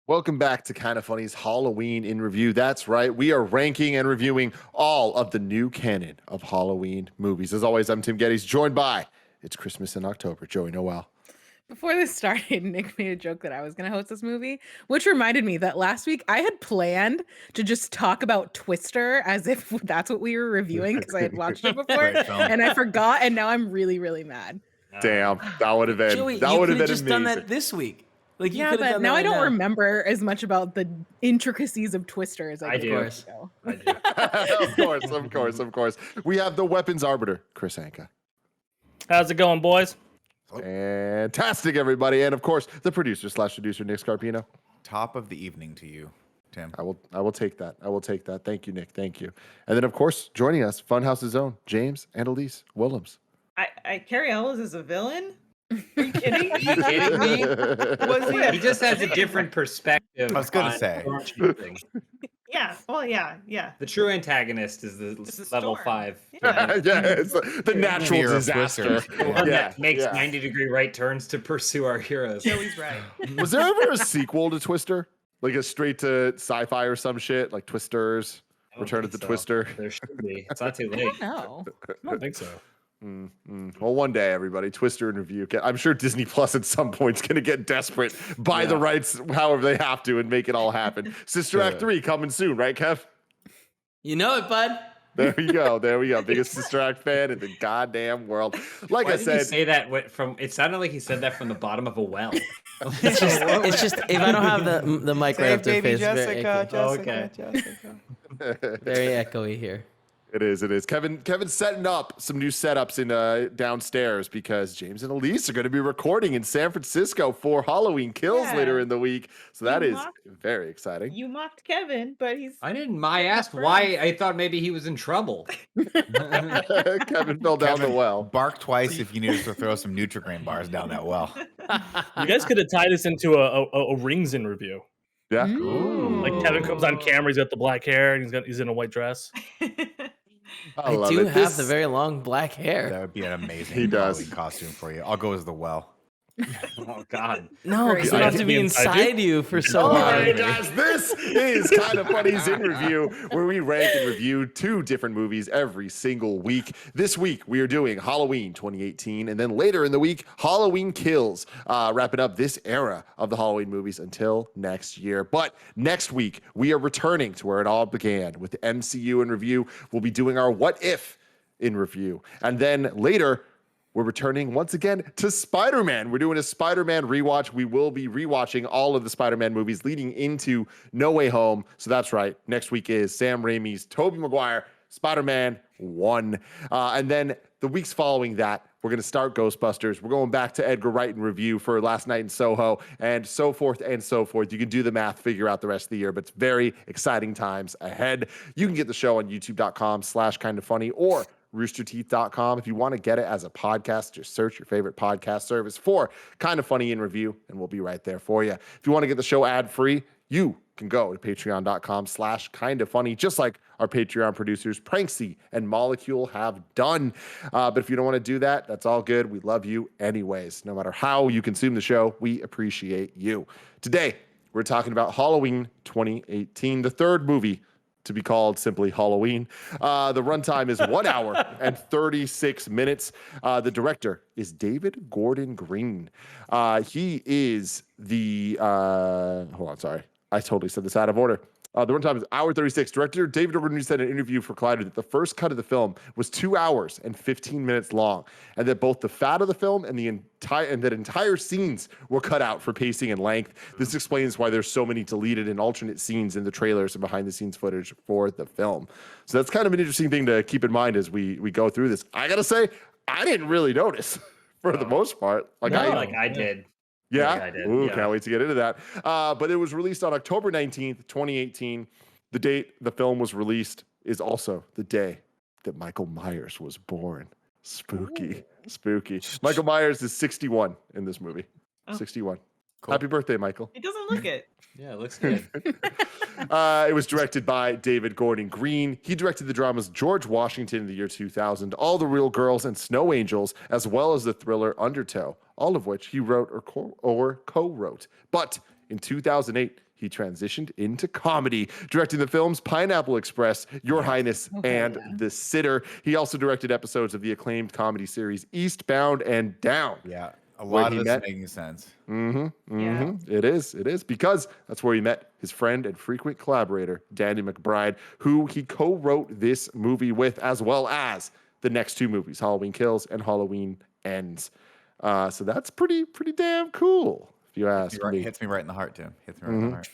Welcome back to KindaFunny's Halloween in Review. That's right, we are ranking and reviewing all of the new canon of Halloween movies. As always, I'm Tim Geddes, joined by It's Christmas in October, Joey Noel. Before this started, Nick made a joke that I was going to host this movie, which reminded me that last week I had planned to just talk about Twister as if that's what we were reviewing because I had watched it before, and I forgot, and now I'm really, really mad. Damn, that would have been Joey, that you would could have have been just done amazing. that this week. Like you Yeah, could have but done now that I don't right remember as much about the intricacies of Twister as I did. do. Years ago. I do. Of course. We have the weapons arbiter, Chris Anka. How's it going, boys? Fantastic, everybody. And of course, the producer/producer, Nick Scarpino. Top of the evening to you, Tim. I will take that. I will take that. Thank you, Nick. Thank you. And then, of course, joining us, Funhouse's own James and Elise Willems. Carrie Ellis is a villain? Are you kidding? Are you kidding me? Was he just has a different perspective. I was gonna say. Yeah. Well, yeah. The true antagonist is the level storm. 5. Yeah, it's the natural Fear of disaster. Twister. The one that makes yeah. 90-degree right turns to pursue our heroes. Joey's right. Was there ever a sequel to Twister? Like a straight to sci-fi or some shit? Like Twisters, I don't Return of think the so. Twister? There should be. It's not too I late. don't know. I don't think so. Well, one day, everybody, Twister in review. I'm sure Disney Plus at some point is going to get desperate, buy the rights however they have to, and make it all happen. Sister Act 3 coming soon, right, Kev? You know it, bud. There we go. Biggest Sister Act fan in the goddamn world. Like Why I did said, you say that from? It sounded like he said that from the bottom of a well. It's just if I don't have the mic right up to face, Jessica, very echoey here. It is. Kevin's setting up some new setups in downstairs because James and Elise are going to be recording in San Francisco for Halloween Kills Yeah. later in the week. So that You is mocked- very exciting. You mocked Kevin, but he's. I didn't. I asked why. I thought maybe he was in trouble. Kevin fell down the well. Bark twice if you need us to throw some Nutri-Grain bars down that well. You guys could have tied this into a rings in review. Yeah. Like Kevin comes on camera, he's got the black hair, and he's in a white dress. I I love do it. have the very long black hair. That would be an amazing He does. Halloween costume for you. I'll go as the well. Oh God. No, because I don't have to be inside you for so All long. right, guys, this is KindaFunny's in review, where we rank and review 2 different movies every single week. This week, we are doing Halloween 2018, and then later in the week, Halloween Kills, wrapping up this era of the Halloween movies until next year. But next week, we are returning to where it all began with the MCU in review. We'll be doing our What If in review. And then later, we're returning once again to Spider-Man. We're doing a Spider-Man rewatch. We will be rewatching all of the Spider-Man movies leading into No Way Home. So that's right. Next week is Sam Raimi's Tobey Maguire, Spider-Man 1. And then the weeks following that, we're going to start Ghostbusters. We're going back to Edgar Wright in review for Last Night in Soho, and so forth and so forth. You can do the math, figure out the rest of the year, but it's very exciting times ahead. You can get the show on youtube.com/KindaFunny or roosterteeth.com. If you want to get it as a podcast, just search your favorite podcast service for KindaFunny in review, and we'll be right there for you. If you want to get the show ad-free, you can go to patreon.com/KindaFunny, just like our Patreon producers, Pranksy and Molecule, have done. But if you don't want to do that, that's all good. We love you anyways. No matter how you consume the show, we appreciate you. Today, we're talking about Halloween 2018, the third movie to be called simply Halloween. The runtime is 1 hour and 36 minutes. The director is David Gordon Green. He is the, hold on, sorry. I totally said this out of order. The runtime is hour 36. Director David Gordon said in an interview for Collider that the first cut of the film was 2 hours and 15 minutes long, and that both the fat of the film and that entire scenes were cut out for pacing and length. This explains why there's so many deleted and alternate scenes in the trailers and behind the scenes footage for the film. So that's kind of an interesting thing to keep in mind as we go through this. I gotta say, I didn't really notice for the most part. I did. Yeah. I did. Ooh, Yeah. can't wait to get into that. But it was released on October 19th, 2018. The date the film was released is also the day that Michael Myers was born. Spooky. Michael Myers is 61 in this movie. Oh. 61. Cool. Happy birthday, Michael. He doesn't look it. Yeah, it looks good. It was directed by David Gordon Green. He directed the dramas George Washington in the year 2000, All the Real Girls, and Snow Angels, as well as the thriller Undertow, all of which he wrote or co-wrote. But in 2008, he transitioned into comedy, directing the films Pineapple Express, Your Highness, and The Sitter. He also directed episodes of the acclaimed comedy series Eastbound and Down. Yeah, a Where lot he of this met- making sense. Yeah. It is because that's where he met his friend and frequent collaborator, Danny McBride, who he co-wrote this movie with, as well as the next two movies, Halloween Kills and Halloween Ends. So that's pretty damn cool, if you ask me. Hits me right in the heart, Tim. Hits me right in the heart.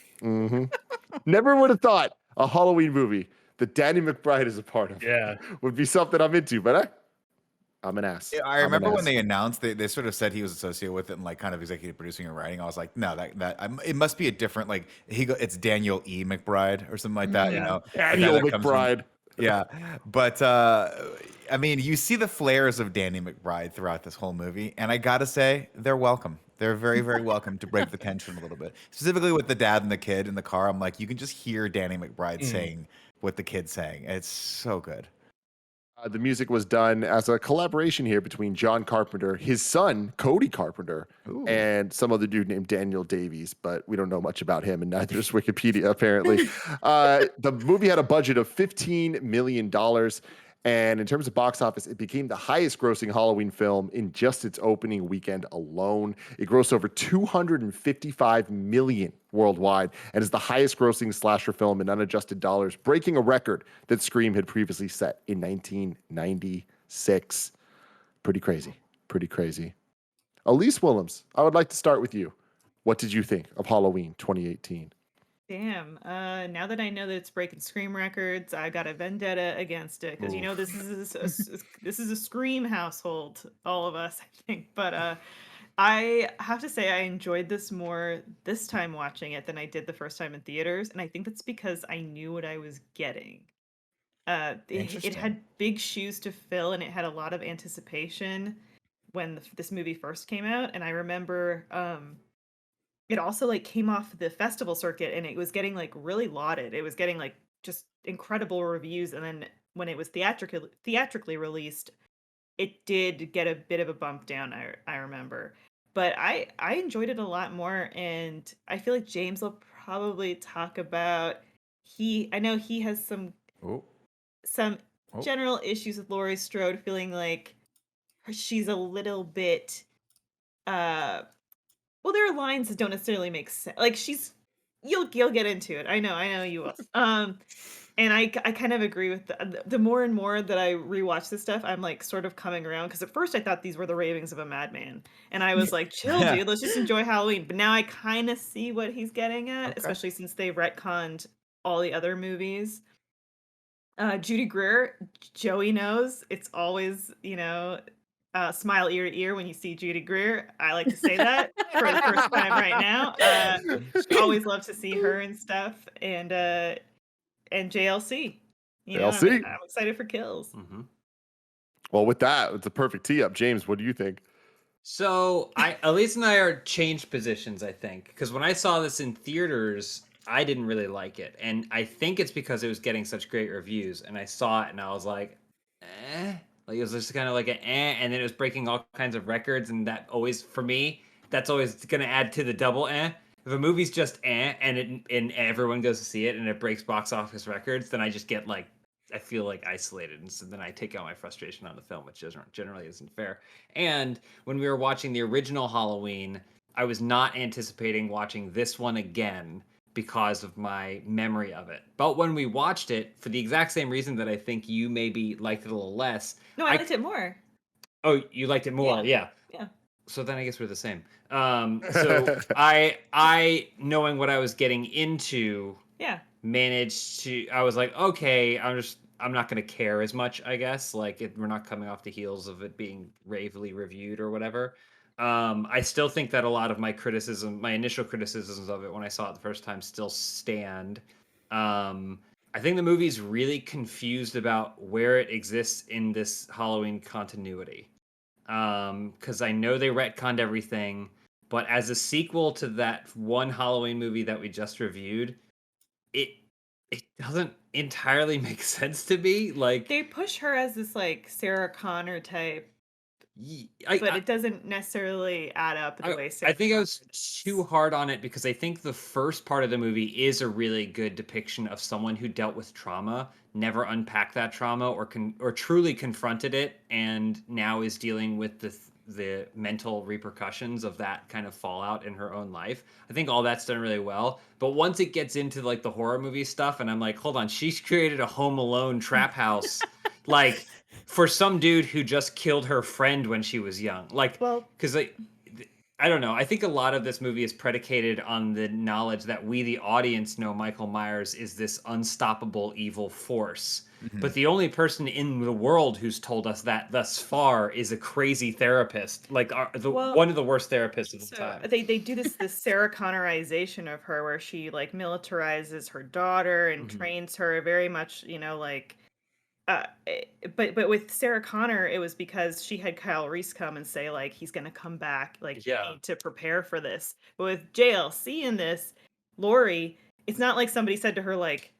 Never would have thought a Halloween movie that Danny McBride is a part of Yeah. would be something I'm into, but I'm an ass. I remember when they announced they sort of said he was associated with it and like kind of executive producing and writing. I was like, no, it must be a different like it's Daniel E. McBride or something like that, you know. Daniel McBride. Yeah, but I mean, you see the flares of Danny McBride throughout this whole movie, and I gotta say, they're welcome. They're very, very welcome to break the tension a little bit. Specifically with the dad and the kid in the car, I'm like, you can just hear Danny McBride saying what the kid's saying. It's so good. The music was done as a collaboration here between John Carpenter, his son, Cody Carpenter, and some other dude named Daniel Davies, but we don't know much about him, and neither does Wikipedia, apparently. The movie had a budget of $15 million, and in terms of box office, it became the highest grossing Halloween film in just its opening weekend alone. It grossed over $255 million worldwide and is the highest grossing slasher film in unadjusted dollars, breaking a record that Scream had previously set in 1996. Pretty crazy. Elise Willems, I would like to start with you. What did you think of Halloween 2018? Damn. Now that I know that it's breaking Scream records, I got a vendetta against it because this is a Scream household, all of us, I think. But I have to say I enjoyed this more this time watching it than I did the first time in theaters, and I think that's because I knew what I was getting. It had big shoes to fill, and it had a lot of anticipation when this movie first came out, and I remember it also like came off the festival circuit and it was getting like really lauded. It was getting like just incredible reviews, and then when it was theatrically released, it did get a bit of a bump down, I remember. But I enjoyed it a lot more, and I feel like James will probably talk about I know he has some general issues with Laurie Strode, feeling like she's a little bit well, there are lines that don't necessarily make sense. Like you'll get into it. I know you will. And I kind of agree with the more and more that I rewatch this stuff, I'm like sort of coming around, because at first I thought these were the ravings of a madman, and I was like, chill, dude, let's just enjoy Halloween. But now I kind of see what he's getting at, especially since they retconned all the other movies. Judy Greer, Joey knows it's always, smile ear to ear when you see Judy Greer. I like to say that for the first time right now. Always love to see her and stuff, and JLC. JLC. I'm excited for Kills. Well, with that, it's a perfect tee up. James, what do you think? So Elise and I are changed positions, I think, because when I saw this in theaters, I didn't really like it, and I think it's because it was getting such great reviews, and I saw it and I was like, like it was just kind of like and then it was breaking all kinds of records, and that always, for me, that's always gonna add to the double If a movie's just and everyone goes to see it and it breaks box office records, then I just get like, I feel like isolated, and so then I take out my frustration on the film, which generally isn't fair. And when we were watching the original Halloween, I was not anticipating watching this one again because of my memory of it. But when we watched it, for the exact same reason that I think you maybe liked it a little less. No, I liked it more. Oh, you liked it more? Yeah. So then I guess we're the same. So I knowing what I was getting into, managed to. I was like, okay, I'm not going to care as much, I guess. Like we're not coming off the heels of it being ravely reviewed or whatever. I still think that a lot of my initial criticisms of it when I saw it the first time still stand. I think the movie's really confused about where it exists in this Halloween continuity. Because I know they retconned everything, but as a sequel to that one Halloween movie that we just reviewed, it doesn't entirely make sense to me. Like, they push her as this like Sarah Connor type but it doesn't necessarily add up the way I think I was Sarah too hard on it because I think the first part of the movie is a really good depiction of someone who dealt with trauma, never unpacked that trauma or truly confronted it, and now is dealing with the mental repercussions of that kind of fallout in her own life. I think all that's done really well. But once it gets into like the horror movie stuff, and I'm like, hold on, she's created a Home Alone trap house, like for some dude who just killed her friend when she was young, like, Well, because like I don't know. I think a lot of this movie is predicated on the knowledge that we, the audience, know Michael Myers is this unstoppable evil force. But the only person in the world who's told us that thus far is a crazy therapist, like one of the worst therapists of the time. They do this Sarah Connorization of her, where she like militarizes her daughter and trains her very much, like. But with Sarah Connor, it was because she had Kyle Reese come and say like he's gonna come back, like you need to prepare for this. But with JLC in this, Lori, it's not like somebody said to her like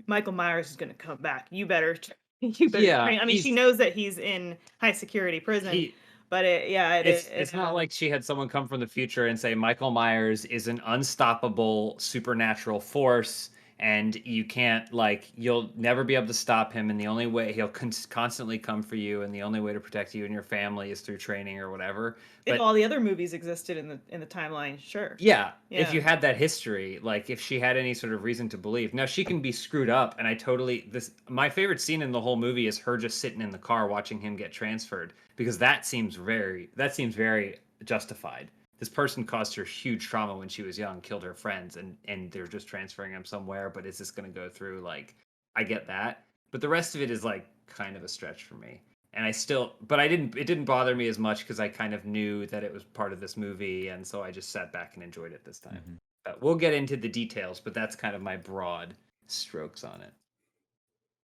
Michael Myers is gonna come back. You better train. I mean, she knows that he's in high security prison. But it's not like she had someone come from the future and say Michael Myers is an unstoppable supernatural force, and you can't, like, you'll never be able to stop him, and the only way he'll constantly come for you, and the only way to protect you and your family is through training or whatever. If all the other movies existed in the timeline, sure. Yeah, if you had that history, like if she had any sort of reason to believe. Now she can be screwed up, and my favorite scene in the whole movie is her just sitting in the car watching him get transferred, because that seems very justified. This person caused her huge trauma when she was young, killed her friends, and they're just transferring him somewhere. But is this going to go through? Like, I get that, but the rest of it is like kind of a stretch for me. And it didn't bother me as much because I kind of knew that it was part of this movie, and so I just sat back and enjoyed it this time. But we'll get into the details, but that's kind of my broad strokes on it.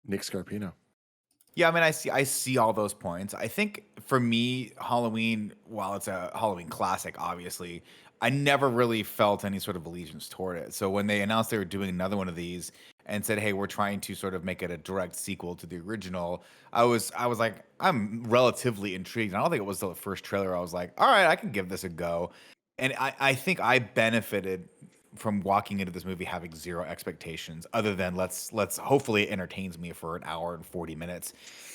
Nick Scarpino. Yeah, I mean, I see all those points. I think for me, Halloween, while it's a Halloween classic, obviously, I never really felt any sort of allegiance toward it. So when they announced they were doing another one of these and said, "Hey, we're trying to sort of make it a direct sequel to the original," I was like, I'm relatively intrigued. I don't think it was the first trailer. I was like, all right, I can give this a go. And I think I benefited from walking into this movie having zero expectations other than let's hopefully it entertains me for an hour and 40 minutes.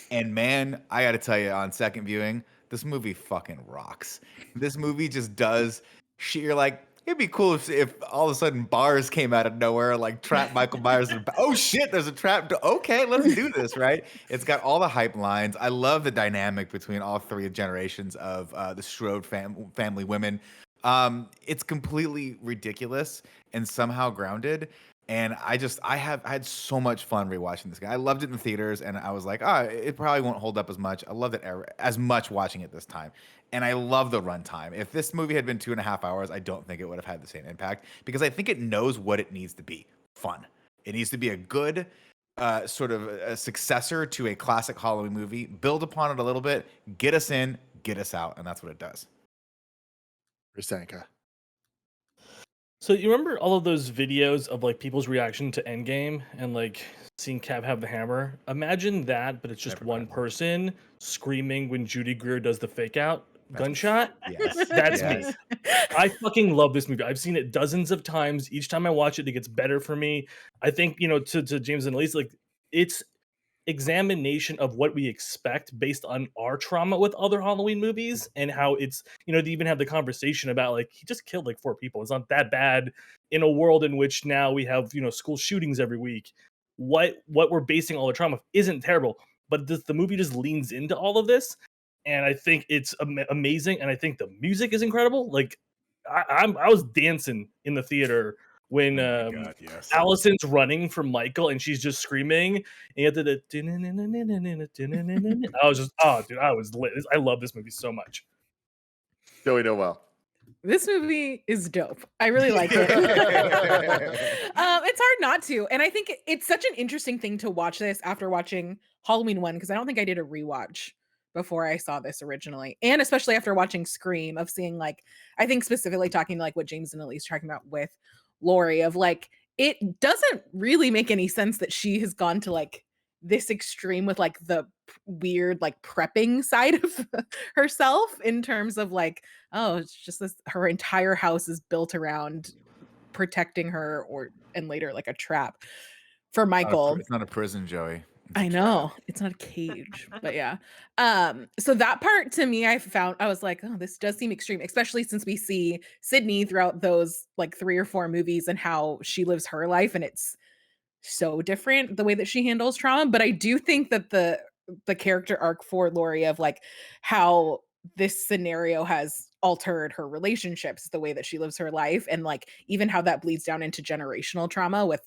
And man, I got to tell you, on second viewing, this movie fucking rocks. This movie just does shit. You're like, it'd be cool if all of a sudden bars came out of nowhere, like trap Michael Myers. Oh shit, there's a trap. Okay, let's do this, right? It's got all the hype lines. I love the dynamic between all three generations of the Strode family women. It's completely ridiculous and somehow grounded. And I had so much fun rewatching this guy. I loved it in the theaters, and I was like, it probably won't hold up as much. I loved it as much watching it this time. And I love the runtime. If this movie had been 2.5 hours, I don't think it would have had the same impact, because I think it knows what it needs to be. Fun. It needs to be a good sort of a successor to a classic Halloween movie. Build upon it a little bit, get us in, get us out, and that's what it does. Risanka. So you remember all of those videos of like people's reaction to Endgame and like seeing Cap have the hammer? Imagine that, but it's just one person screaming when Judy Greer does the fake out gunshot. Yes. That's Yes. me. I fucking love this movie. I've seen it dozens of times. Each time I watch it, it gets better for me. I think, to James and Elise, like, it's examination of what we expect based on our trauma with other Halloween movies, and how it's, they even have the conversation about like he just killed like 4 people. It's not that bad in a world in which now we have, school shootings every week. What we're basing all the trauma isn't terrible, but the movie just leans into all of this, and I think it's amazing, and I think the music is incredible. Like I was dancing in the theater when God, yes. Allison's running from Michael and she's just screaming, and you have to I was just, dude, I was lit. I love this movie so much. Joey Noel. This movie is dope. I really like it. It's hard not to. And I think it's such an interesting thing to watch this after watching Halloween 1, because I don't think I did a rewatch before I saw this originally. And especially after watching Scream, of seeing, like, I think specifically talking like what James and Elise talking about with Lori, of like, it doesn't really make any sense that she has gone to like this extreme with like the weird like prepping side of herself in terms of like, oh, it's just this, her entire house is built around protecting her, or and later like a trap for Michael. It's not a prison, Joey. It's a I know it's not a cage, but yeah. So that part to me, I was like, oh, this does seem extreme, especially since we see Sydney throughout those like 3 or 4 movies and how she lives her life, and it's so different the way that she handles trauma. But I do think that the character arc for Lori of like how this scenario has altered her relationships, the way that she lives her life, and like even how that bleeds down into generational trauma with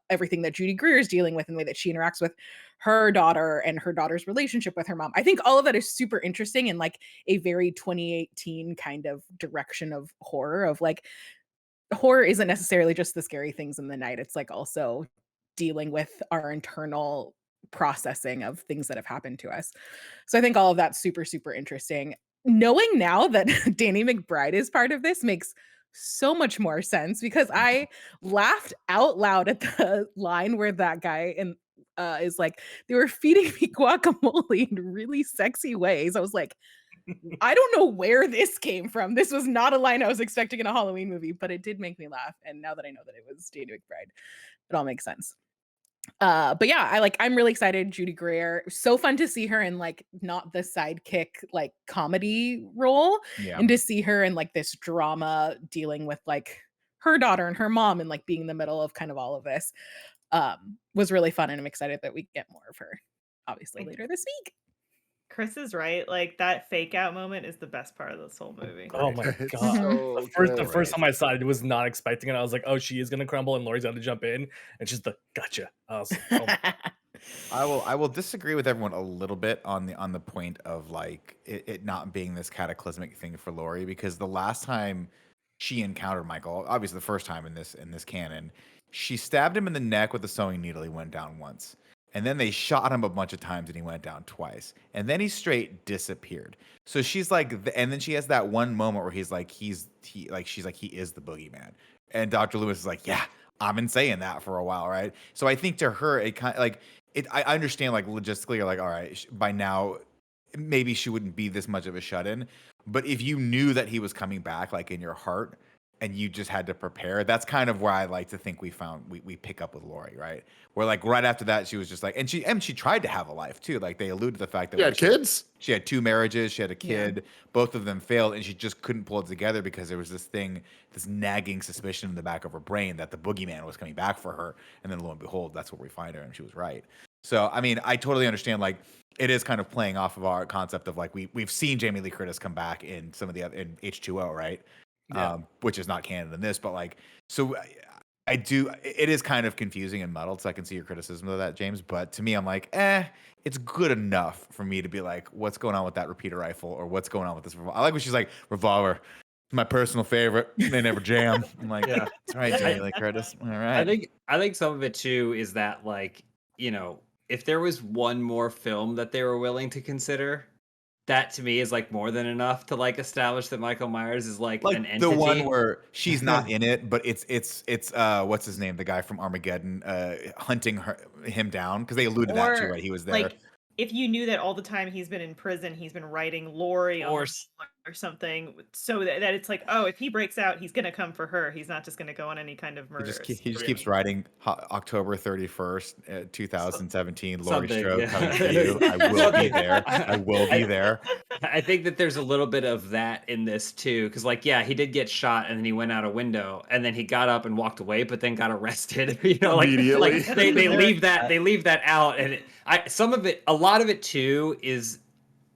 everything that Judy Greer is dealing with and the way that she interacts with her daughter and her daughter's relationship with her mom. I think all of that is super interesting and like a very 2018 kind of direction of horror, of like horror isn't necessarily just the scary things in the night. It's like also dealing with our internal processing of things that have happened to us. So I think all of that's super, super interesting. Knowing now that Danny McBride is part of this makes so much more sense, because I laughed out loud at the line where that guy and is like, they were feeding me guacamole in really sexy ways. I was like, I don't know where this came from. This was not a line I was expecting in a Halloween movie, but it did make me laugh. And now that I know that it was Danny McBride, it all makes sense. But yeah, I'm really excited. Judy Greer, so fun to see her in like not the sidekick like comedy role, Yeah. and to see her in like this drama dealing with like her daughter and her mom and like being in the middle of kind of all of this was really fun, and I'm excited that we get more of her obviously later this week. Chris is right. Like that fake out moment is the best part of this whole movie. Oh my It's god! so The good. first time I saw it, was not expecting it. I was like, "Oh, she is gonna crumble, and Lori's got to jump in," and she's like, "Gotcha." I was like, "Oh my god." I will disagree with everyone a little bit on the point of like it not being this cataclysmic thing for Lori, because the last time she encountered Michael, obviously the first time in this canon, she stabbed him in the neck with a sewing needle. He went down once. And then they shot him a bunch of times and he went down twice. And then he straight disappeared. So she's like, and then she has that one moment where she's like, he is the boogeyman. And Dr. Lewis is like, yeah, I've been saying that for a while, right? So I think to her, it kind of like, I understand like logistically, you're like, all right, by now, maybe she wouldn't be this much of a shut-in. But if you knew that he was coming back, like in your heart, and you just had to prepare, that's kind of where I like to think we pick up with Lori, right? Where like right after that, she was just like, and she tried to have a life too. Like they alluded to the fact that Yeah, kids. she had 2 marriages, she had a kid, both of them failed, and she just couldn't pull it together because there was this nagging suspicion in the back of her brain that the boogeyman was coming back for her. And then lo and behold, that's where we find her, and she was right. So I mean, I totally understand. Like it is kind of playing off of our concept of like we've seen Jamie Lee Curtis come back in some of the other, in H2O, right? Yeah. Which is not canon in this, but like, so I do, it is kind of confusing and muddled. So I can see your criticism of that, James. But to me, I'm like, it's good enough for me to be like, what's going on with that repeater rifle, or what's going on with this revolver? I like when she's like, revolver, my personal favorite. They never jam. I'm like, yeah, that's right, Jamie Lee Curtis. All right. I think some of it too is that like, you know, if there was one more film that they were willing to consider, that to me is like more than enough to like establish that Michael Myers is like an entity. The one where she's not in it, but it's what's his name, the guy from Armageddon, hunting him down, because they alluded to that too, right? He was there. Like if you knew that all the time he's been in prison, he's been writing Lori or something, so that it's like, oh, if he breaks out, he's gonna come for her. He's not just gonna go on any kind of murder. He just keeps writing October 31st, 2017. Lori Something, Strode yeah. coming for you. I will be there. I will be there. I think that there's a little bit of that in this too, because like, yeah, he did get shot and then he went out a window and then he got up and walked away, but then got arrested. You know, like Immediately. they leave that out, and a lot of it too is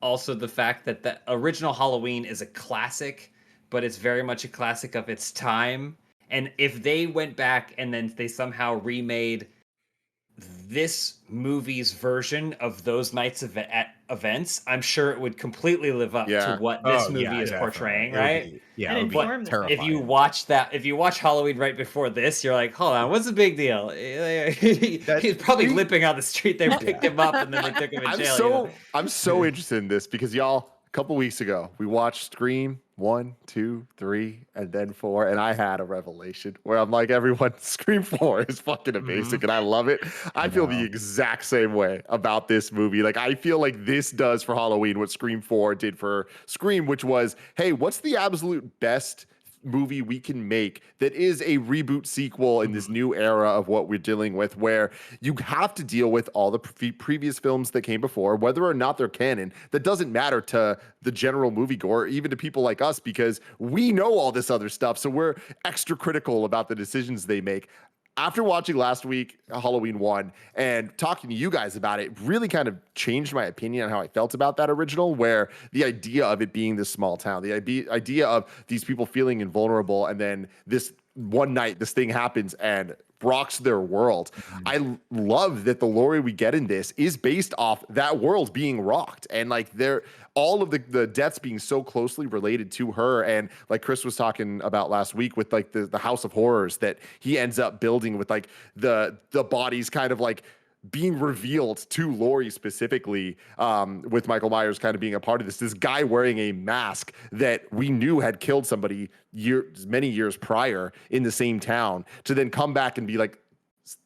also the fact that the original Halloween is a classic, but it's very much a classic of its time. And if they went back and then they somehow remade this movie's version of those nights of events, I'm sure it would completely live up to what this movie is portraying, right? And inform them. If you watch Halloween right before this, you're like, hold on, what's the big deal? He's probably limping out the street. They picked him up and then they took him in jail. I'm so interested in this because y'all, a couple weeks ago, we watched Scream 1, 2, 3, and then 4, and I had a revelation where I'm like, everyone, Scream 4 is fucking amazing, and I love it. I feel the exact same way about this movie. Like, I feel like this does for Halloween what Scream 4 did for Scream, which was, hey, what's the absolute best movie we can make that is a reboot sequel in this new era of what we're dealing with, where you have to deal with all the previous films that came before, whether or not they're canon. That doesn't matter to the general moviegoer, even to people like us, because we know all this other stuff, so we're extra critical about the decisions they make. After watching last week, Halloween 1, and talking to you guys about it, really kind of changed my opinion on how I felt about that original, where the idea of it being this small town, the idea of these people feeling invulnerable, and then this one night, this thing happens and rocks their world. I love that the Laurie we get in this is based off that world being rocked, and like all of the deaths being so closely related to her, and like Chris was talking about last week with like the House of Horrors that he ends up building with like the bodies kind of like being revealed to Laurie specifically, with Michael Myers kind of being a part of this guy wearing a mask that we knew had killed somebody many years prior in the same town, to then come back and be like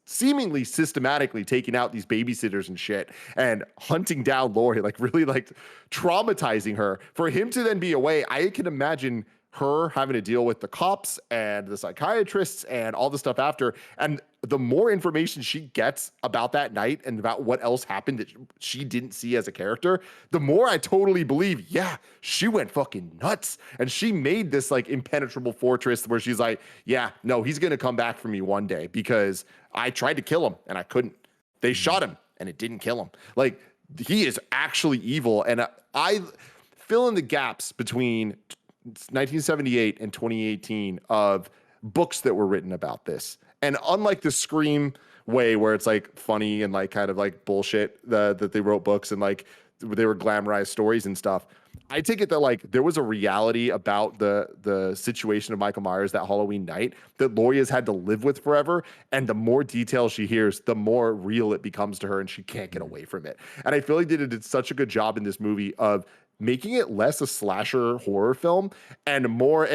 seemingly systematically taking out these babysitters and shit and hunting down Laurie, like really like traumatizing her. For him to then be away, I can imagine her having to deal with the cops and the psychiatrists and all the stuff after. And the more information she gets about that night and about what else happened that she didn't see as a character, the more I totally believe, yeah, she went fucking nuts. And she made this like impenetrable fortress where she's like, yeah, no, he's going to come back for me one day because I tried to kill him and I couldn't. They shot him and it didn't kill him. Like, he is actually evil. And I fill in the gaps between 1978 and 2018 of books that were written about this. And unlike the Scream way where it's like funny and like kind of like bullshit that they wrote books and like they were glamorized stories and stuff, I take it that like there was a reality about the situation of Michael Myers that Halloween night that Laurie has had to live with forever. And the more details she hears, the more real it becomes to her, and she can't get away from it. And I feel like they did such a good job in this movie of making it less a slasher horror film and more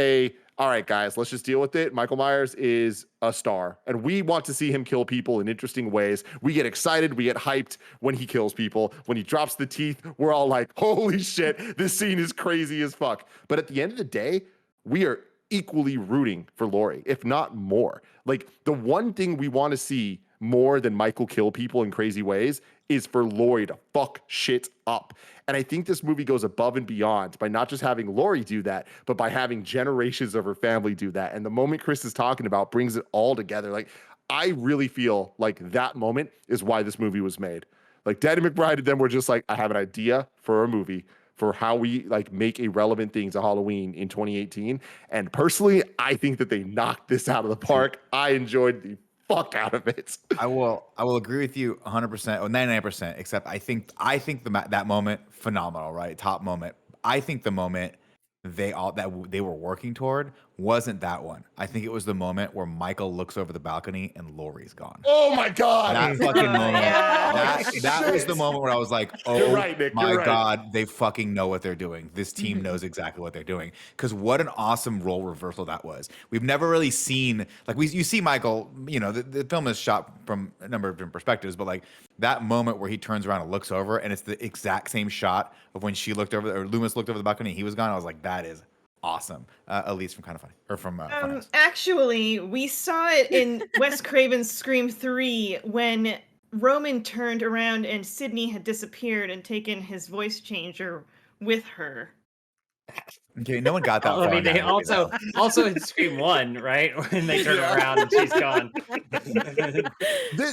all right, guys, let's just deal with it. Michael Myers is a star, and we want to see him kill people in interesting ways. We get excited, we get hyped when he kills people. When he drops the teeth, we're all like, holy shit, this scene is crazy as fuck. But at the end of the day, we are equally rooting for Laurie, if not more. Like, the one thing we want to see more than Michael kill people in crazy ways is for Laurie to fuck shit up. And I think this movie goes above and beyond by not just having Laurie do that, but by having generations of her family do that. And the moment Chris is talking about brings it all together. Like, I really feel like that moment is why this movie was made. Like, Danny McBride and them were just like, I have an idea for a movie for how we like make a relevant thing to Halloween in 2018. And personally, I think that they knocked this out of the park. I enjoyed the fuck out of it. I will agree with you 100% or 99%, except I think that moment phenomenal, right? Top moment. I think the moment they were working toward wasn't that one. I think it was the moment where Michael looks over the balcony and Laurie's gone. Oh my God. That fucking moment. That was the moment where I was like, oh, You're right, Nick, my you're right. God, they fucking know what they're doing. This team knows exactly what they're doing. Because what an awesome role reversal that was. We've never really seen, like, you see Michael, you know, the film is shot from a number of different perspectives, but like that moment where he turns around and looks over and it's the exact same shot of when she looked over, or Loomis looked over the balcony and he was gone. I was like, that is awesome. Elise from KindaFunny, or from Funhouse. Actually, we saw it in Wes Craven's Scream 3 when Roman turned around and Sydney had disappeared and taken his voice changer with her. Okay, no one got that. I mean, they also in Scream 1, right? When they turn around and she's gone.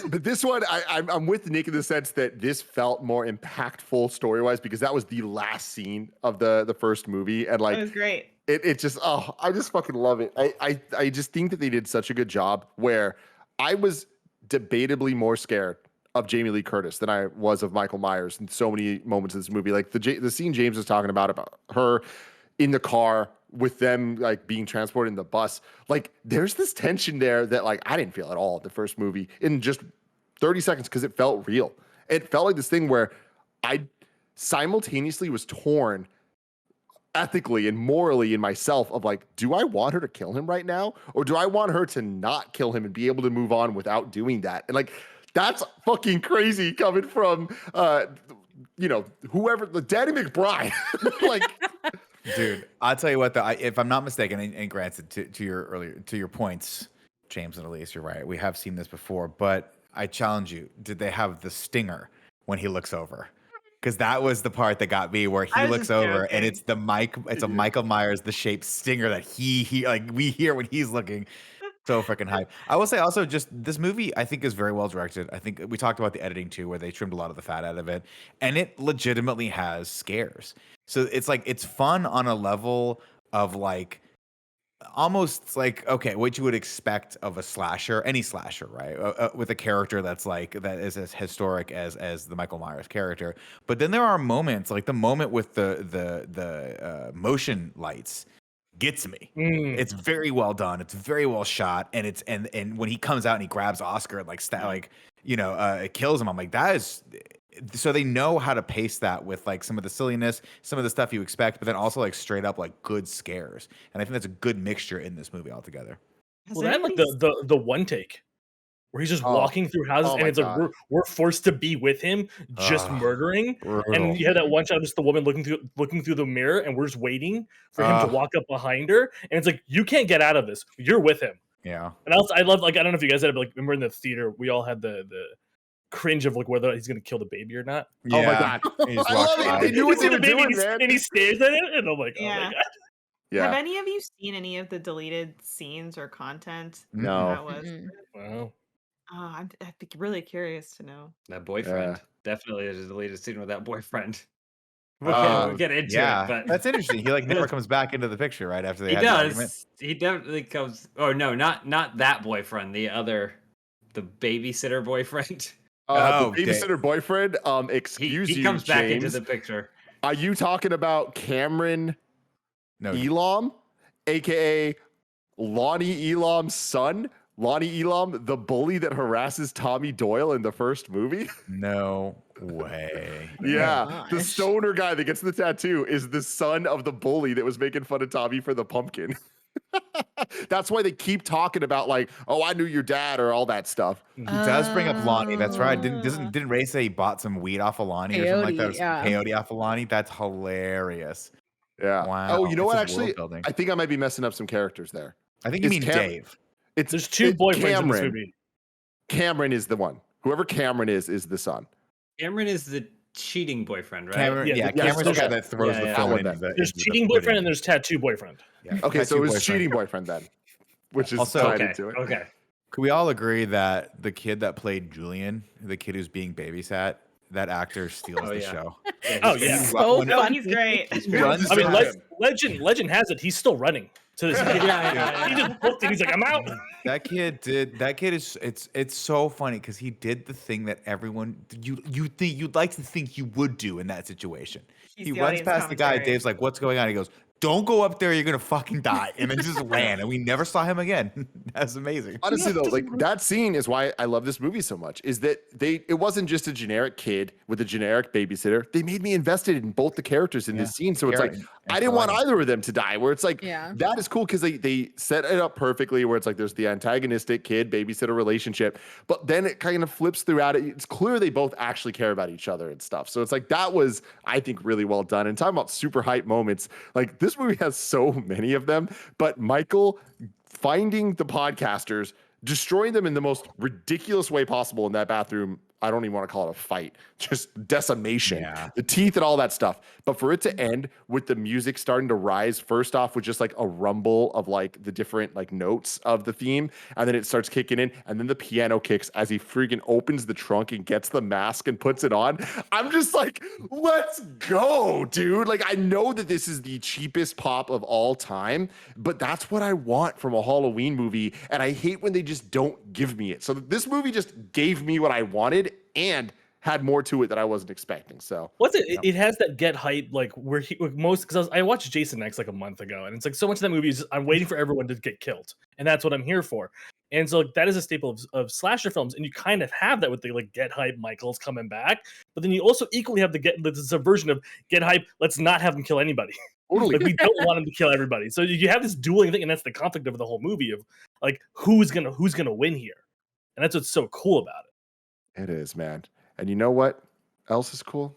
But this one, I'm with Nick in the sense that this felt more impactful story-wise because that was the last scene of the first movie. And like, That was great. It just, I just fucking love it. I just think that they did such a good job where I was debatably more scared of Jamie Lee Curtis than I was of Michael Myers in so many moments of this movie. Like the scene James was talking about her in the car with them like being transported in the bus. Like, there's this tension there that like I didn't feel at all in the first movie in just 30 seconds because it felt real. It felt like this thing where I simultaneously was torn ethically and morally in myself of like, do I want her to kill him right now? Or do I want her to not kill him and be able to move on without doing that? And like, that's fucking crazy coming from, whoever, the Danny McBride. Like, Dude, I'll tell you what, though, if I'm not mistaken, and granted to your points, James and Elise, you're right. We have seen this before, but I challenge you: did they have the stinger when he looks over? Because that was the part that got me, where he looks over and it's a Michael Myers the shaped stinger that he like we hear when he's looking. So freaking hype. I will say also, just this movie I think is very well directed. I think we talked about the editing too, where they trimmed a lot of the fat out of it, and it legitimately has scares. So it's like it's fun on a level of like almost like, okay, what you would expect of a slasher, any slasher, right? With a character that's like that is as historic as the Michael Myers character. But then there are moments like the moment with the motion lights gets me. It's very well done. It's very well shot, and it's and when he comes out and he grabs Oscar and like it kills him. I'm like, that is. So they know how to pace that with like some of the silliness, some of the stuff you expect, but then also like straight up like good scares. And I think that's a good mixture in this movie altogether. Well, that like the one take where he's just walking through houses, and it's like we're forced to be with him, just murdering. Brutal. And you have that one shot of just the woman looking through the mirror, and we're just waiting for him to walk up behind her. And it's like, you can't get out of this. You're with him. Yeah. And also, I love, like, I don't know if you guys had it, but like, remember in the theater, we all had the cringe of like whether he's gonna kill the baby or not. Oh my god, I love it. They knew what they were doing, man. And he stares at it, and I'm like, oh my god. Yeah. Have any of you seen any of the deleted scenes or content? No. That was. Wow. Oh, I'd be really curious to know. That boyfriend. Definitely there's a deleted scene with that boyfriend. We'll get into it, but that's interesting. He like never comes back into the picture right after they had the argument. He definitely comes. Oh no, not that boyfriend. The babysitter boyfriend. The babysitter boyfriend. Excuse you, he comes back into James. the picture. Are you talking about Cameron Elam, aka Lonnie Elam's son? Lonnie Elam, the bully that harasses Tommy Doyle in the first movie? No way. Yeah. The stoner guy that gets the tattoo is the son of the bully that was making fun of Tommy for the pumpkin. That's why they keep talking about like, oh, I knew your dad or all that stuff. He does bring up Lonnie. That's right. Didn't Ray say he bought some weed off of Lonnie or something like that? Or some peyote off of Lonnie? That's hilarious. Yeah. Wow. Oh, you know what? Actually, I think I might be messing up some characters there. I think you mean Dave. There's two boyfriends in this movie. Cameron is the one. Whoever Cameron is the son. Cameron is the cheating boyfriend, right? Cameron's the guy that throws the phone in. There's cheating boyfriend and there's tattoo boyfriend. Yeah. Okay, so it was cheating boyfriend then, which is also tied into it. Okay. Could we all agree that the kid that played Julian, the kid who's being babysat, that actor steals the show? So fun. He's great. Runs I mean, legend has it he's still running to this kid. He just booked it. He's like, I'm out. That kid is it's so funny because he did the thing that everyone you'd like to think you would do in that situation. He runs past the guy. Dave's like, "What's going on?" He goes, "Don't go up there. You're gonna fucking die." And then just ran, and we never saw him again. That's amazing. Honestly, though, like that scene is why I love this movie so much. Is that it wasn't just a generic kid with a generic babysitter. They made me invested in both the characters in this scene. So it's like I didn't want either of them to die. Where it's like that is cool because they set it up perfectly. Where it's like there's the antagonistic kid babysitter relationship, but then it kind of flips throughout it. It's clear they both actually care about each other and stuff. So it's like that was, I think, really well done. And talking about super hype moments, like this movie has so many of them. But Michael finding the podcasters, destroying them in the most ridiculous way possible in that bathroom. I don't even want to call it a fight, just decimation, the teeth and all that stuff. But for it to end with the music starting to rise, first off with just like a rumble of like the different like notes of the theme, and then it starts kicking in, and then the piano kicks as he freaking opens the trunk and gets the mask and puts it on. I'm just like, let's go, dude. Like, I know that this is the cheapest pop of all time, but that's what I want from a Halloween movie, and I hate when they just don't give me it. So this movie just gave me what I wanted and had more to it that I wasn't expecting. So what's it? It has that get hype, like where because I watched Jason X like a month ago, and it's like so much of that movie is I'm waiting for everyone to get killed, and that's what I'm here for. And so like that is a staple of slasher films, and you kind of have that with the like get hype, Michael's coming back, but then you also equally have the subversion of get hype, let's not have him kill anybody. Totally. Like we don't want him to kill everybody. So you have this dueling thing, and that's the conflict of the whole movie of like who's gonna win here, and that's what's so cool about it. It is, man. And you know what else is cool?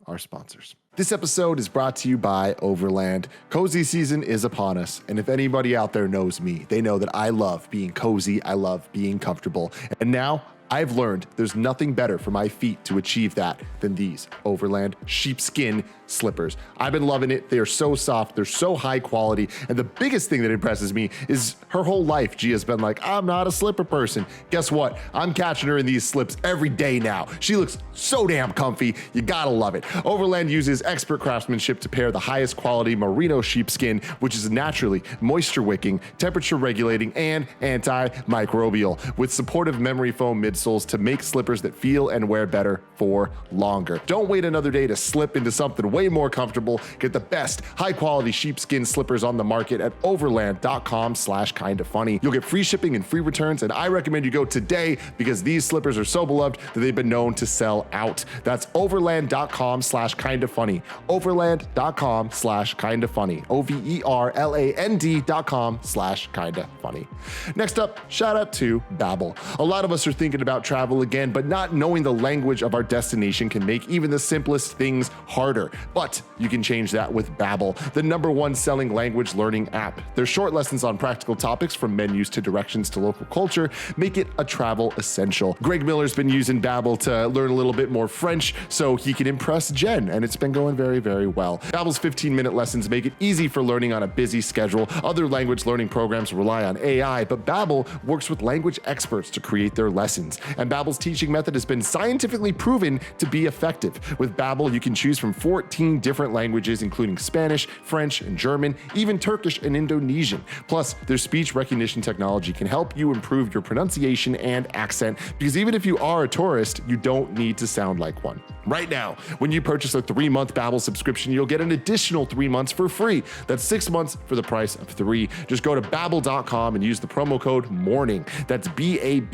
Our sponsors. This episode is brought to you by Overland. Cozy season is upon us, and if anybody out there knows me, they know that I love being cozy, I love being comfortable, and now I've learned there's nothing better for my feet to achieve that than these Overland sheepskin slippers. I've been loving it. They are so soft, they're so high quality, and the biggest thing that impresses me is her whole life Gia's been like, I'm not a slipper person. Guess what? I'm catching her in these slips every day now. She looks so damn comfy. You gotta love it. Overland uses expert craftsmanship to pair the highest quality merino sheepskin, which is naturally moisture wicking, temperature regulating, and antimicrobial, with supportive memory foam midsoles to make slippers that feel and wear better for longer. Don't wait another day to slip into something way more comfortable. Get the best high quality sheepskin slippers on the market at overland.com/kindafunny. You'll get free shipping and free returns, and I recommend you go today because these slippers are so beloved that they've been known to sell out. That's overland.com/kindafunny. Overland.com/kindafunny. overland.com/kindafunny. Next up, shout out to Babbel. A lot of us are thinking about travel again, but not knowing the language of our destination can make even the simplest things harder. But you can change that with Babbel, the #1 selling language learning app. Their short lessons on practical topics, from menus to directions to local culture, make it a travel essential. Greg Miller's been using Babbel to learn a little bit more French so he can impress Jen, and it's been going very, very well. Babbel's 15-minute lessons make it easy for learning on a busy schedule. Other language learning programs rely on AI, but Babbel works with language experts to create their lessons. And Babbel's teaching method has been scientifically proven to be effective. With Babbel, you can choose from 14 different languages, including Spanish, French, and German, even Turkish and Indonesian. Plus, their speech recognition technology can help you improve your pronunciation and accent, because even if you are a tourist, you don't need to sound like one. Right now, when you purchase a 3-month Babbel subscription, you'll get an additional 3 months for free. That's 6 months for the price of 3. Just go to babbel.com and use the promo code MORNING. That's BABBEL.com,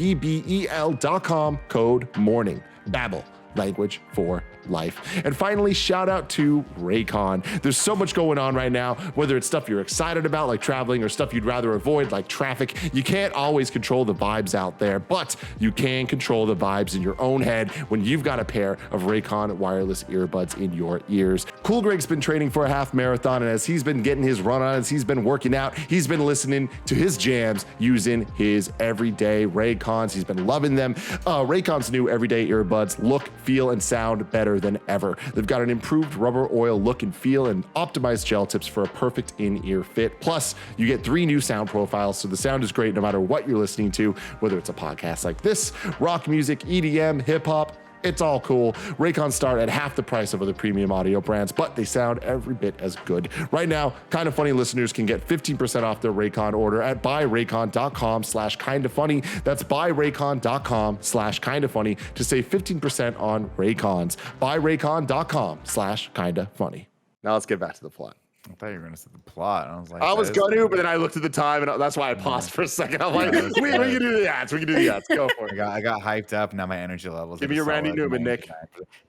code MORNING. Babbel, language for life. And finally, shout out to Raycon. There's so much going on right now, whether it's stuff you're excited about like traveling or stuff you'd rather avoid like traffic. You can't always control the vibes out there, but you can control the vibes in your own head when you've got a pair of Raycon wireless earbuds in your ears. Cool Greg's been training for a half marathon, and as he's been getting his run on, as he's been working out, he's been listening to his jams using his everyday Raycons. He's been loving them. Raycon's new everyday earbuds look, feel, and sound better than ever. They've got an improved rubber oil look and feel and optimized gel tips for a perfect in-ear fit. Plus, you get 3 new sound profiles, so the sound is great no matter what you're listening to, whether it's a podcast like this, rock music, EDM, hip-hop. It's all cool. Raycons start at half the price of other premium audio brands, but they sound every bit as good. Right now, Kinda Funny listeners can get 15% off their Raycon order at buyraycon.com/kindafunny. That's buyraycon.com/kindafunny to save 15% on Raycons. Buyraycon.com/kindafunny. Now let's get back to the plot. I thought you were going to say the plot. I was like, I was going to, but then I looked at the time, and that's why I paused for a second. I'm like, we can do the ads. We can do the ads. Go for it. I got hyped up. Now my energy levels. Give me your Randy Newman, Nick.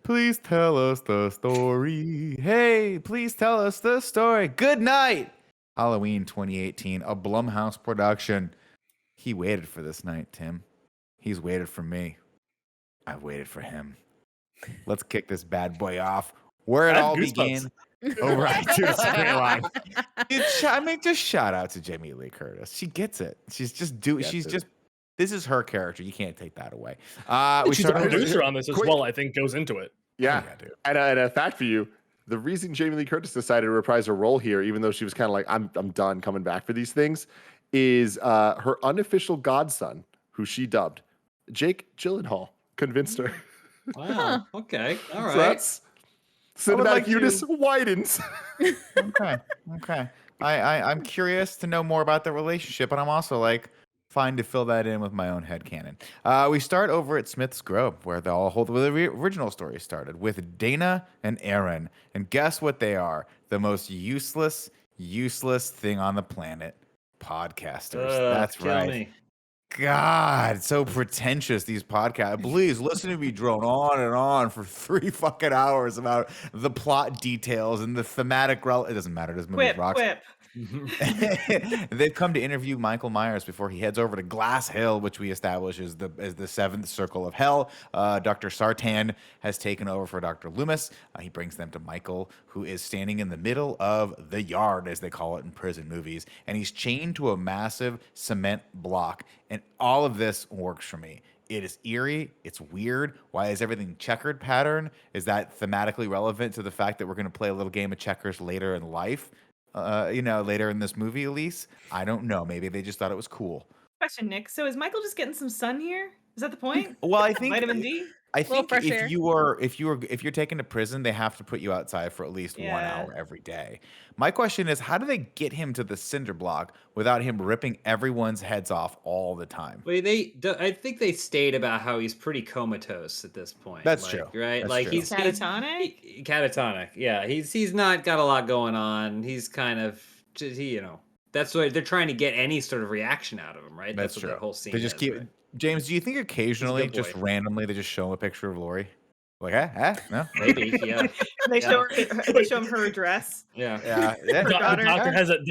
Please tell us the story. Hey, please tell us the story. Good night. Halloween 2018, a Blumhouse production. He waited for this night, Tim. He's waited for me. I've waited for him. Let's kick this bad boy off. Where it all began. Oh, right. Dude, it's a great line. Dude, just shout out to Jamie Lee Curtis. She gets it. She's just this is her character. You can't take that away. She's a producer on this as well, I think, goes into it. Yeah. Dude. And a fact for you, the reason Jamie Lee Curtis decided to reprise her role here, even though she was kind of like, I'm done coming back for these things, is her unofficial godson, who she dubbed Jake Gyllenhaal, convinced her. Wow. Okay. All right. So that's cinematic Eunice widens. Okay. I'm curious to know more about the relationship, but I'm also like fine to fill that in with my own headcanon. We start over at Smith's Grove, where the original story started, with Dana and Aaron. And guess what they are? The most useless thing on the planet. Podcasters. That's right. God, so pretentious, these podcasts. Please listen to me drone on and on for 3 fucking hours about the plot details and the thematic. It doesn't matter. This movie Quip, rocks. quip. They've come to interview Michael Myers before he heads over to Glass Hill, which we establish is the seventh circle of hell. Dr. Sartan has taken over for Dr. Loomis. He brings them to Michael, who is standing in the middle of the yard, as they call it in prison movies, and he's chained to a massive cement block. And all of this works for me. It is eerie. It's weird. Why is everything checkered pattern? Is that thematically relevant to the fact that we're going to play a little game of checkers later in life? Later in this movie, Elise? I don't know. Maybe they just thought it was cool. Question, Nick. So is Michael just getting some sun here? Is that the point? Well, I think Vitamin D? I Little think fresh if air. you're taken to prison, they have to put you outside for at least 1 Yeah. hour every day. My question is, how do they get him to the cinder block without him ripping everyone's heads off all the time? Well, I think they stayed about how he's pretty comatose at this point. That's like, true. right? That's like true. he's Catatonic? catatonic. Yeah, he's not got a lot going on. He's kind of that's why they're trying to get any sort of reaction out of him, right? That's what true. that whole scene. They just is, keep. right? James, do you think occasionally, good just boy. randomly, they just show him a picture of Lori? Like, no? Maybe, yeah, They show him her address. yeah. Yeah. Yeah. Her The daughter.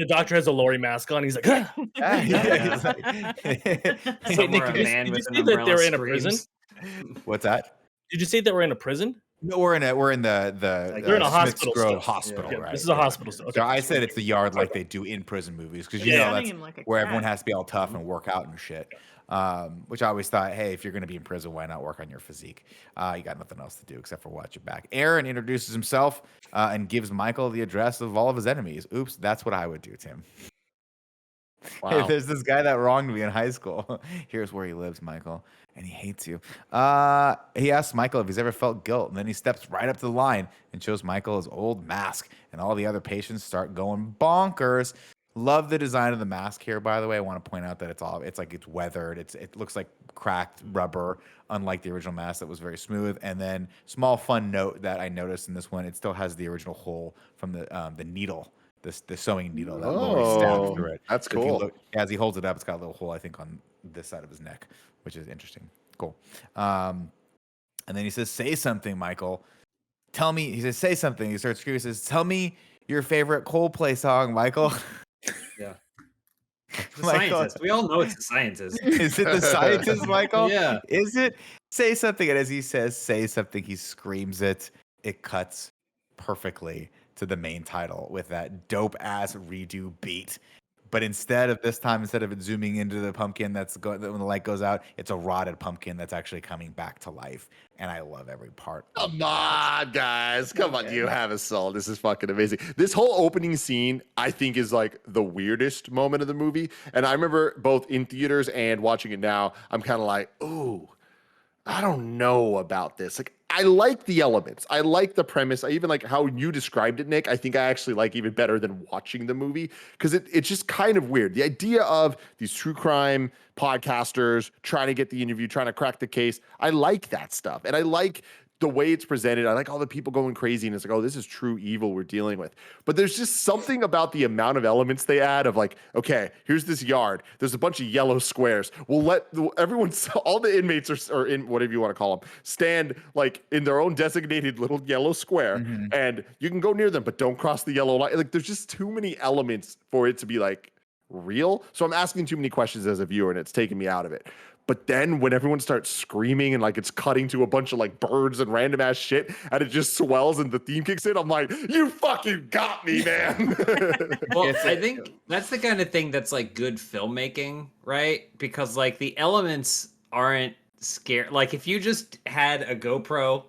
doctor has a Lori mask on. He's like, "Ah." Yeah, he's like- Hey, Somewhere Nick, a did man you with say an that umbrella they were in a prison? screams. What's that? Did you say that we're in a prison? No, we're in the They're in a Smiths hospital Grove still. hospital, Yeah, right? this is a hospital still. Okay. So I said it's the yard like they do in prison movies because you Yeah. know Running that's him like a where everyone cat. has to be all tough and work out and shit. Which I always thought, hey, if you're going to be in prison, why not work on your physique? You got nothing else to do except for watch your back. Aaron introduces himself and gives Michael the address of all of his enemies. Oops, that's what I would do, Tim. Hey, Wow. there's this guy that wronged me in high school. Here's where he lives, Michael, and he hates you. He asks Michael if he's ever felt guilt, and then he steps right up to the line and shows Michael his old mask, and all the other patients start going bonkers. Love the design of the mask here, by the way. I want to point out that it's weathered. It looks like cracked rubber, unlike the original mask that was very smooth. And then small fun note that I noticed in this one, it still has the original hole from the needle. The sewing needle that Lori stabbed through it. That's So if you cool. look, as he holds it up, it's got a little hole, I think, on this side of his neck, which is interesting. Cool. And then he says, "Say something, Michael. Tell me." He says, "Say something." He starts screaming. He says, "Tell me your favorite Coldplay song, Michael." Yeah. The Michael. scientist. We all know it's the scientist. Is it the scientist, Michael? Yeah. Is it? Say something. And as he says, "Say something," he screams it. It cuts perfectly to the main title with that dope ass redo beat. But instead of it zooming into the pumpkin when the light goes out, it's a rotted pumpkin that's actually coming back to life. And I love every part. Come on, guys. Come on. You have a soul. This is fucking amazing. This whole opening scene, I think, is like the weirdest moment of the movie. And I remember both in theaters and watching it now, I'm kind of like, ooh, I don't know about this. Like, I like the elements. I like the premise. I even like how you described it, Nick. I think I actually like even better than watching the movie because it's just kind of weird. The idea of these true crime podcasters trying to get the interview, trying to crack the case. I like that stuff. And I like the way it's presented. I like all the people going crazy and it's like, oh, this is true evil we're dealing with. But there's just something about the amount of elements they add of like, okay, here's this yard. There's a bunch of yellow squares. We'll let everyone, all the inmates or in whatever you want to call them, stand like in their own designated little yellow square and you can go near them, but don't cross the yellow line. Like there's just too many elements for it to be like real. So I'm asking too many questions as a viewer and it's taking me out of it. But then when everyone starts screaming and like it's cutting to a bunch of like birds and random ass shit and it just swells and the theme kicks in, I'm like, you fucking got me, man. Well, I think that's the kind of thing that's like good filmmaking, right? Because like the elements aren't scary. Like if you just had a GoPro,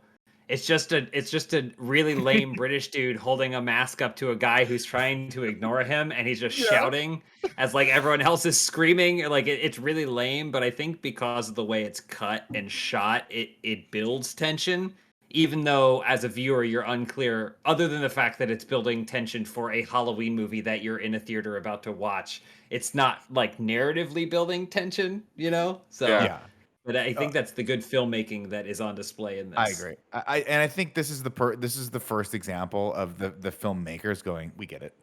it's just a really lame British dude holding a mask up to a guy who's trying to ignore him, and he's just shouting as like everyone else is screaming. Like it's really lame, but I think because of the way it's cut and shot, it builds tension. Even though as a viewer you're unclear, other than the fact that it's building tension for a Halloween movie that you're in a theater about to watch, it's not like narratively building tension, you know? So Yeah. But I think that's the good filmmaking that is on display in this. I agree. I think this is the first example of the filmmakers going, we get it.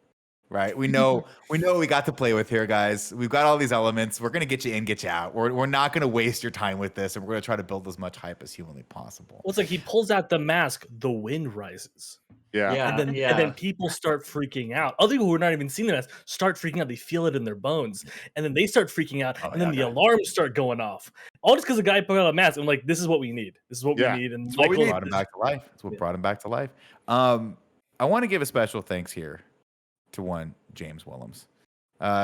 right? We know we got to play with here, guys. We've got all these elements. We're gonna get you in, get you out. We're not gonna waste your time with this, and we're gonna try to build as much hype as humanly possible. Well, it's like he pulls out the mask, the wind rises. Yeah. Yeah. And then people start freaking out. Other people who are not even seeing the mask start freaking out. They feel it in their bones. And then they start freaking out. And then the alarms start going off. All just because a guy put out a mask. I'm like, this is what we need. This is what we need. And What brought him back to life. That's what brought him back to life. I want to give a special thanks here to one James Willems.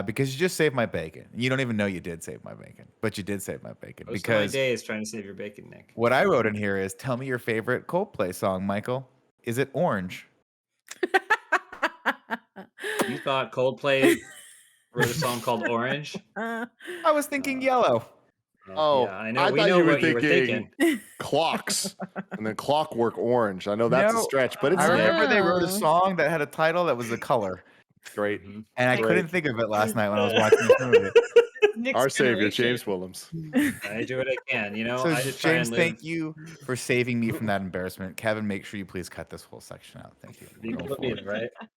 Because you just saved my bacon. You don't even know you did save my bacon, but you did save my bacon. Most Because of my day is trying to save your bacon, Nick. what I wrote in here is, tell me your favorite Coldplay song, Michael. Is it Orange? You thought Coldplay wrote a song called Orange? I was thinking Yellow. Oh, yeah, I know. I We thought know you were what you were thinking thinking. Clocks and then Clockwork Orange. I know that's a No, stretch, but it's I remember they wrote a Oh. song that had a title that was a color, great. Mhm. and I Great. couldn't think of it last night when I was watching this movie. Nick's Our savior, generation. James Willems. I do what I can, you know. So I just try James, and live. thank you for saving me from that embarrassment. Kevin, make sure you please cut this whole section out. Thank you. Be Going Olympian, forward. right?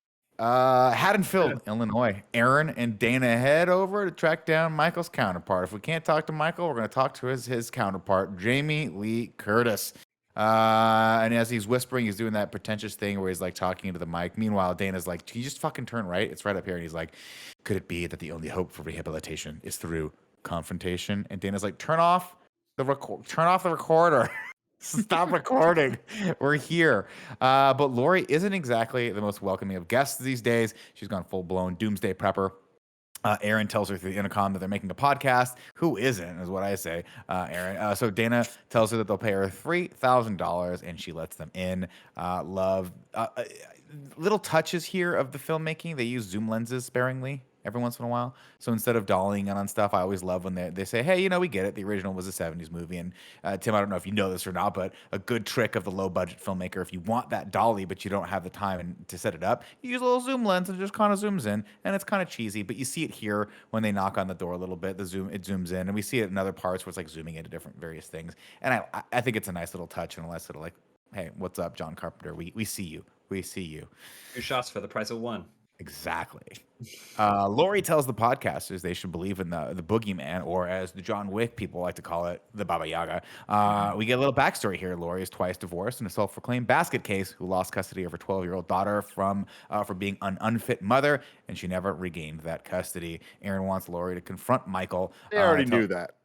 Haddonfield, Illinois. Aaron and Dana head over to track down Michael's counterpart. If we can't talk to Michael, we're going to talk to his counterpart, Jamie Lee Curtis. And as he's whispering, he's doing that pretentious thing where he's like talking into the mic. Meanwhile, Dana's like, "Can you just fucking turn right? It's right up here." And he's like, "Could it be that the only hope for rehabilitation is through confrontation?" And Dana's like, turn off the recorder. Stop recording. We're here. But Lori isn't exactly the most welcoming of guests these days. She's gone full-blown doomsday prepper. Aaron tells her through the intercom that they're making a podcast. Who isn't, is what I say, Aaron. So Dana tells her that they'll pay her $3,000, and she lets them in. Little touches here of the filmmaking. They use zoom lenses sparingly every once in a while. So instead of dollying in on stuff, I always love when they say, hey, we get it. The original was a 70s movie. And Tim, I don't know if you know this or not, but a good trick of the low-budget filmmaker, if you want that dolly but you don't have the time to set it up, you use a little zoom lens and it just kind of zooms in. And it's kind of cheesy, but you see it here when they knock on the door a little bit. It zooms in. And we see it in other parts where it's like zooming into different various things. And I think it's a nice little touch and a nice little like, hey, what's up, John Carpenter? We see you. We see you. 2 shots for the price of 1. Exactly. Lori tells the podcasters they should believe in the boogeyman, or as the John Wick people like to call it, the Baba Yaga. We get a little backstory here. Lori is twice divorced and a self-proclaimed basket case who lost custody of her 12-year-old daughter for being an unfit mother, and she never regained that custody. Aaron wants Lori to confront Michael. They already knew that.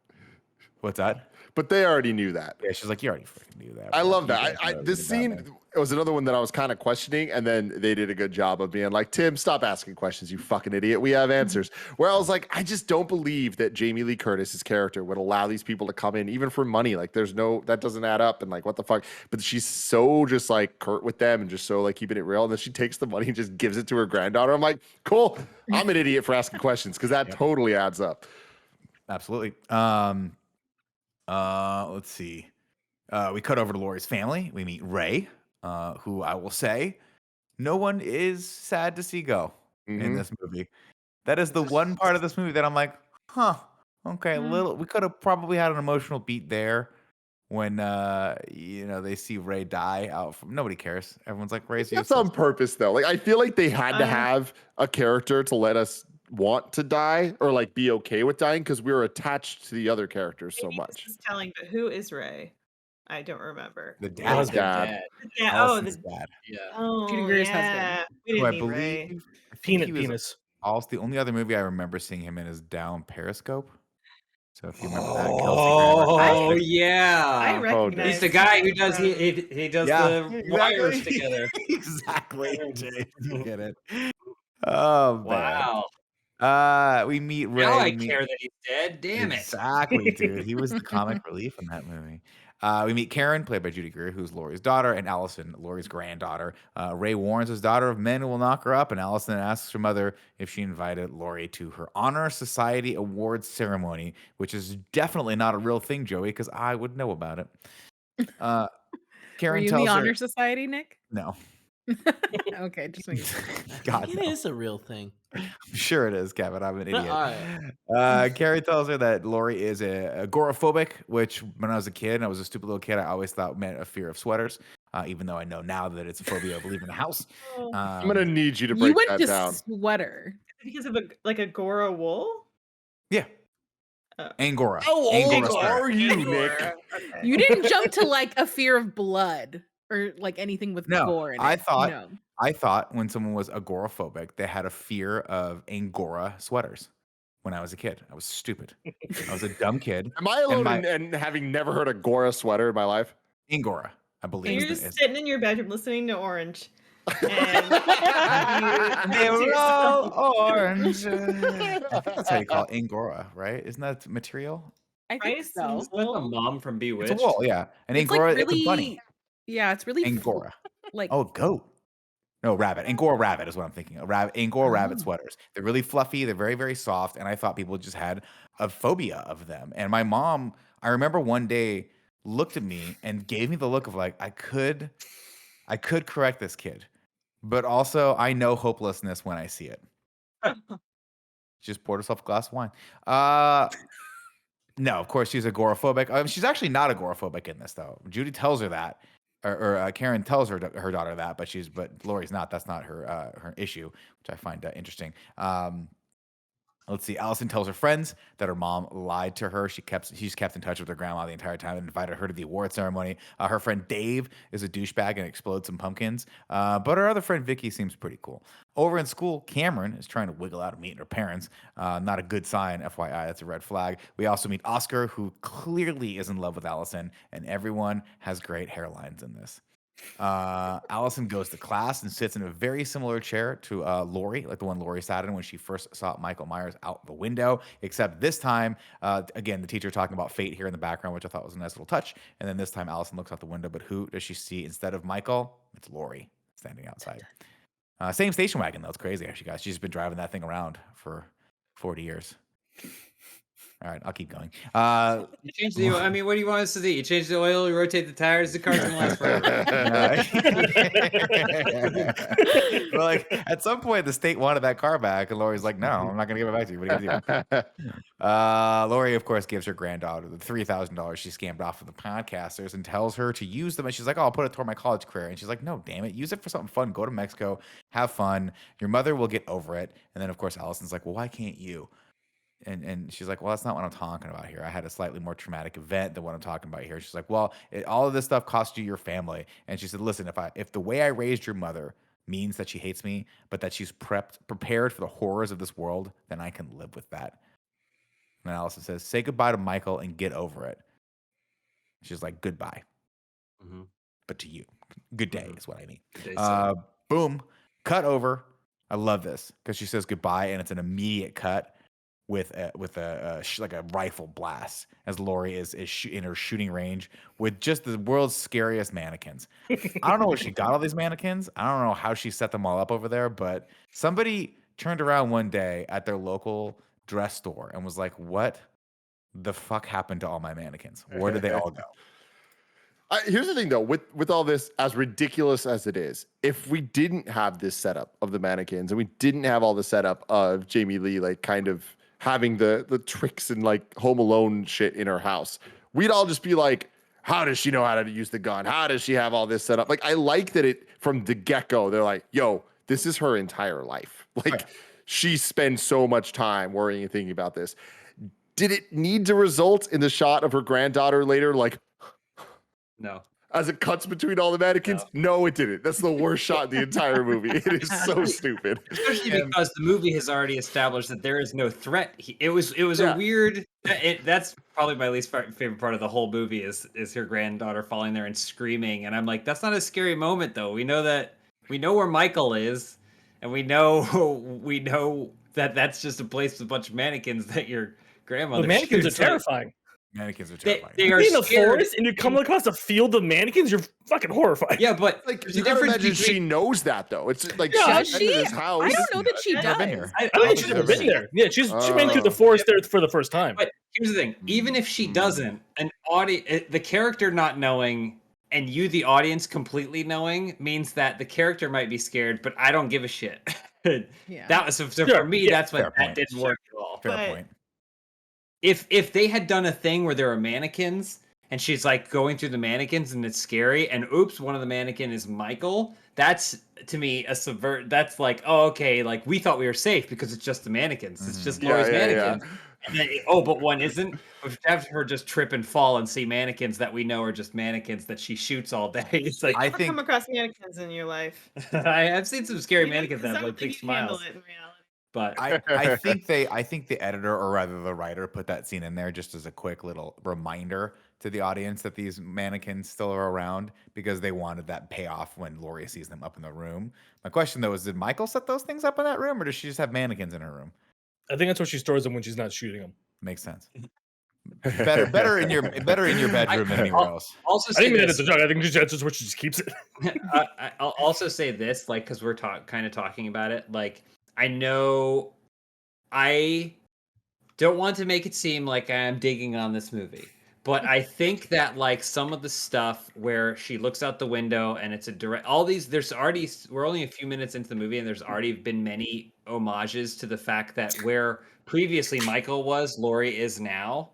What's that? But they already knew that. Yeah, she's like, you already freaking knew that. I bro. love You that. guys know This everything about scene me." was another one that I was kind of questioning, and then they did a good job of being like, Tim, stop asking questions, you fucking idiot. We have answers. Where I was like, I just don't believe that Jamie Lee Curtis's character would allow these people to come in, even for money. Like, that doesn't add up, and like, what the fuck? But she's so just like curt with them and just so like keeping it real. And then she takes the money and just gives it to her granddaughter. I'm like, cool. I'm an idiot for asking questions because that totally adds up. Absolutely. Let's see. We cut over to Lori's family. We meet Ray, who I will say, no one is sad to see go in Mhm. this movie. That is the one part of this movie that I'm like, huh, okay, we could have probably had an emotional beat there when they see Ray die out from nobody cares. Everyone's like, Ray's That's useless. on purpose, though. Like, I feel like they had to have a character to let us want to die or like be okay with dying because we were attached to the other characters so Maybe much. This is telling, but who is Ray? I don't remember. The That dad. was their Dad. Yeah. Allison's dad. Yeah. Oh, Judy Greer's yeah. husband. We Who I didn't need Ray. believe I think Peanut he was penis. also the only other movie I remember seeing him in is Down Periscope. So if you remember that, Kelsey Oh Grammer. I yeah. recognize. He's the guy who does he does Yeah, the exactly. wires together. Exactly. Jay, you get it. Oh man. Wow. We meet Ray. Now I we meet- care that he's dead. Damn it. Exactly, dude. He was the comic relief in that movie. We meet Karen, played by Judy Greer, who's Laurie's daughter, and Allison, Laurie's granddaughter. Ray warns his daughter of men who will knock her up, and Allison asks her mother if she invited Laurie to her Honor Society Awards ceremony, which is definitely not a real thing, Joey, because I would know about it. Were Karen you in tells the her, Honor Society, Nick? no. Okay, just making sure. God, It no. is a real thing. I'm sure it is, Kevin. I'm an idiot. All right. Carrie tells her that Laurie is agoraphobic, which when I was a kid and I was a stupid little kid, I always thought meant a fear of sweaters. even though I know now that it's a phobia of leaving the house. I'm gonna need you to You break went that to down. sweater. Because of a Agora wool? Yeah. Angora. How old Angora sweater. are you, Angora, Nick? okay. You didn't jump to like a fear of blood or like anything with No, gore in it. I thought No. I thought when someone was agoraphobic, they had a fear of Angora sweaters. When I was a kid, I was stupid. I was a dumb kid. Am I alone my- in having never heard a Gora sweater in my life? Angora, I believe. You're is just the- sitting in your bedroom listening to Orange. And They were all orange. I think that's how you call it, Angora, right? Isn't that material? I think Rice so. Isn't that the mom from Bewitched? It's a wool, yeah. And It's Angora, like really, it's a bunny. yeah, it's really Angora. like Oh, goat. No, rabbit. Angora rabbit is what I'm thinking. Angora rabbit Oh. sweaters. They're really fluffy. They're very, very soft. And I thought people just had a phobia of them. And my mom, I remember one day looked at me and gave me the look of like, I could correct this kid, but also I know hopelessness when I see it. She just poured herself a glass of wine. No, of course she's agoraphobic. She's actually not agoraphobic in this though. Judy tells her that, or Karen tells her daughter that, but Lori's not. That's not her issue, which I find interesting. Let's see. Allison tells her friends that her mom lied to her. She's kept in touch with her grandma the entire time and invited her to the award ceremony. Her friend Dave is a douchebag and explodes some pumpkins. But her other friend Vicky seems pretty cool. Over in school, Cameron is trying to wiggle out of meeting her parents. Not a good sign, FYI. That's a red flag. We also meet Oscar, who clearly is in love with Allison, and everyone has great hairlines in this. Allison goes to class and sits in a very similar chair to Lori, like the one Lori sat in when she first saw Michael Myers out the window, except this time, again, the teacher talking about fate here in the background, which I thought was a nice little touch. And then this time Allison looks out the window, but who does she see instead of Michael? It's Lori standing outside. Same station wagon, though. It's crazy, actually, guys. She's been driving that thing around for 40 years. All right, I'll keep going. You change the. I mean, what do you want us to do? You change the oil, you rotate the tires, the car's gonna last forever. Well, like at some point, the state wanted that car back, and Lori's like, "No, I'm not gonna give it back to you." What are you gonna do? Lori, of course, gives her granddaughter the $3,000 she scammed off of the podcasters and tells her to use them. And she's like, "Oh, I'll put it toward my college career." And she's like, "No, damn it, use it for something fun. Go to Mexico, have fun. Your mother will get over it." And then, of course, Allison's like, "Well, why can't you?" And she's like, "Well, that's not what I'm talking about here. I had a slightly more traumatic event than what I'm talking about here." She's like, "Well, all of this stuff cost you your family." And she said, "Listen, if the way I raised your mother means that she hates me, but that she's prepared for the horrors of this world, then I can live with that." And Allison says, "Say goodbye to Michael and get over it." She's like, "Goodbye, but to you, good day is what I mean." Good day, son. Boom, cut over. I love this because she says goodbye, and it's an immediate cut with like a rifle blast as Lori is in her shooting range with just the world's scariest mannequins. I don't know where she got all these mannequins. I don't know how she set them all up over there, but somebody turned around one day at their local dress store and was like, "What the fuck happened to all my mannequins? Where did they all go?" Here's the thing, though, with all this, as ridiculous as it is, if we didn't have this setup of the mannequins and we didn't have all the setup of Jamie Lee, like kind of having the tricks and like Home Alone shit in her house, we'd all just be like, how does she know how to use the gun? How does she have all this set up? Like, I like that it from the get-go, they're like, yo, this is her entire life. Like, Right. She spends so much time worrying and thinking about this. Did it need to result in the shot of her granddaughter later, like, No. as it cuts between all the mannequins? No, it didn't. That's the worst shot in the entire movie. It is so stupid. Especially because the movie has already established that there is no threat. It was Yeah. a weird. That's probably my least favorite part of the whole movie is her granddaughter falling there and screaming. And I'm like, that's not a scary moment though. We know where Michael is, and we know that that's just a place with a bunch of mannequins that your grandmother. The mannequins are shoots. Like, terrifying. Mannequins are They, terrifying. they are You're in the scared. forest and you come across a field of mannequins, you're fucking horrified. Yeah, but Like, there's you a gotta difference imagine she between. knows that, though. It's like, Yeah, she's been in his house. I don't know that she Never been does. here. I don't think she's never been there. Yeah, she's been through the forest there for the first time. But here's the thing: even if she doesn't, the character not knowing and you, the audience, completely knowing means that the character might be scared, but I don't give a shit. Yeah. That was so Sure, for me. yeah, That's what fair that point. didn't work at all. Fair But- point. If they had done a thing where there were mannequins and she's like going through the mannequins and it's scary, and oops, one of the mannequin is Michael. That's to me a subvert. That's like, oh, okay, like we thought we were safe because it's just the mannequins. It's just Laurie's mannequins. And then, oh, but one isn't. Have her just trip and fall and see mannequins that we know are just mannequins that she shoots all day. It's like, I Ever think come across mannequins in your life? I've seen some scary mannequins that Because I have don't like big think you handle smiles, it in reality. but I think the editor, or rather the writer, put that scene in there just as a quick little reminder to the audience that these mannequins still are around, because they wanted that payoff when Laurie sees them up in the room. My question though is, did Michael set those things up in that room, or does she just have mannequins in her room? I think that's where she stores them when she's not shooting them. Makes sense. Better in your bedroom than anywhere else. also I say didn't mean that this. as a joke. I think that's just where she just keeps it. I'll also say this, like, because we're kind of talking about it. Like, I know I don't want to make it seem like I'm digging on this movie, but I think that like some of the stuff where she looks out the window and it's a direct, all these, we're only a few minutes into the movie and there's already been many homages to the fact that where previously Michael was, Laurie is now,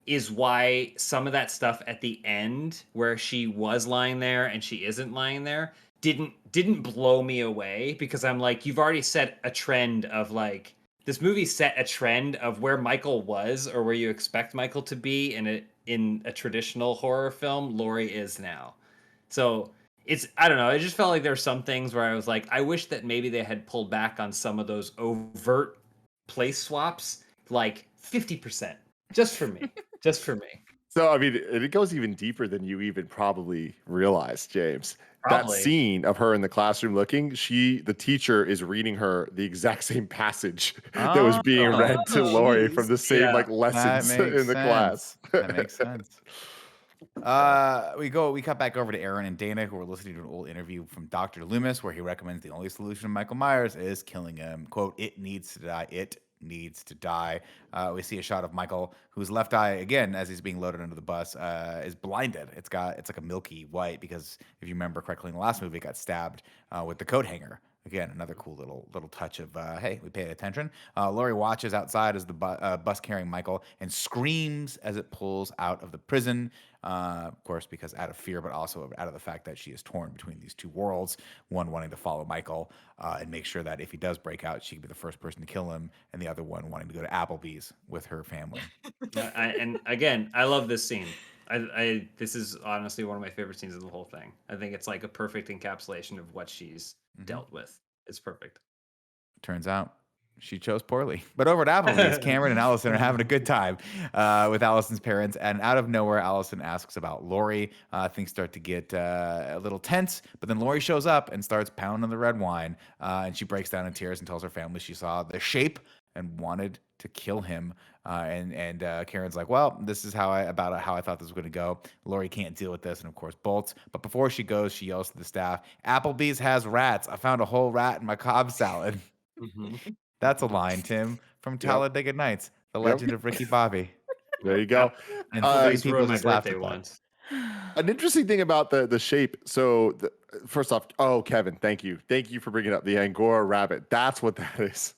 is why some of that stuff at the end where she was lying there and she isn't lying there didn't blow me away, because I'm like, you've already set a trend of like, this movie set a trend of where Michael was or where you expect Michael to be in a traditional horror film. Laurie is now. So it's, I don't know, it just felt like there were some things where I was like, I wish that maybe they had pulled back on some of those overt place swaps, like 50%, just for me. Just for me. So, I mean, it goes even deeper than you even probably realized, James. Probably. That scene of her in the classroom looking, the teacher is reading her the exact same passage that was being read to Lori from the same Yeah. like That lessons makes in the class. That makes sense. We cut back over to Aaron and Dana, who are listening to an old interview from Dr. Loomis, where he recommends the only solution to Michael Myers is killing him. Quote, "It needs to die. It needs to die." We see a shot of Michael, whose left eye, again, as he's being loaded into the bus, is blinded. It's like a milky white, because if you remember correctly in the last movie, it got stabbed with the coat hanger. Again, another cool little touch of, hey, we paid attention. Laurie watches outside as the bus carrying Michael and screams as it pulls out of the prison. Of course, because out of fear, but also out of the fact that she is torn between these two worlds, one wanting to follow Michael and make sure that if he does break out, she can be the first person to kill him, and the other one wanting to go to Applebee's with her family. And again, I love this scene. This is honestly one of my favorite scenes of the whole thing. I think it's like a perfect encapsulation of what she's dealt with. It's perfect. Turns out she chose poorly. But over at Applebee's, Cameron and Allison are having a good time with Allison's parents. And out of nowhere, Allison asks about Laurie. Things start to get a little tense. But then Laurie shows up and starts pounding the red wine. And she breaks down in tears and tells her family she saw the shape and wanted to kill him. And Karen's like, well, this is how I thought this was going to go. Laurie can't deal with this and, of course, bolts. But before she goes, she yells to the staff, "Applebee's has rats. I found a whole rat in my Cobb salad." That's a line, Tim, from Talladega Nights, The Legend of Ricky Bobby. There you go. And I three people my just laughed birthday at that. once. An interesting thing about the shape. So first off, Kevin, thank you for bringing up the Angora rabbit. That's what that is.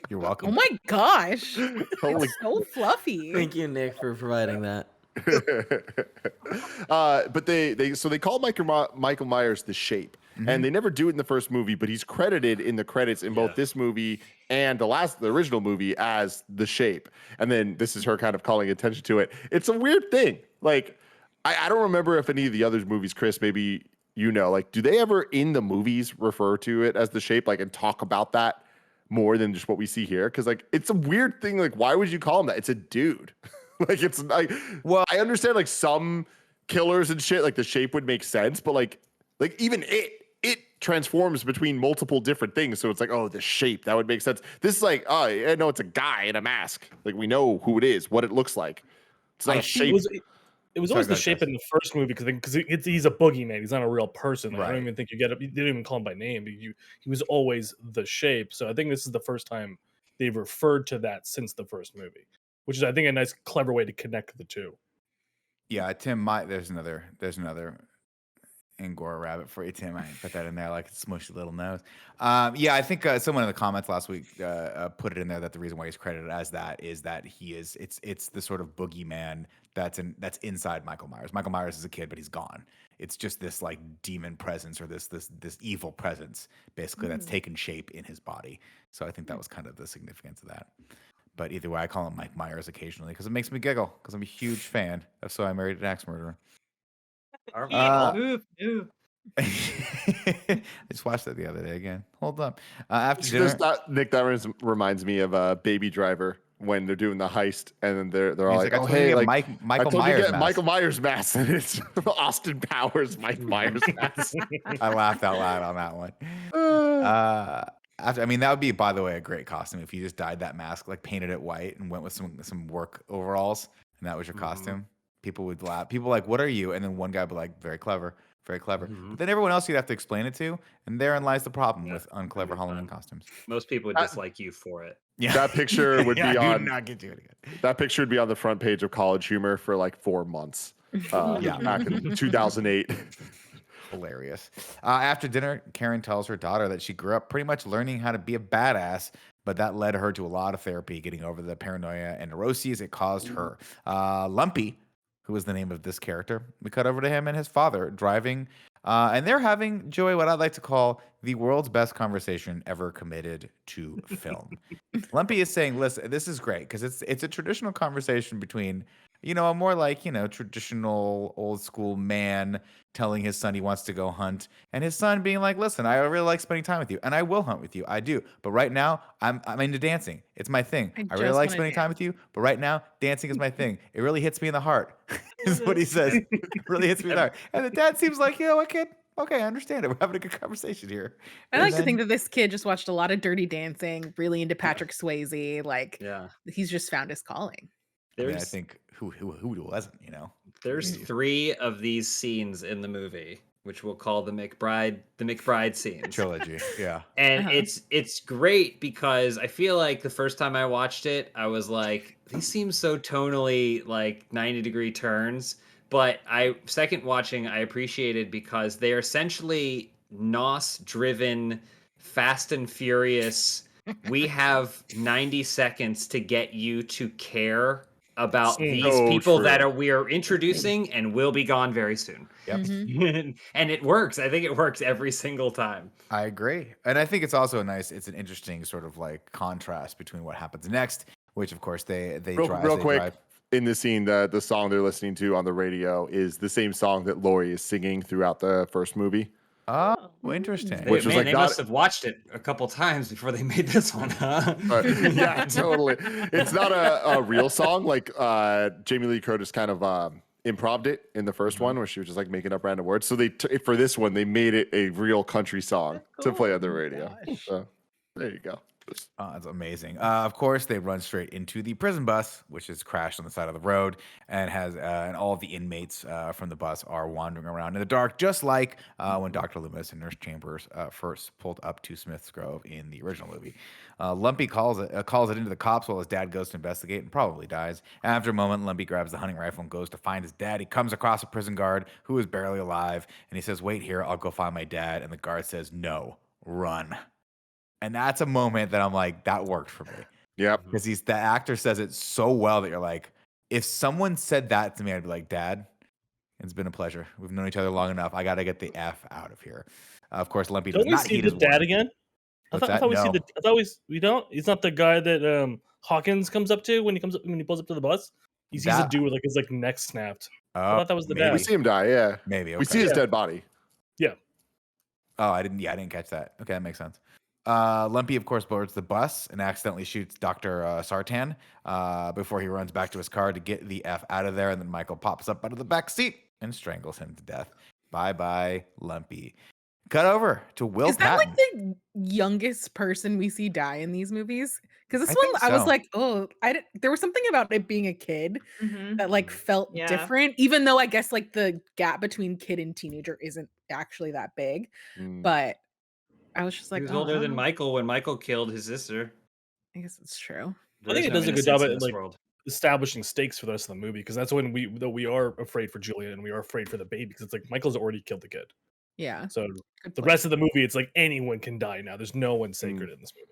You're welcome. Oh my gosh. Holy It's so fluffy. Thank you, Nick, for providing that. But they call Michael Myers the Shape, and they never do it in the first movie, but he's credited in the credits in both this movie and the original movie as the Shape. And then this is her kind of calling attention to it. It's a weird thing. Like, I don't remember if any of the other movies, Chris, maybe you know, like, do they ever in the movies refer to it as the Shape, like, and talk about that more than just what we see here? Because like, it's a weird thing. Like, why would you call him that? It's a dude. Like, it's like, well, I understand like some killers and shit, like the Shape would make sense, but like even it transforms between multiple different things. So it's like, oh, the Shape, that would make sense. This is like, oh, I know it's a guy in a mask. Like, we know who it is, what it looks like. It's not a shape. It was always the Shape in the first movie because he's a boogeyman. He's not a real person. Like, I don't even think you get it. You didn't even call him by name. He was always the Shape. So I think this is the first time they've referred to that since the first movie, which is, I think, a nice, clever way to connect the two. Yeah, Tim, there's another Angora rabbit for you, Tim. I put that in there like a smushy little nose. Yeah, I think someone in the comments last week put it in there that the reason why he's credited as that is that it's the sort of boogeyman that's inside Michael Myers. Michael Myers is a kid, but he's gone. It's just this like demon presence or this evil presence basically that's taken shape in his body. So I think that was kind of the significance of that. But either way, I call him Mike Myers occasionally because it makes me giggle because I'm a huge fan of So I Married an Axe Murderer. Oof. I just watched that the other day again. Hold up. After dinner, Nick, that reminds me of Baby Driver when they're doing the heist and then they're all he's like, I "Oh, told you to hey, get like Michael I told you to Myers get mask." Michael Myers mask," and it's Austin Powers Mike Myers mask. I laughed out loud on that one. I mean, that would be, by the way, a great costume if you just dyed that mask, like painted it white, and went with some work overalls, and that was your costume. People would laugh. People were like, "What are you?" And then one guy would be like, "Very clever, very clever." But then everyone else you'd have to explain it to, and therein lies the problem with unclever Halloween costumes. Most people would dislike you for it. Yeah, That picture would Yeah, be I do on. not get you again. That picture would be on the front page of College Humor for like 4 months. Back in 2008. Hilarious. After dinner, Karen tells her daughter that she grew up pretty much learning how to be a badass, but that led her to a lot of therapy, getting over the paranoia and neuroses it caused her. Lumpy, who is the name of this character, we cut over to him and his father driving, and they're having, Joey, what I'd like to call the world's best conversation ever committed to film. Lumpy is saying, listen, this is great because it's a traditional conversation between, a more like, traditional old school man telling his son he wants to go hunt, and his son being like, listen, I really like spending time with you, and I will hunt with you. I do. But right now, I'm into dancing. It's my thing. I really like spending time with you, but right now, dancing is my thing. It really hits me in the heart, is what he says. It really hits me in the heart. And the dad seems like, you know what, kid? Okay, I understand it. We're having a good conversation here. I like to think that this kid just watched a lot of Dirty Dancing, really into Patrick Swayze. Like, he's just found his calling. I think who wasn't, There's 3 of these scenes in the movie, which we'll call the McBride scenes. Trilogy, yeah. And it's great because I feel like the first time I watched it, I was like, these seem so tonally like 90-degree turns. But second watching, I appreciated because they're essentially NOS-driven, Fast and Furious. We have 90 seconds to get you to care about these people that we are introducing and will be gone very soon. Yep. And it works. I think it works every single time. I agree. And I think it's also it's an interesting sort of like contrast between what happens next, which of course they drive. Real quick, in the scene, the song they're listening to on the radio is the same song that Laurie is singing throughout the first movie. Oh, interesting. Which was like they must have watched it a couple times before they made this one, huh? Yeah, totally. It's not a real song. Like Jamie Lee Curtis kind of improv'd it in the first one, where she was just like making up random words. So for this one, they made it a real country song to play on the radio. So there you go. That's amazing. Of course, they run straight into the prison bus, which is crashed on the side of the road, and and all of the inmates from the bus are wandering around in the dark, just like when Dr. Loomis and Nurse Chambers first pulled up to Smith's Grove in the original movie. Lumpy calls it into the cops while his dad goes to investigate and probably dies. After a moment, Lumpy grabs the hunting rifle and goes to find his dad. He comes across a prison guard who is barely alive, and he says, "Wait here, I'll go find my dad." And the guard says, "No, run." And that's a moment that I'm like, that worked for me. Yeah. Because the actor says it so well that you're like, if someone said that to me, I'd be like, Dad, it's been a pleasure. We've known each other long enough. I got to get the F out of here. Of course, Lumpy does not heed his warning. Don't we see the dad again? I thought we don't. He's not the guy that Hawkins comes up to when he pulls up to the bus. He sees a dude with his neck snapped. I thought that was the dad. We see him die. Yeah. Maybe. Okay. We see his dead body. Yeah. Oh, I didn't catch that. Okay, that makes sense. Lumpy, of course, boards the bus and accidentally shoots Dr. Sartan before he runs back to his car to get the F out of there. And then Michael pops up out of the back seat and strangles him to death. Bye-bye, Lumpy. Cut over to Will Is that Patton. like the youngest person we see die in these movies? Because this I one, think I was so. like, there was something about it being a kid that like felt Yeah. different, even though I guess like the gap between kid and teenager isn't actually that big. But I was just like, He was older than Michael when Michael killed his sister. I guess it's true. I think it does a good job at like establishing stakes for the rest of the movie, because that's when we are afraid for Julia and we are afraid for the baby, because it's like Michael's already killed the kid. Yeah. So Good the point. rest of the movie, it's like anyone can die now. There's no one sacred in this movie.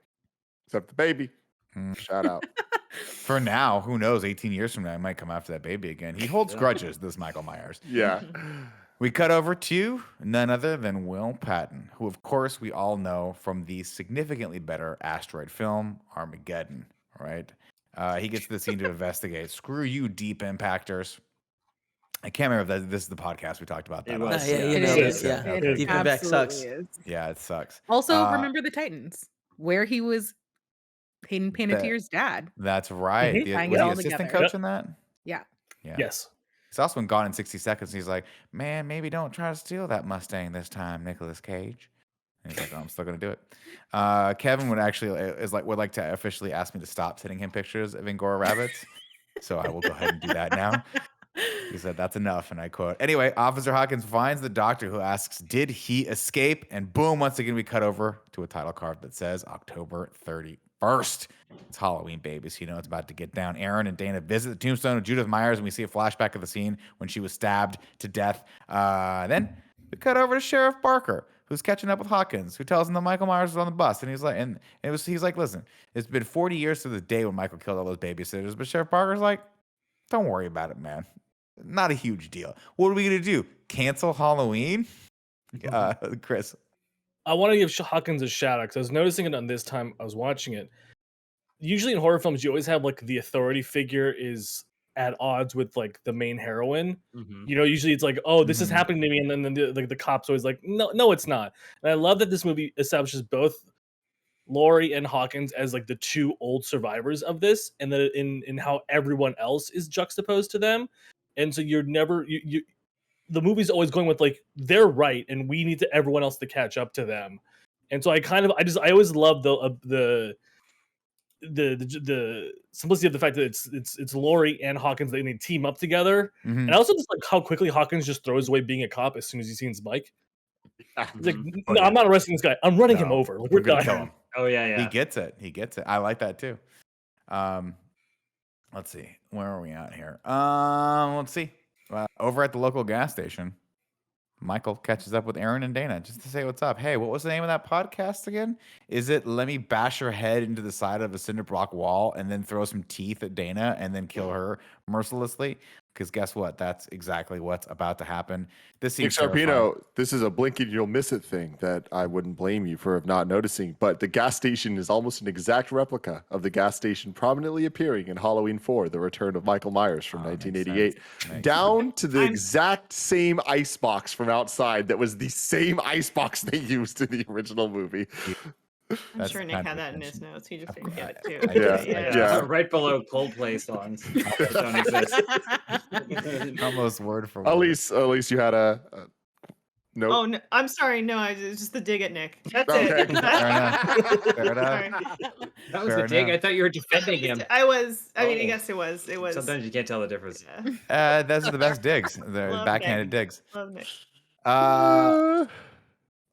Except the baby. Mm. Shout out. For now, who knows? 18 years from now, he might come after that baby again. He holds grudges, this Michael Myers. Yeah. We cut over to none other than Will Patton, who, of course, we all know from the significantly better asteroid film, Armageddon, right? He gets to the scene to investigate. Screw you, deep impactors. I can't remember if this is the podcast we talked about that. It on. was, Yeah, yeah. you It know, is. yeah. It Deep Impact sucks. absolutely is. Yeah, it sucks. Also, remember the Titans, where he was Hayden That- Panettiere's dad. That's right. Mhm. The, Tying was it he all assistant together. coach in that? Yeah. Yeah. Yes. He's also in Gone in 60 Seconds. He's like, man, maybe don't try to steal that Mustang this time, Nicolas Cage. And he's like, oh, I'm still gonna do it. Kevin would like to officially ask me to stop sending him pictures of Angora rabbits. So I will go ahead and do that now. He said, that's enough. And I quote, anyway, Officer Hawkins finds the doctor who asks, did he escape? And boom, once again, we cut over to a title card that says October 31st. It's Halloween, babies. You know it's about to get down. Aaron and Dana visit the tombstone of Judith Myers, and we see a flashback of the scene when she was stabbed to death. Then we cut over to Sheriff Barker, who's catching up with Hawkins, who tells him that Michael Myers was on the bus. And he's like, he's like, listen, it's been 40 years to the day when Michael killed all those babysitters. But Sheriff Barker's like, don't worry about it, man. Not a huge deal. What are we going to do? Cancel Halloween? Chris. I want to give Hawkins a shout out because I was noticing it on this time I was watching it. Usually in horror films, you always have like the authority figure is at odds with like the main heroine. You know, usually it's like, oh, this is happening to me, and then the cop's always like, no, it's not. And I love that this movie establishes both Laurie and Hawkins as like the two old survivors of this, and that in how everyone else is juxtaposed to them. And so you're never the movie's always going with like they're right and we need everyone else to catch up to them. And so I always love the simplicity of the fact that it's Laurie and Hawkins, they team up together. And I also just like how quickly Hawkins just throws away being a cop as soon as he sees Mike. He's like, no, I'm not arresting this guy. I'm running him over. We're gonna kill him. Oh yeah. He gets it. I like that too. Let's see. Where are we at here? Let's see. Over at the local gas station, Michael catches up with Aaron and Dana just to say what's up. Hey, what was the name of that podcast again? Is it let me bash her head into the side of a cinder block wall and then throw some teeth at Dana and then kill her mercilessly? Because guess what? That's exactly what's about to happen. This Nick seems terrifying. Sharpino, this is a blink and you'll miss it thing that I wouldn't blame you for not noticing, but the gas station is almost an exact replica of the gas station prominently appearing in Halloween 4, The Return of Michael Myers from 1988, down to the exact same icebox from outside that was the same icebox they used in the original movie. I'm sure Nick had that in his notes. He just didn't get it too. Yeah. Right below Coldplay songs that don't exist. Almost word for At word. least you had a note. Oh, no, I'm sorry. No, it's just the dig at Nick. That's Okay. it. Fair enough. Fair enough. That was Fair a dig. enough. I thought you were defending him. I was. I mean, I Oh. guess it was. It was. Sometimes you can't tell the difference. Yeah. Those are the best digs. They're Love backhanded Nick. digs. Love Nick.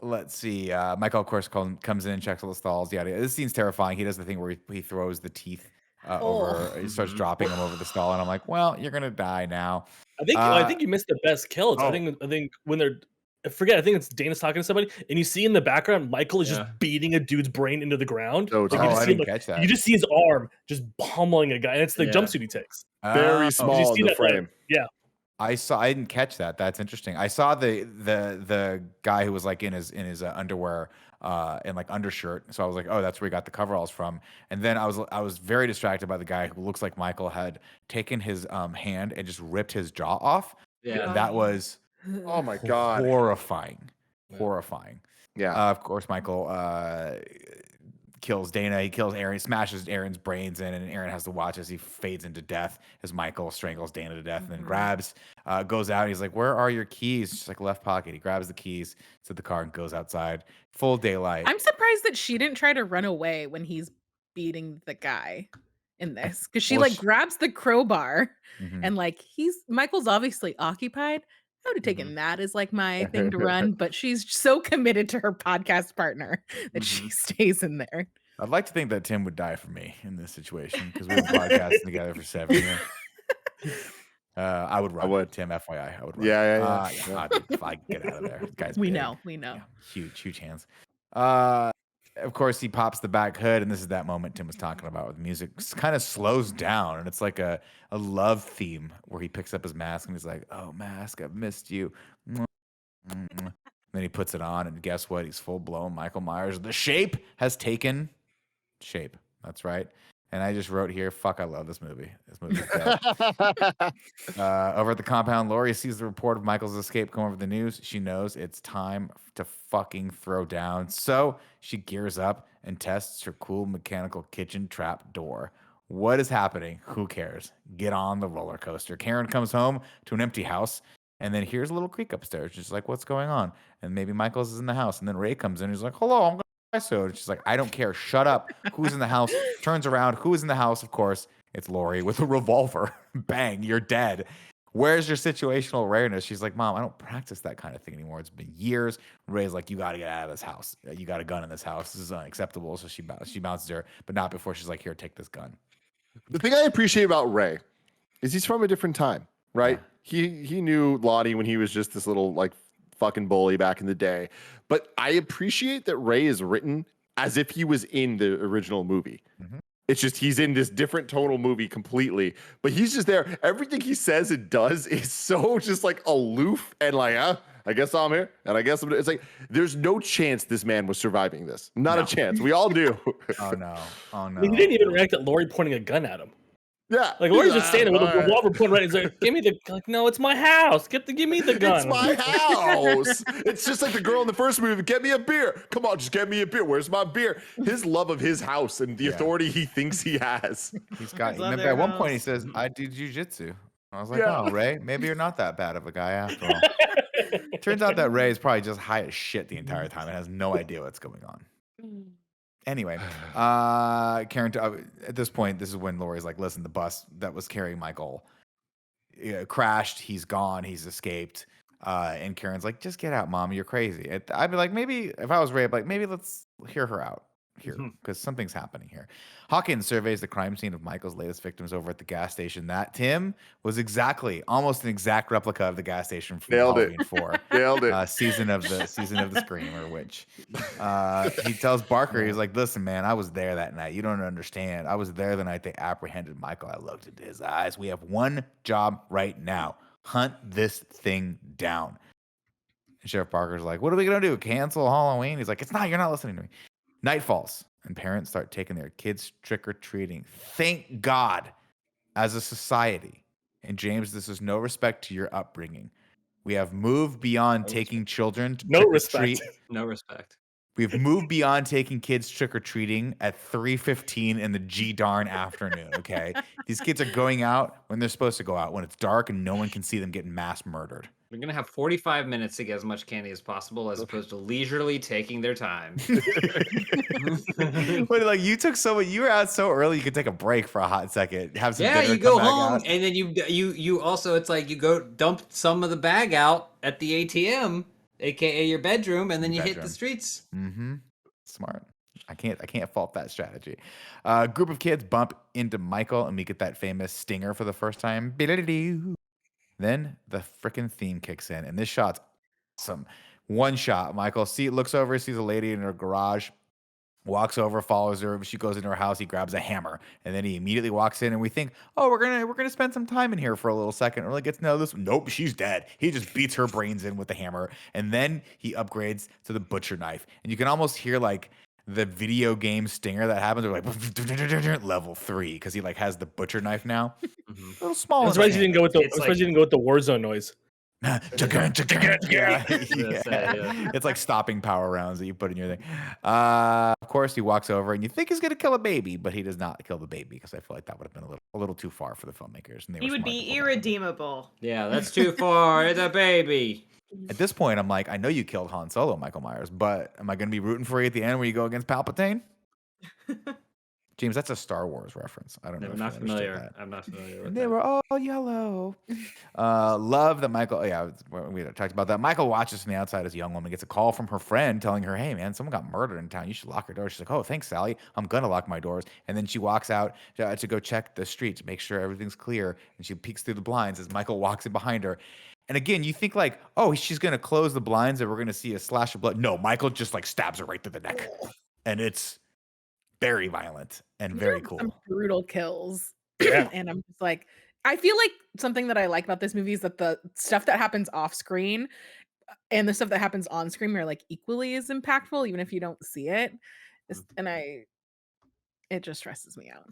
Let's see. Michael, of course, comes in and checks all the stalls. Yeah, this scene's terrifying. He does the thing where he throws the teeth over. He starts dropping them over the stall, and I'm like, well, you're gonna die now. I think you missed the best kill. It's, I think when they're I think it's Dana's talking to somebody, and you see in the background Michael is just beating a dude's brain into the ground. Oh, Like, you I just see didn't him, catch that. you just see his arm just pummeling a guy, and it's the jumpsuit he takes. Very small you in see the that, frame. yeah. I didn't catch that. That's interesting. I saw the guy who was like in his underwear and like undershirt. So I was like, oh, that's where he got the coveralls from. And then I was very distracted by the guy who looks like Michael had taken his hand and just ripped his jaw off. Yeah. And that was Oh my God. horrifying. Horrifying. Yeah. Of course, Michael kills Dana. He kills Aaron, smashes Aaron's brains in, and Aaron has to watch as he fades into death as Michael strangles Dana to death and then goes out. And he's like, where are your keys? She's like, left pocket. He grabs the keys to the car and goes outside. Full daylight. I'm surprised that she didn't try to run away when he's beating the guy in this, because she grabs the crowbar and like Michael's obviously occupied. I would have taken that as like my thing to run, but she's so committed to her podcast partner that she stays in there. I'd like to think that Tim would die for me in this situation because we've been podcasting together for 7 years. I would run. would. Tim, FYI, I would run. Yeah. If I get out of there. This guy's We big. know. Yeah, huge hands. Of course, he pops the back hood, and this is that moment Tim was talking about with music. Kind of slows down, and it's like a love theme where he picks up his mask and he's like, "Oh, mask, I've missed you." Then he puts it on, and guess what? He's full blown Michael Myers. The shape has taken shape. That's right. And I just wrote here, fuck, I love this movie. This movie's dope. Over at the compound, Laurie sees the report of Michael's escape come over the news. She knows it's time to fucking throw down. So she gears up and tests her cool mechanical kitchen trap door. What is happening? Who cares? Get on the roller coaster. Karen comes home to an empty house and then hears a little creak upstairs. She's like, what's going on? And maybe Michael's is in the house. And then Ray comes in. He's like, hello, I'm going to so. And she's like, I don't care. Shut up. Who's in the house? Turns around. Who is in the house? Of course, it's Laurie with a revolver. Bang, you're dead. Where's your situational awareness? She's like, Mom, I don't practice that kind of thing anymore. It's been years. Ray's like, you got to get out of this house. You got a gun in this house. This is unacceptable. So she bounces her, but not before she's like, here, take this gun. The thing I appreciate about Ray is he's from a different time, right? Yeah. He knew Lottie when he was just this little like fucking bully back in the day. But I appreciate that Ray is written as if he was in the original movie. Mm-hmm. It's just he's in this different tonal movie completely, but he's just there. Everything he says and does is so just like aloof and like, I guess I'm here, and I guess it's like there's no chance this man was surviving this. Not a chance. We all knew. Oh no! He didn't even react at Laurie pointing a gun at him. Yeah, like Laurie's just standing with a revolver pointing right. He's like, "Give me the like, no, it's my house. Give me the gun. It's my house." It's just like the girl in the first movie. Get me a beer. Come on, just get me a beer. Where's my beer? His love of his house and the authority he thinks he has. He's got. Remember, at one point he says, "I do jujitsu." I was like, "Oh, Ray, maybe you're not that bad of a guy after all." Turns out that Ray is probably just high as shit the entire time and has no idea what's going on. Anyway, Karen, at this point, this is when Laurie's like, listen, the bus that was carrying Michael crashed. He's gone. He's escaped. And Karen's like, just get out, Mom. You're crazy. I'd be like, maybe if I was Ray, I'd be like, maybe let's hear her out here because something's happening here. Hawkins surveys the crime scene of Michael's latest victims over at the gas station. That, Tim, was almost an exact replica of the gas station from Halloween 4. Nailed it. Season of the Screamer, which he tells Barker, he's like, listen, man, I was there that night. You don't understand. I was there the night they apprehended Michael. I looked into his eyes. We have one job right now. Hunt this thing down. And Sheriff Barker's like, what are we going to do? Cancel Halloween? He's like, it's not. You're not listening to me. Night falls, and parents start taking their kids trick-or-treating. Thank God, as a society. And James, this is no respect to your upbringing. We have moved beyond taking children to trick-or-treat. No respect. We've moved beyond taking kids trick-or-treating at 3:15 in the G-darn afternoon, okay? These kids are going out when they're supposed to go out, when it's dark and no one can see them getting mass murdered. We're going to have 45 minutes to get as much candy as possible as opposed to leisurely taking their time. But like you were out so early you could take a break for a hot second, have some dinner, you go come back home out. and then you also, it's like you go dump some of the bag out at the ATM, aka your bedroom, and then you hit the streets. Smart. I can't fault that strategy. Group of kids bump into Michael and we get that famous stinger for the first time. Then the freaking theme kicks in, and this shot's awesome. One shot. Michael looks over, sees a lady in her garage, walks over, follows her. She goes into her house. He grabs a hammer, and then he immediately walks in. And we think, oh, we're gonna spend some time in here for a little second. Really gets to know this. Nope, she's dead. He just beats her brains in with the hammer, and then he upgrades to the butcher knife. And you can almost hear like the video game stinger that happens. They're like level 3 because he like has the butcher knife now. A little small. I'm surprised you didn't go with the Warzone noise. Yeah. It's like stopping power rounds that you put in your thing. Of course, he walks over and you think he's gonna kill a baby, but he does not kill the baby because I feel like that would have been a little too far for the filmmakers. And he would be irredeemable. Yeah, that's too far. It's a baby. At this point, I'm like, I know you killed Han Solo, Michael Myers, but am I gonna be rooting for you at the end where you go against Palpatine? James, that's a Star Wars reference. I don't know I'm if not you understood familiar. that. I'm not familiar with And they that. were all yellow. Love that Michael. Yeah, we talked about that. Michael watches from the outside as a young woman gets a call from her friend telling her, "Hey, man, someone got murdered in town. You should lock your door." She's like, "Oh, thanks, Sally. I'm gonna lock my doors." And then she walks out to go check the street to make sure everything's clear. And she peeks through the blinds as Michael walks in behind her. And again, you think like, oh, she's gonna close the blinds and we're gonna see a slash of blood. No, Michael just like stabs her right through the neck, and it's very violent and There very are some cool. brutal kills. Yeah. And I'm just like, I feel like something that I like about this movie is that the stuff that happens off screen and the stuff that happens on screen are like equally as impactful, even if you don't see it. And it just stresses me out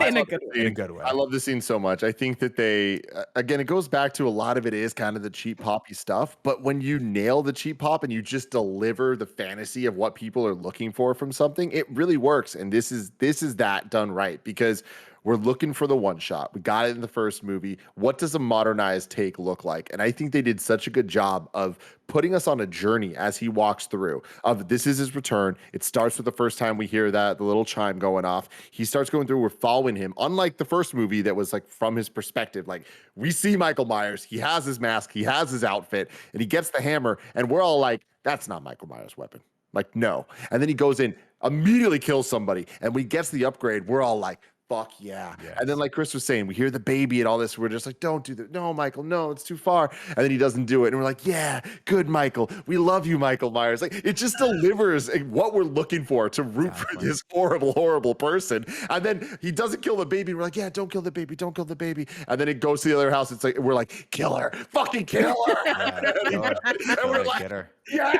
I in a love good the way. In a scene. good way. I love the scene so much. I think that they, again, it goes back to a lot of it is kind of the cheap poppy stuff. But when you nail the cheap pop and you just deliver the fantasy of what people are looking for from something, it really works. And this is that done right because we're looking for the one shot. We got it in the first movie. What does a modernized take look like? And I think they did such a good job of putting us on a journey as he walks through of this is his return. It starts with the first time we hear that the little chime going off. He starts going through, we're following him. Unlike the first movie that was like from his perspective, like we see Michael Myers, he has his mask, he has his outfit, and he gets the hammer, and we're all like, that's not Michael Myers' weapon. Like, no. And then he goes in, immediately kills somebody, and when he gets the upgrade, we're all like, fuck yeah. Yes. And then, like Chris was saying, we hear the baby and all this. We're just like, don't do that. No, Michael, no, it's too far. And then he doesn't do it. And we're like, yeah, good, Michael. We love you, Michael Myers. Like, it just delivers what we're looking for to root for this horrible, horrible person. And then he doesn't kill the baby. We're like, yeah, don't kill the baby. Don't kill the baby. And then it goes to the other house. It's like, we're like, kill her. Fucking kill her. Yeah, kill her. And Kill we're her, like, get her. yeah.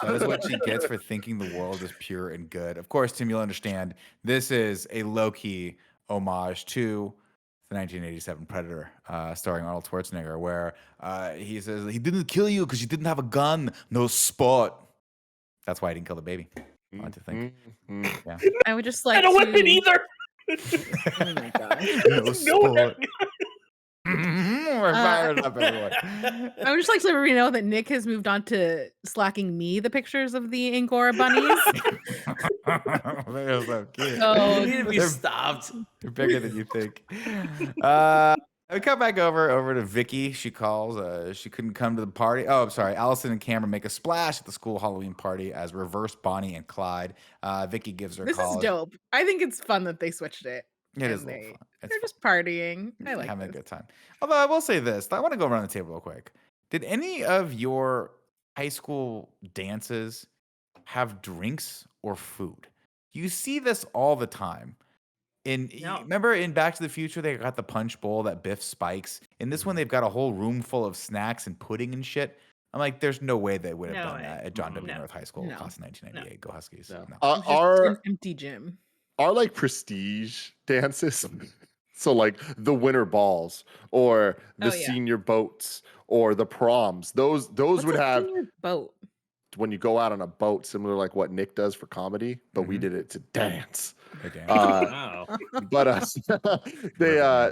That is what she gets for thinking the world is pure and good. Of course, Tim, you'll understand this is a low-key homage to the 1987 Predator, starring Arnold Schwarzenegger, where he says he didn't kill you because you didn't have a gun, no sport. That's why he didn't kill the baby. I like to think. Yeah. I would just I like don't weapon to. either. Oh my god. No No sport. We're fired up, everyone. I would just like to let everybody know that Nick has moved on to slacking me the pictures of the Angora bunnies. They're so cute. So You need to be They're- stopped. They're bigger than you think. We come back over to Vicky. She calls. She couldn't come to the party. Oh, I'm sorry. Allison and Cameron make a splash at the school Halloween party as reverse Bonnie and Clyde. Vicky gives her a this call. is dope. I think it's fun that they switched it. It is a and little fun. It's They're fun. just partying. I like having this. a good time. Although I will say this, I want to go around the table real quick. Did any of your high school dances have drinks or food? You see this all the time. No. Remember in Back to the Future, they got the punch bowl that Biff spikes. In this one, they've got a whole room full of snacks and pudding and shit. I'm like, there's no way they would have No done way. that at John W. No. North High School, No. class of 1998. Go Huskies. No. No. It's just Are an empty gym. like prestige dances. So like the winter balls or the Oh, yeah. senior boats or the proms. Those What's would a have senior boat? when you go out on a boat, similar like what Nick does for comedy, but we Mhm. did it to dance. They dance. Wow. But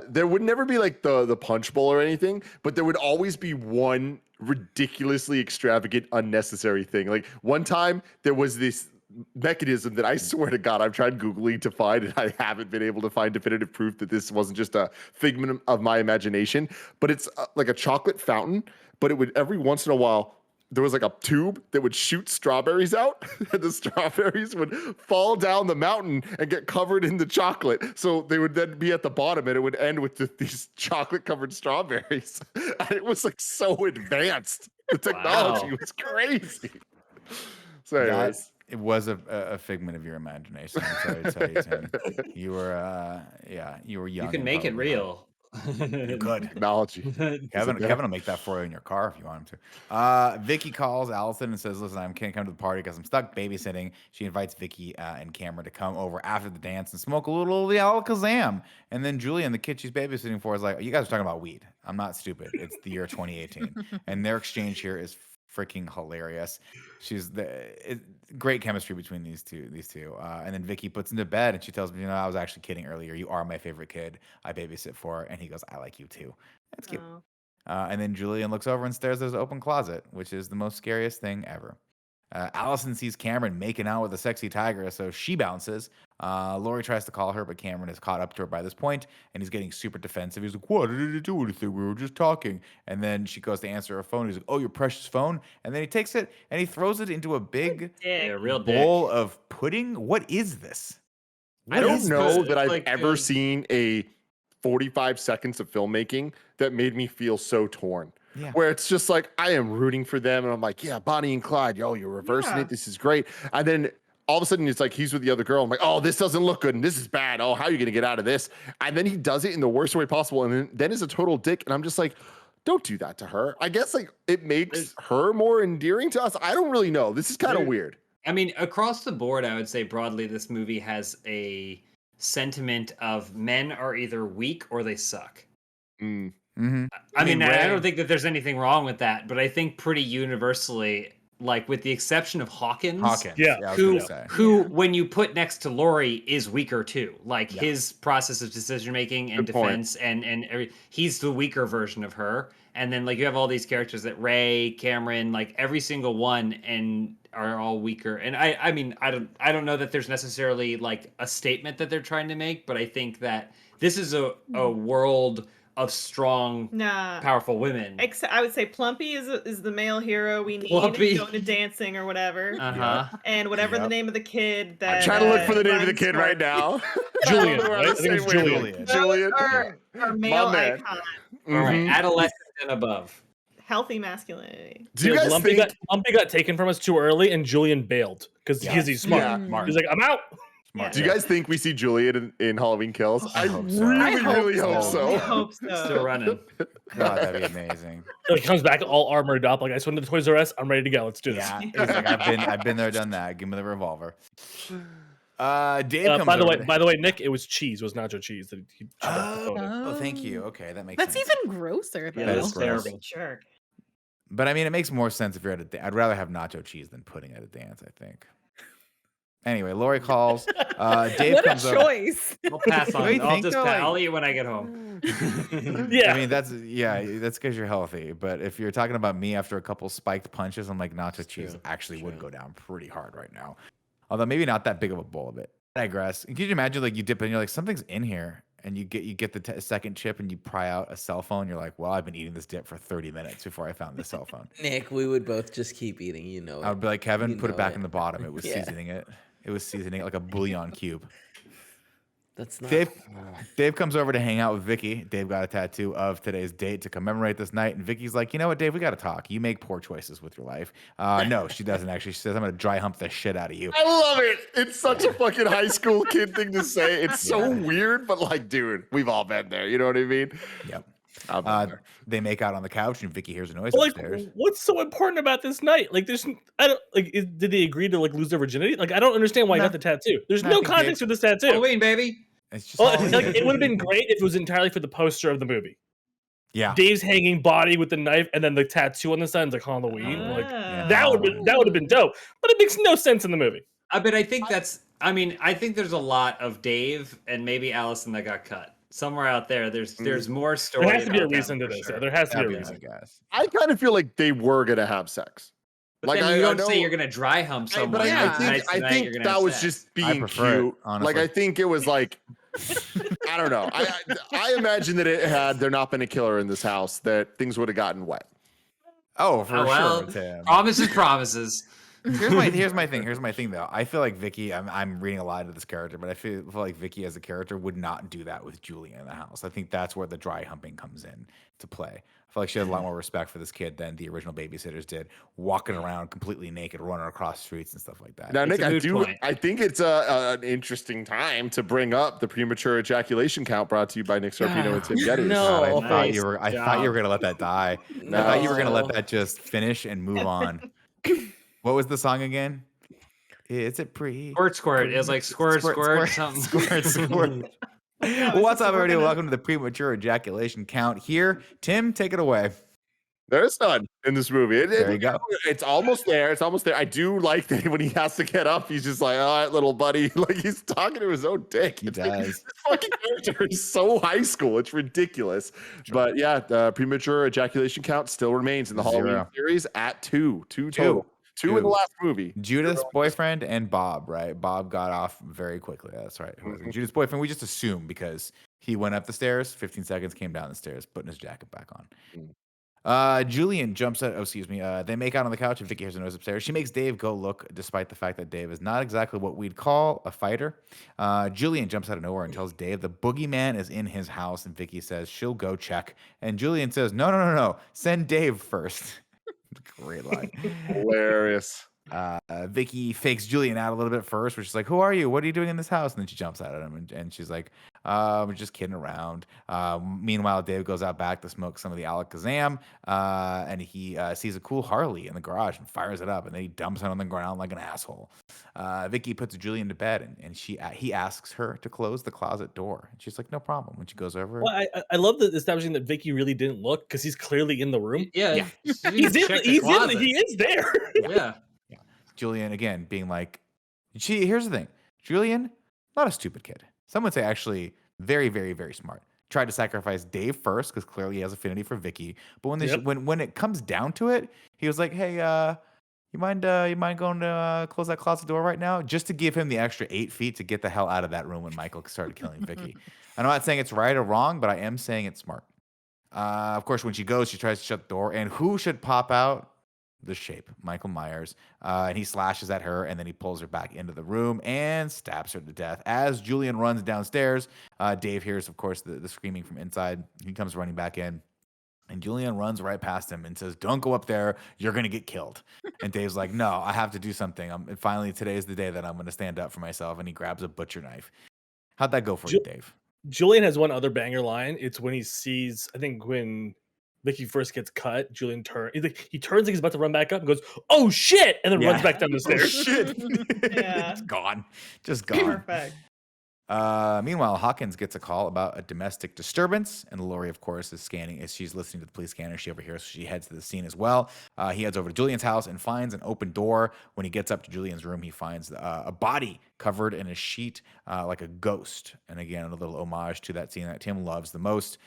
there would never be like the punch bowl or anything, but there would always be one ridiculously extravagant, unnecessary thing. Like one time there was this mechanism that I swear to God I've tried Googling to find, and I haven't been able to find definitive proof that this wasn't just a figment of my imagination. But it's like a chocolate fountain, but it would every once in a while. There was like a tube that would shoot strawberries out, and the strawberries would fall down the mountain and get covered in the chocolate. So they would then be at the bottom, and it would end with these chocolate-covered strawberries. And it was like so advanced. The technology Wow. was crazy. So, anyways, It was a figment of your imagination. I'm sorry to tell you, Tim. You were, you were young. You can and make it probably- real. You could. technology. Kevin will make that for you in your car if you want him to. Vicky calls Allison and says, "Listen, I can't come to the party because I'm stuck babysitting." She invites Vicky and Cameron to come over after the dance and smoke a little Alakazam. And then Julian, the kid she's babysitting for, is like, "You guys are talking about weed. I'm not stupid. It's the year 2018." And their exchange here is freaking hilarious. Great chemistry between these two. And then Vicky puts him to bed and she tells me, I was actually kidding earlier. You are my favorite kid I babysit for. And he goes, I like you too. That's cute. Oh. And then Julian looks over and stares at his open closet, which is the most scariest thing ever. Allison sees Cameron making out with a sexy tiger, so she bounces. Lori tries to call her, but Cameron is caught up to her by this point, and he's getting super defensive. He's like, "What? I didn't do anything. We were just talking." And then she goes to answer her phone. He's like, "Oh, your precious phone." And then he takes it and he throws it into a big Yeah, real bowl dick. of pudding. What is this? I don't is know this? that I've Like, ever seen a 45 seconds of filmmaking that made me feel so torn. Yeah. Where it's just like, I am rooting for them. And I'm like, yeah, Bonnie and Clyde, yo, you're reversing Yeah. it. This is great. And then all of a sudden it's like, he's with the other girl. I'm like, oh, this doesn't look good. And this is bad. Oh, how are you going to get out of this? And then he does it in the worst way possible. And then is a total dick. And I'm just like, don't do that to her. I guess like it makes her more endearing to us. I don't really know. This is kind of weird. I mean, across the board, I would say broadly, this movie has a sentiment of men are either weak or they suck. Mm. Mm-hmm. I mean, I Ray- don't think that there's anything wrong with that, but I think pretty universally, like with the exception of Hawkins, Yeah. I was who, gonna say. who when you put next to Laurie is weaker too. Like Yeah. his process of decision making and Good point. defense, and he's the weaker version of her. And then like you have all these characters that Ray, Cameron, like every single one, and are all weaker. And I mean, I don't know that there's necessarily like a statement that they're trying to make, but I think that this is a world of strong, Nah. powerful women. I would say Plumpy is the male hero we need Plumpy. going to dancing or whatever. Uh-huh. And whatever the Yep. name of the kid that I'm trying to look for the name of the runs kid for- right now. Julian, We're on right? the I think it's same Julian. wavelength. Those Julian. are male man. icon. All right, Mhm. adolescent and above. Healthy masculinity. Do you Yeah, guys Lumpy think? got taken from us too early, and Julian bailed because he's smart. Yeah. Smart. He's like, I'm out. Smart. Do you guys think we see Julian in Halloween Kills? I hope so. really, I hope really hope I so. hope so. Still running. God, that'd be amazing. He comes back all armored up. Like, I just went to the Toys R Us. I'm ready to go. Let's do this. Yeah, he's like, I've been there, done that. Give me the revolver. Dave comes By the over. way, Nick, it was cheese. It was nacho cheese. That he Oh, thank you. Okay, that makes That's sense. even grosser though. Yeah, That that's is gross. terrible. Jerk. But I mean, it makes more sense if you're at a. I'd rather have nacho cheese than pudding at a dance. I think. Anyway, Lori calls. Dave What a comes over. choice. I'll pass on. Don't you I'll think just so? I'll eat when I get home. Yeah. I mean, that's because you're healthy. But if you're talking about me after a couple spiked punches, I'm like, nacho cheese actually would go down pretty hard right now. Although maybe not that big of a bowl of it. I digress. Can you imagine like you dip in, you're like, something's in here, and you get the second chip and you pry out a cell phone. You're like, well, I've been eating this dip for 30 minutes before I found the cell phone. Nick, we would both just keep eating. You know I would be like, Kevin, You put it know back it. in the bottom. It was Yeah. seasoning it. It was seasoning it like a bouillon cube. That's not. Dave comes over to hang out with Vicky. Dave got a tattoo of today's date to commemorate this night. And Vicky's like, you know what, Dave, we got to talk. You make poor choices with your life. No, she doesn't actually. She says, I'm going to dry hump the shit out of you. I love it. It's such a fucking high school kid thing to say. It's so weird, but like, dude, we've all been there. You know what I mean? Yep. I've been there. They make out on the couch, and Vicky hears a noise But, like, upstairs. what's so important about this night? Like, I don't like. Did they agree to like lose their virginity? Like, I don't understand why he No. got the tattoo. There's No, no I think context for this tattoo. Halloween, baby. It's just Well, Halloween. like, it would have been great if it was entirely for the poster of the movie. Yeah. Dave's hanging body with the knife, and then the tattoo on the side is like Halloween. Like Ah. that would have been dope. But it makes no sense in the movie. But I think that's. I mean, I think there's a lot of Dave and maybe Allison that got cut somewhere out there. There's more story. There has to be a about them reason to for this. sure. Yeah, there has to be a Yeah, reason. I guess. I kind of feel like they were gonna have sex. But Like, then I you don't know- say you're gonna dry hump someone. But I Yeah. think that was just being prefer it, cute. honestly. Like I think it was like I don't know. I imagine that had there not been a killer in this house, that things would have gotten wet. Oh, for Oh, well, sure, Tim. promises. Here's my thing though. I feel like Vicky. I'm reading a lot into this character, but I feel like Vicky as a character would not do that with Julia in the house. I think that's where the dry humping comes in to play. I feel like she has a lot more respect for this kid than the original babysitters did, walking around completely naked, running across streets and stuff like that. Now, It's Nick, a moot point. I think it's an interesting time to bring up the premature ejaculation count brought to you by Nick Sarpino and Tim Geddes. No. God, I thought Nice you were. I thought you were gonna let that die. I thought you were gonna let that just finish and move on. What was the song again? It's a Squirt. It was like squirt, something. squirt. What's up, everybody? Welcome to the premature ejaculation count. Here, Tim, take it away. There's none in this movie. There you go. It's almost there. It's almost there. I do like that when he has to get up, he's just like, all right, little buddy. Like he's talking to his own dick. He It's like, does. this fucking character is so high school. It's ridiculous. But yeah, the premature ejaculation count still remains in the Halloween Zero. series at two total. Two in the last movie. Judith's boyfriend and Bob, right? Bob got off very quickly. That's right. Judith's boyfriend, we just assume because he went up the stairs, 15 seconds, came down the stairs, putting his jacket back on. Julian jumps out. Oh, excuse me. They make out on the couch, and Vicky hears a noise upstairs. She makes Dave go look, despite the fact that Dave is not exactly what we'd call a fighter. Julian jumps out of nowhere and tells Dave the boogeyman is in his house, and Vicky says she'll go check. And Julian says, no. Send Dave first. Great line. Hilarious. Vicky fakes Julian out a little bit first, where she's like, "Who are you? What are you doing in this house?" And then she jumps out at him, and she's like, "We're just kidding around." Meanwhile, Dave goes out back to smoke some of the Alakazam, and he sees a cool Harley in the garage and fires it up, and then he dumps it on the ground like an asshole. Vicky puts Julian to bed, and he asks her to close the closet door, and she's like, "No problem." When she goes over, Well, I love the establishing that Vicky really didn't look because he's clearly in the room. Yeah, He is there. Yeah. Julian again being like, here's the thing, Julian, not a stupid kid. Some would say actually very, very, very smart. Tried to sacrifice Dave first because clearly he has affinity for Vicky. But when it comes down to it, he was like, "Hey, you mind going to close that closet door right now?" Just to give him the extra 8 feet to get the hell out of that room when Michael started killing Vicky. I'm not saying it's right or wrong, but I am saying it's smart. Of course, when she goes, she tries to shut the door, and who should pop out? The Shape, Michael Myers, and he slashes at her, and then he pulls her back into the room and stabs her to death. As Julian runs downstairs, Dave hears, of course, the screaming from inside. He comes running back in, and Julian runs right past him and says, "Don't go up there. You're going to get killed." And Dave's like, "No, I have to do something. And finally, today is the day that I'm going to stand up for myself." And he grabs a butcher knife. How'd that go for you, Dave? Julian has one other banger line. It's when he sees, I think when Vicky first gets cut, Julian turns like he's about to run back up and goes, "Oh shit!" and then runs back down the stairs. Shit. Yeah. It's gone. Just gone. Perfect. Meanwhile, Hawkins gets a call about a domestic disturbance, and Lori, of course, is scanning. As she's listening to the police scanner, she overhears, so she heads to the scene as well. He heads over to Julian's house and finds an open door. When he gets up to Julian's room, he finds a body covered in a sheet, like a ghost. And again, a little homage to that scene that Tim loves the most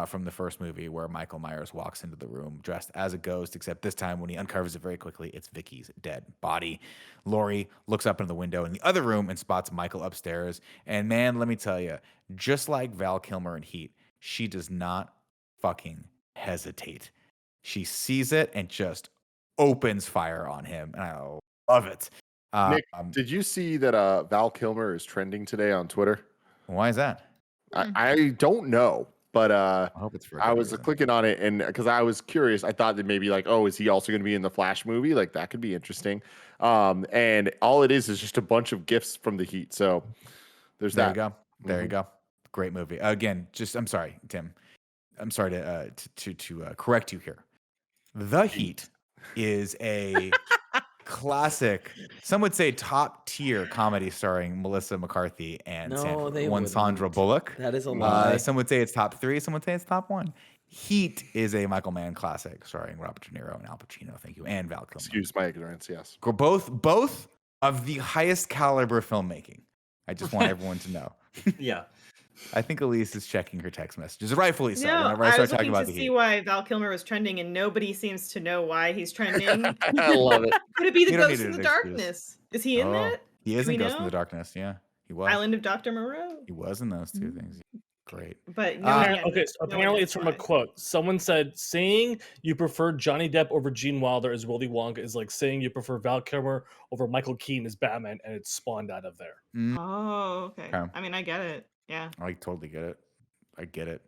from the first movie, where Michael Myers walks into the room dressed as a ghost, except this time when he uncovers it very quickly, it's Vicky's dead body. Lori looks up into the window in the other room and spots Michael upstairs. And man, let me tell you, just like Val Kilmer in Heat, she does not fucking hesitate. She sees it and just opens fire on him, and I love it. Nick, did you see that Val Kilmer is trending today on Twitter? Why is that? I don't know. But I hope it's for a I good was reason. clicking on it, and because I was curious, I thought that maybe like, oh, is he also going to be in the Flash movie? Like that could be interesting. And all it is just a bunch of gifts from the Heat. So there's There that. you go. There you go. Great movie. Again, I'm sorry, Tim. I'm sorry to correct you here. The Heat is a classic, some would say top tier comedy starring Melissa McCarthy and Sandra Bullock. That is a lie. Some would say it's top 3. Some would say it's top 1. Heat is a Michael Mann classic starring Robert De Niro and Al Pacino. Thank you, and Val Kilmer. Excuse my ignorance. Yes, both of the highest caliber filmmaking. I just want everyone to know. Yeah. I think Elise is checking her text messages, rightfully so. No, Whenever I I start was talking looking about to the see Heat, why Val Kilmer was trending, and nobody seems to know why he's trending. I love it. Could it be the You don't Ghost need in the an Darkness? Is he in that? He is Do in we Ghost in know? the Darkness. Yeah, he was. Island of Dr. Moreau. He was in those two things. Great. But no, Okay, so apparently it's from a quote. Someone said, saying you prefer Johnny Depp over Gene Wilder as Willy Wonka is like saying you prefer Val Kilmer over Michael Keaton as Batman, and it's spawned out of there. Oh, okay. Okay. I mean, I get it. Yeah. I totally get it. I get it.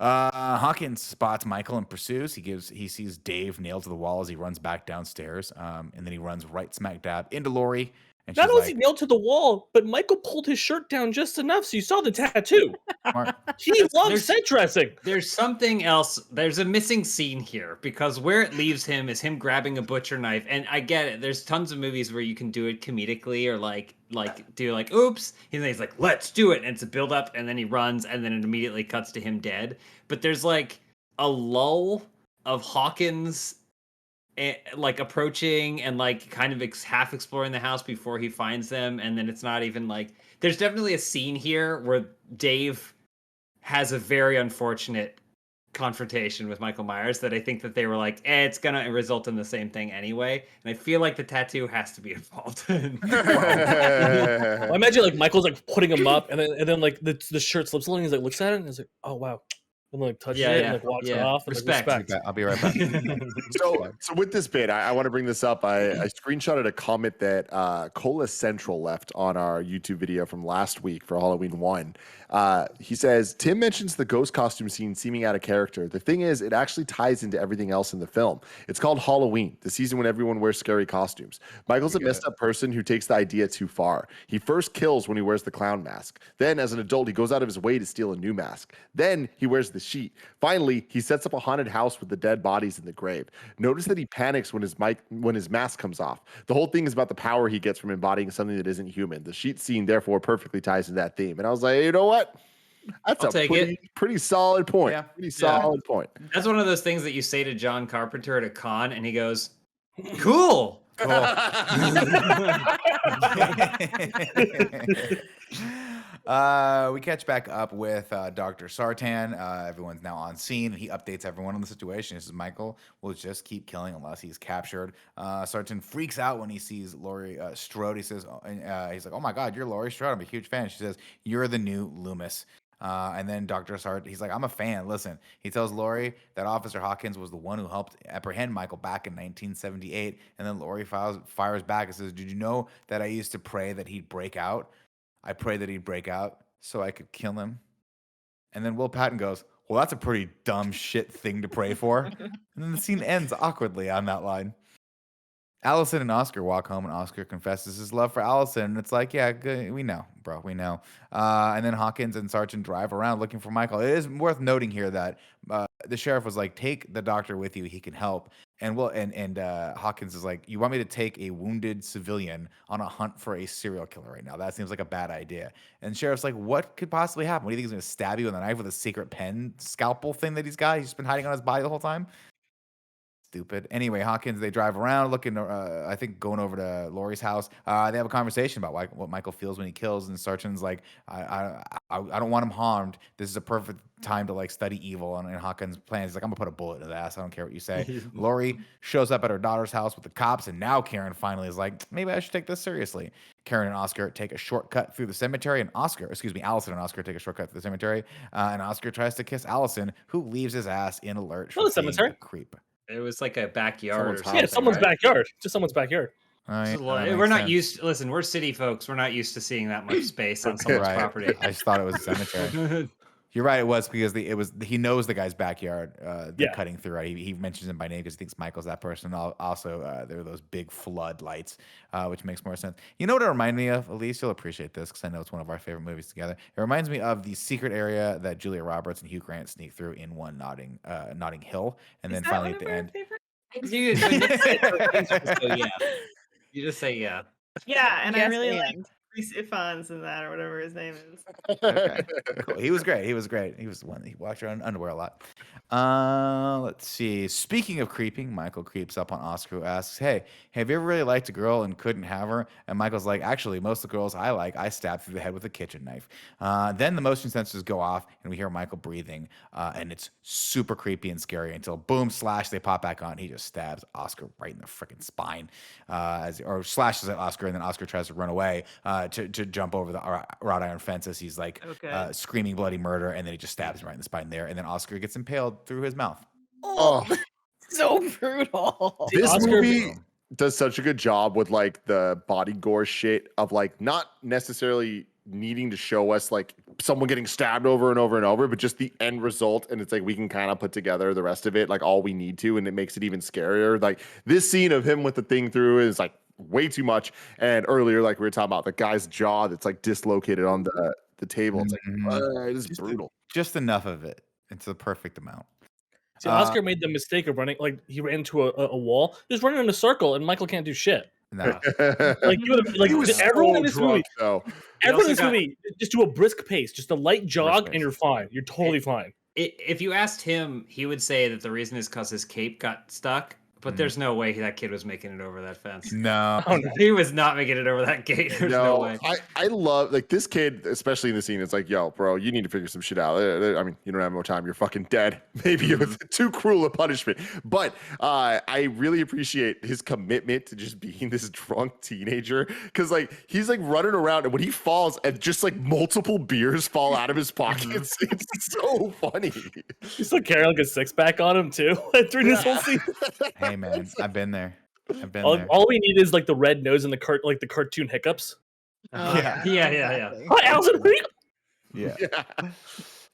Hawkins spots Michael and pursues. He sees Dave nailed to the wall as he runs back downstairs. And then he runs right smack dab into Lori. And Not she's only like, is he nailed to the wall, but Michael pulled his shirt down just enough so you saw the tattoo. Smart. He loves set dressing. There's something else. There's a missing scene here because where it leaves him is him grabbing a butcher knife. And I get it. There's tons of movies where you can do it comedically or like do like, oops. And then he's like, let's do it. And it's a build up. And then he runs and then it immediately cuts to him dead. But there's like a lull of Hawkins like approaching and like kind of half exploring the house before he finds them. And then it's not even like, there's definitely a scene here where Dave has a very unfortunate confrontation with Michael Myers that I think that they were like, it's gonna result in the same thing anyway. And I feel like the tattoo has to be involved. Well, I imagine like Michael's like putting him up, and then like the shirt slips a little, and he's like looks at it, and he's like, oh wow, and like touches it, and like walks it off, and Respect. like respect. I'll be right back. So with this bit, I want to bring this up. I screenshotted a comment that Cola Central left on our YouTube video from last week for Halloween 1. He says, Tim mentions the ghost costume scene seeming out of character. The thing is, it actually ties into everything else in the film. It's called Halloween, the season when everyone wears scary costumes. Michael's a messed up person who takes the idea too far. He first kills when he wears the clown mask. Then, as an adult, he goes out of his way to steal a new mask. Then he wears the sheet. Finally, he sets up a haunted house with the dead bodies in the grave. Notice that he panics when his mask comes off. The whole thing is about the power he gets from embodying something that isn't human. The sheet scene, therefore, perfectly ties into that theme. And I was like, you know what? That's I'll a take pretty solid point. Yeah. Pretty solid point. That's one of those things that you say to John Carpenter at a con, and he goes, "Cool." We catch back up with Dr. Sartan. Everyone's now on scene. He updates everyone on the situation. He says Michael will just keep killing unless he's captured. Sartan freaks out when he sees Laurie Strode. He says, he's like, oh my God, you're Laurie Strode. I'm a huge fan. She says, you're the new Loomis. And then Dr. Sartan, he's like, I'm a fan. Listen, he tells Laurie that Officer Hawkins was the one who helped apprehend Michael back in 1978. And then Laurie fires back and says, did you know that I used to pray that he'd break out? I prayed that he'd break out so I could kill him. And then Will Patton goes, well, that's a pretty dumb shit thing to pray for. And then the scene ends awkwardly on that line. Allison and Oscar walk home, and Oscar confesses his love for Allison. And it's like, yeah, good, we know, bro, we know. And then Hawkins and Sergeant drive around looking for Michael. It is worth noting here that the sheriff was like, take the doctor with you. He can help. And Hawkins is like, you want me to take a wounded civilian on a hunt for a serial killer right now? That seems like a bad idea. And sheriff's like, what could possibly happen? What do you think he's going to stab you with a knife with a secret pen scalpel thing that he's got? He's just been hiding on his body the whole time. Stupid. Anyway, Hawkins, they drive around looking, I think going over to Laurie's house. They have a conversation about what Michael feels when he kills. And Sargent's like, I don't want him harmed. This is a perfect time to like study evil. And Hawkins' plans, he's like, I'm gonna put a bullet in his ass. I don't care what you say. Laurie shows up at her daughter's house with the cops. And now Karen finally is like, maybe I should take this seriously. Karen and Oscar take a shortcut through the cemetery. And Allison and Oscar take a shortcut through the cemetery. And Oscar tries to kiss Allison, who leaves his ass in alert for being a creep. It was like a backyard or something. Yeah, someone's right? backyard. Just someone's backyard. So, we're not used to, listen, we're city folks. We're not used to seeing that much space on someone's property. I just thought it was a cemetery. You're right. It was because he knows the guy's backyard. They're cutting through. Right? He mentions him by name because he thinks Michael's that person. Also, there are those big flood lights, which makes more sense. You know what it reminded me of? Elise, you'll appreciate this because I know it's one of our favorite movies together. It reminds me of the secret area that Julia Roberts and Hugh Grant sneak through in Notting Hill, and then finally at the end. You just say yeah. Yeah, and Yes, I really like and. Reese Ifans in that, or whatever his name is. Okay. Cool. He was great. He was the one that he walked around in underwear a lot. Let's see. Speaking of creeping, Michael creeps up on Oscar, who asks, hey, have you ever really liked a girl and couldn't have her? And Michael's like, actually, most of the girls I like, I stab through the head with a kitchen knife. Then the motion sensors go off, and we hear Michael breathing, and it's super creepy and scary until boom, slash, they pop back on. He just stabs Oscar right in the freaking spine, or slashes at Oscar, and then Oscar tries to run away to jump over the wrought iron fence as he's like screaming bloody murder, and then he just stabs him right in the spine there, and then Oscar gets impaled through his mouth. Oh, so brutal. This movie does such a good job with like the body gore shit of like not necessarily needing to show us like someone getting stabbed over and over and over, but just the end result. And it's like we can kind of put together the rest of it like all we need to, and it makes it even scarier. Like this scene of him with the thing through is like way too much. And earlier, like we were talking about the guy's jaw that's like dislocated on the table. It's like it is brutal. Just enough of it. It's the perfect amount. See, Oscar made the mistake of running, like he ran into a wall, just running in a circle, and Michael can't do shit. No. Like everyone in this movie, everyone in this movie, just do a brisk pace, just a light jog, and you're fine. You're totally fine. If you asked him, he would say that the reason is because his cape got stuck But there's no way that kid was making it over that fence. No. Oh, no. He was not making it over that gate. There's no way. I love like this kid, especially in the scene. It's like, yo, bro, you need to figure some shit out. I mean, you don't have more time. You're fucking dead. Maybe it was too cruel a punishment. But I really appreciate his commitment to just being this drunk teenager. Cause like he's like running around and when he falls and just like multiple beers fall out of his pockets, it's so funny. He's like carrying like a 6-pack on him too during this whole scene. Hey man, I've been there. I've been All, there. all we need is like the red nose and the cartoon hiccups. Oh, Yeah. Yeah. exactly. Hi, Allison. Yeah.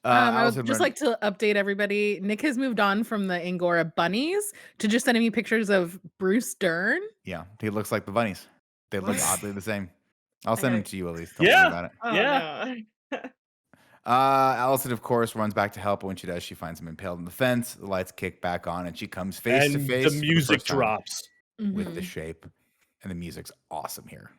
I would Allison just Brennan- like to update everybody. Nick has moved on from the Angora bunnies to just sending me pictures of Bruce Dern. Yeah, he looks like the bunnies. They look oddly the same. I'll send them to you, Elise. Don't Yeah. worry about it. Oh, Yeah. no. Allison, of course, runs back to help. But when she does, she finds him impaled on the fence. The lights kick back on, and she comes face to And face. the music first time drops. with the Mhm. shape, and the music's awesome here.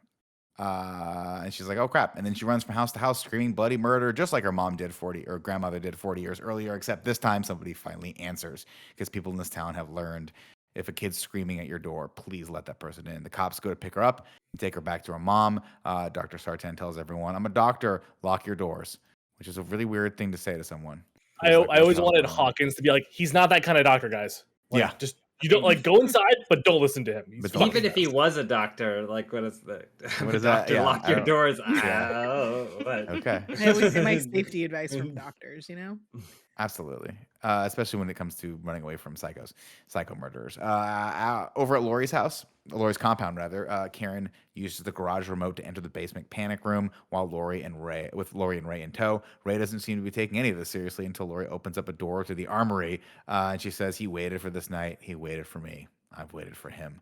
And she's like, "Oh crap!" And then she runs from house to house, screaming bloody murder, just like her mom did 40 or grandmother did 40 years earlier. Except this time, somebody finally answers because people in this town have learned if a kid's screaming at your door, please let that person in. The cops go to pick her up and take her back to her mom. Dr. Sartan tells everyone, "I'm a doctor. Lock your doors," which is a really weird thing to say to someone. I always wanted Hawkins to be like, he's not that kind of doctor, guys. Like, Yeah. just you don't like go inside, but don't listen to him. He's But fucking Even if he best. was a doctor, like what is the What is that? doctor, Yeah, lock I your don't- doors. Yeah. Oh, what? Okay. I always get my safety advice from doctors, you know? Absolutely. Especially when it comes to running away from psycho murderers. Over at Lori's house, Lori's compound rather, Karen uses the garage remote to enter the basement panic room with Lori and Ray in tow. Ray doesn't seem to be taking any of this seriously until Lori opens up a door to the armory, and she says, "He waited for this night. He waited for me. I've waited for him."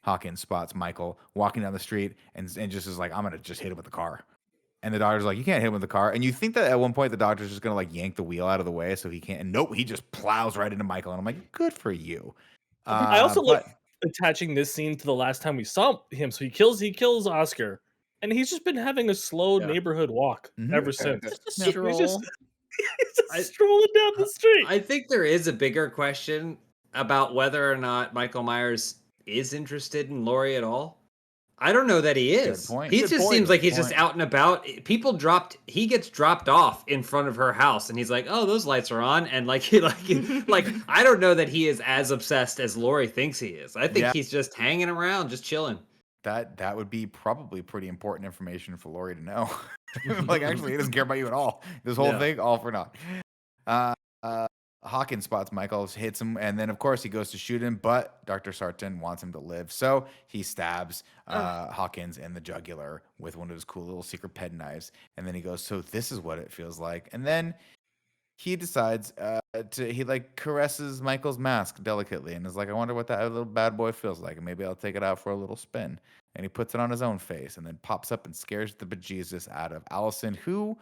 Hawkins spots Michael walking down the street and just is like, "I'm gonna just hit him with the car." And the doctor's like, "You can't hit him with the car." And you think that at one point the doctor's just gonna like yank the wheel out of the way so he can't. And nope, he just plows right into Michael. And I'm like, good for you. I also but- like attaching this scene to the last time we saw him. So he kills Oscar, and he's just been having a slow neighborhood walk Mhm. ever since. Just a He's stroll. just strolling down the street. I think there is a bigger question about whether or not Michael Myers is interested in Laurie at all. I don't know that he is. point. He Good just point. seems like he's Good just point. out and about. He gets dropped off in front of her house, and he's like, "Oh, those lights are on," and like I don't know that he is as obsessed as Laurie thinks he is. I think Yeah. he's just hanging around, just chilling. that would be probably pretty important information for Lori to know. Like, actually, he doesn't care about you at all. This whole Yeah. thing, all for naught. Hawkins spots Michael, hits him, and then of course he goes to shoot him, but Dr. Sartan wants him to live, so he stabs Hawkins in the jugular with one of his cool little secret pen knives, and then he goes, "So this is what it feels like," and then he decides he like caresses Michael's mask delicately and is like, "I wonder what that little bad boy feels like, and maybe I'll take it out for a little spin." And he puts it on his own face and then pops up and scares the bejesus out of Allison, who,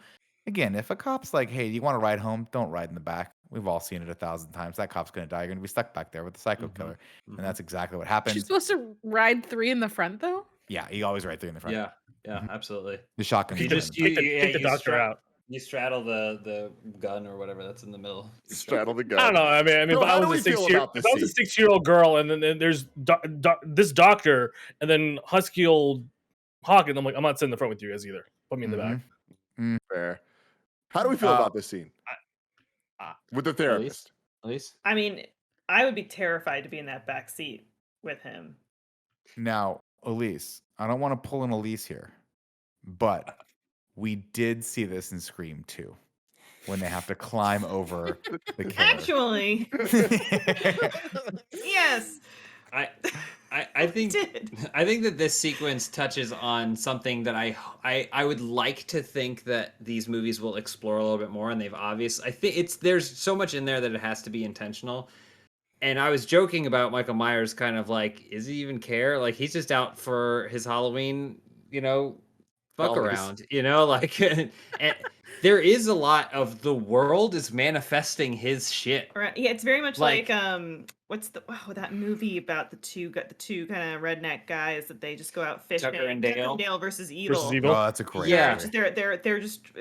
again, if a cop's like, "Hey, you want to ride home? Don't ride in the back." We've all seen it 1,000 times. That cop's going to die. You're going to be stuck back there with the psycho killer. And that's exactly what happens. She's supposed to ride 3 in the front, though? Yeah, he always right there in the front. Yeah, absolutely. The shotgun. He is right just in the take the doctor out. You straddle the gun or whatever that's in the middle. Straddle the gun. I don't know. I mean, Bill, if I how do was we a feel 6-year, about this if I was a scene? 6-year-old girl, and then there's this doctor, and then husky old Hawkins, I'm like, I'm not sitting in the front with you guys either. Put me in the back. Fair. How do we feel about this scene? With the therapist. Elise? I mean, I would be terrified to be in that back seat with him. Now, Elise, I don't want to pull an Elise here, but we did see this in Scream 2 when they have to climb over the killer. Actually, yes. I think did. I think that this sequence touches on something that I would like to think that these movies will explore a little bit more, and they've I think there's so much in there that it has to be intentional. And I was joking about Michael Myers kind of like, does he even care? Like, he's just out for his Halloween, fuck Always. around, like and there is a lot of the world is manifesting his shit. Right. Yeah, it's very much Like- like what's that movie about the two kind of redneck guys that they just go out fishing? Tucker and Dale versus Versus Evil. Evil. Oh, that's a great Yeah. movie.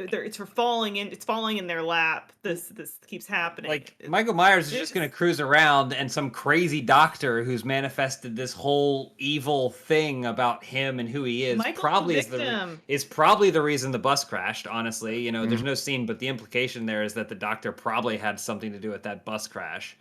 It's falling in their lap. This keeps happening. like Michael Myers is just going to cruise around, and some crazy doctor who's manifested this whole evil thing about him and who he is Michael's probably the victim. is probably the reason the bus crashed. Honestly, there's no scene, but the implication there is that the doctor probably had something to do with that bus crash.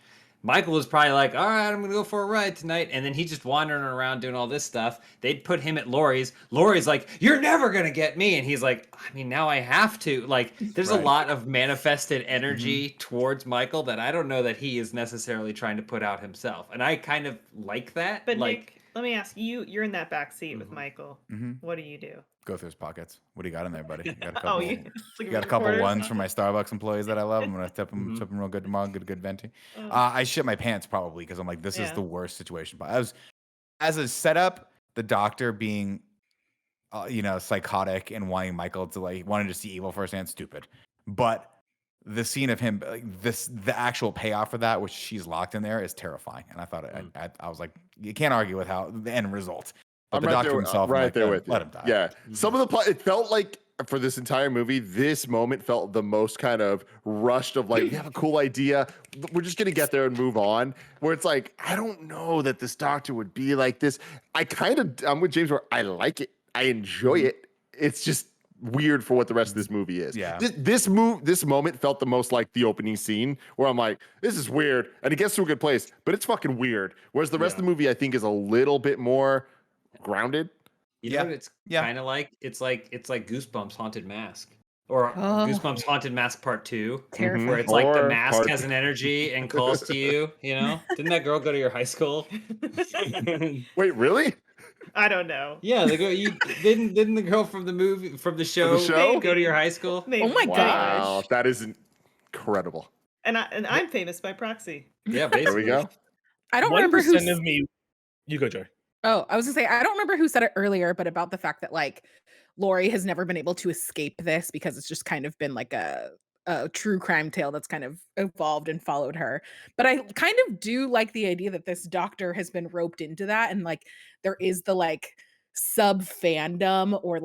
Michael was probably like, all right, I'm going to go for a ride tonight. And then he's just wandering around doing all this stuff. They'd put him at Laurie's. Laurie's like, you're never going to get me. And he's like, I mean, now I have to. Like, there's a lot of manifested energy towards Michael that I don't know that he is necessarily trying to put out himself. And I kind of like that. But like, Nick, let me ask you, you're in that back seat with Michael. What do you do? Go through his pockets. What do you got in there, buddy? You got a couple, Oh, you got a couple ones from my Starbucks employees that I love. I'm gonna tip them real good tomorrow. Get a good venti. I shit my pants probably because I'm like, this is the worst situation. But as a setup, the doctor being, psychotic and wanting Michael to wanting to see evil firsthand, stupid. But the scene of him, the actual payoff for that, which she's locked in there, is terrifying. And I thought, I was like, you can't argue with how the end result. But the doctor himself, right there with let you. him die. Yeah, some of the plot, it felt like for this entire movie, this moment felt the most kind of rushed of like, we have a cool idea, we're just gonna get there and move on. Where it's like, I don't know that this doctor would be like this. I'm with James where I like it, I enjoy it. It's just weird for what the rest of this movie is. Yeah. This moment felt the most like the opening scene where I'm like, this is weird, and it gets to a good place, but it's fucking weird. Whereas the rest of the movie, I think, is a little bit more grounded. you know what it's kind of like? It's like Goosebumps Haunted Mask. Or Goosebumps Haunted Mask Part 2. Terrifying. Where it's like the Or mask part- has an energy and calls to you, Didn't that girl go to your high school? Wait, really? I don't know. Yeah, didn't the girl from the show show? go to your high school? Maybe. Oh my Wow, gosh. that is incredible. And I'm famous by proxy. Yeah, There basically. we go. I don't remember 1% of me. You go, Joy. Oh, I was gonna say, I don't remember who said it earlier, but about the fact that Laurie has never been able to escape this because it's just kind of been like a true crime tale that's kind of evolved and followed her. But I kind of do like the idea that this doctor has been roped into that, and there is the sub fandom or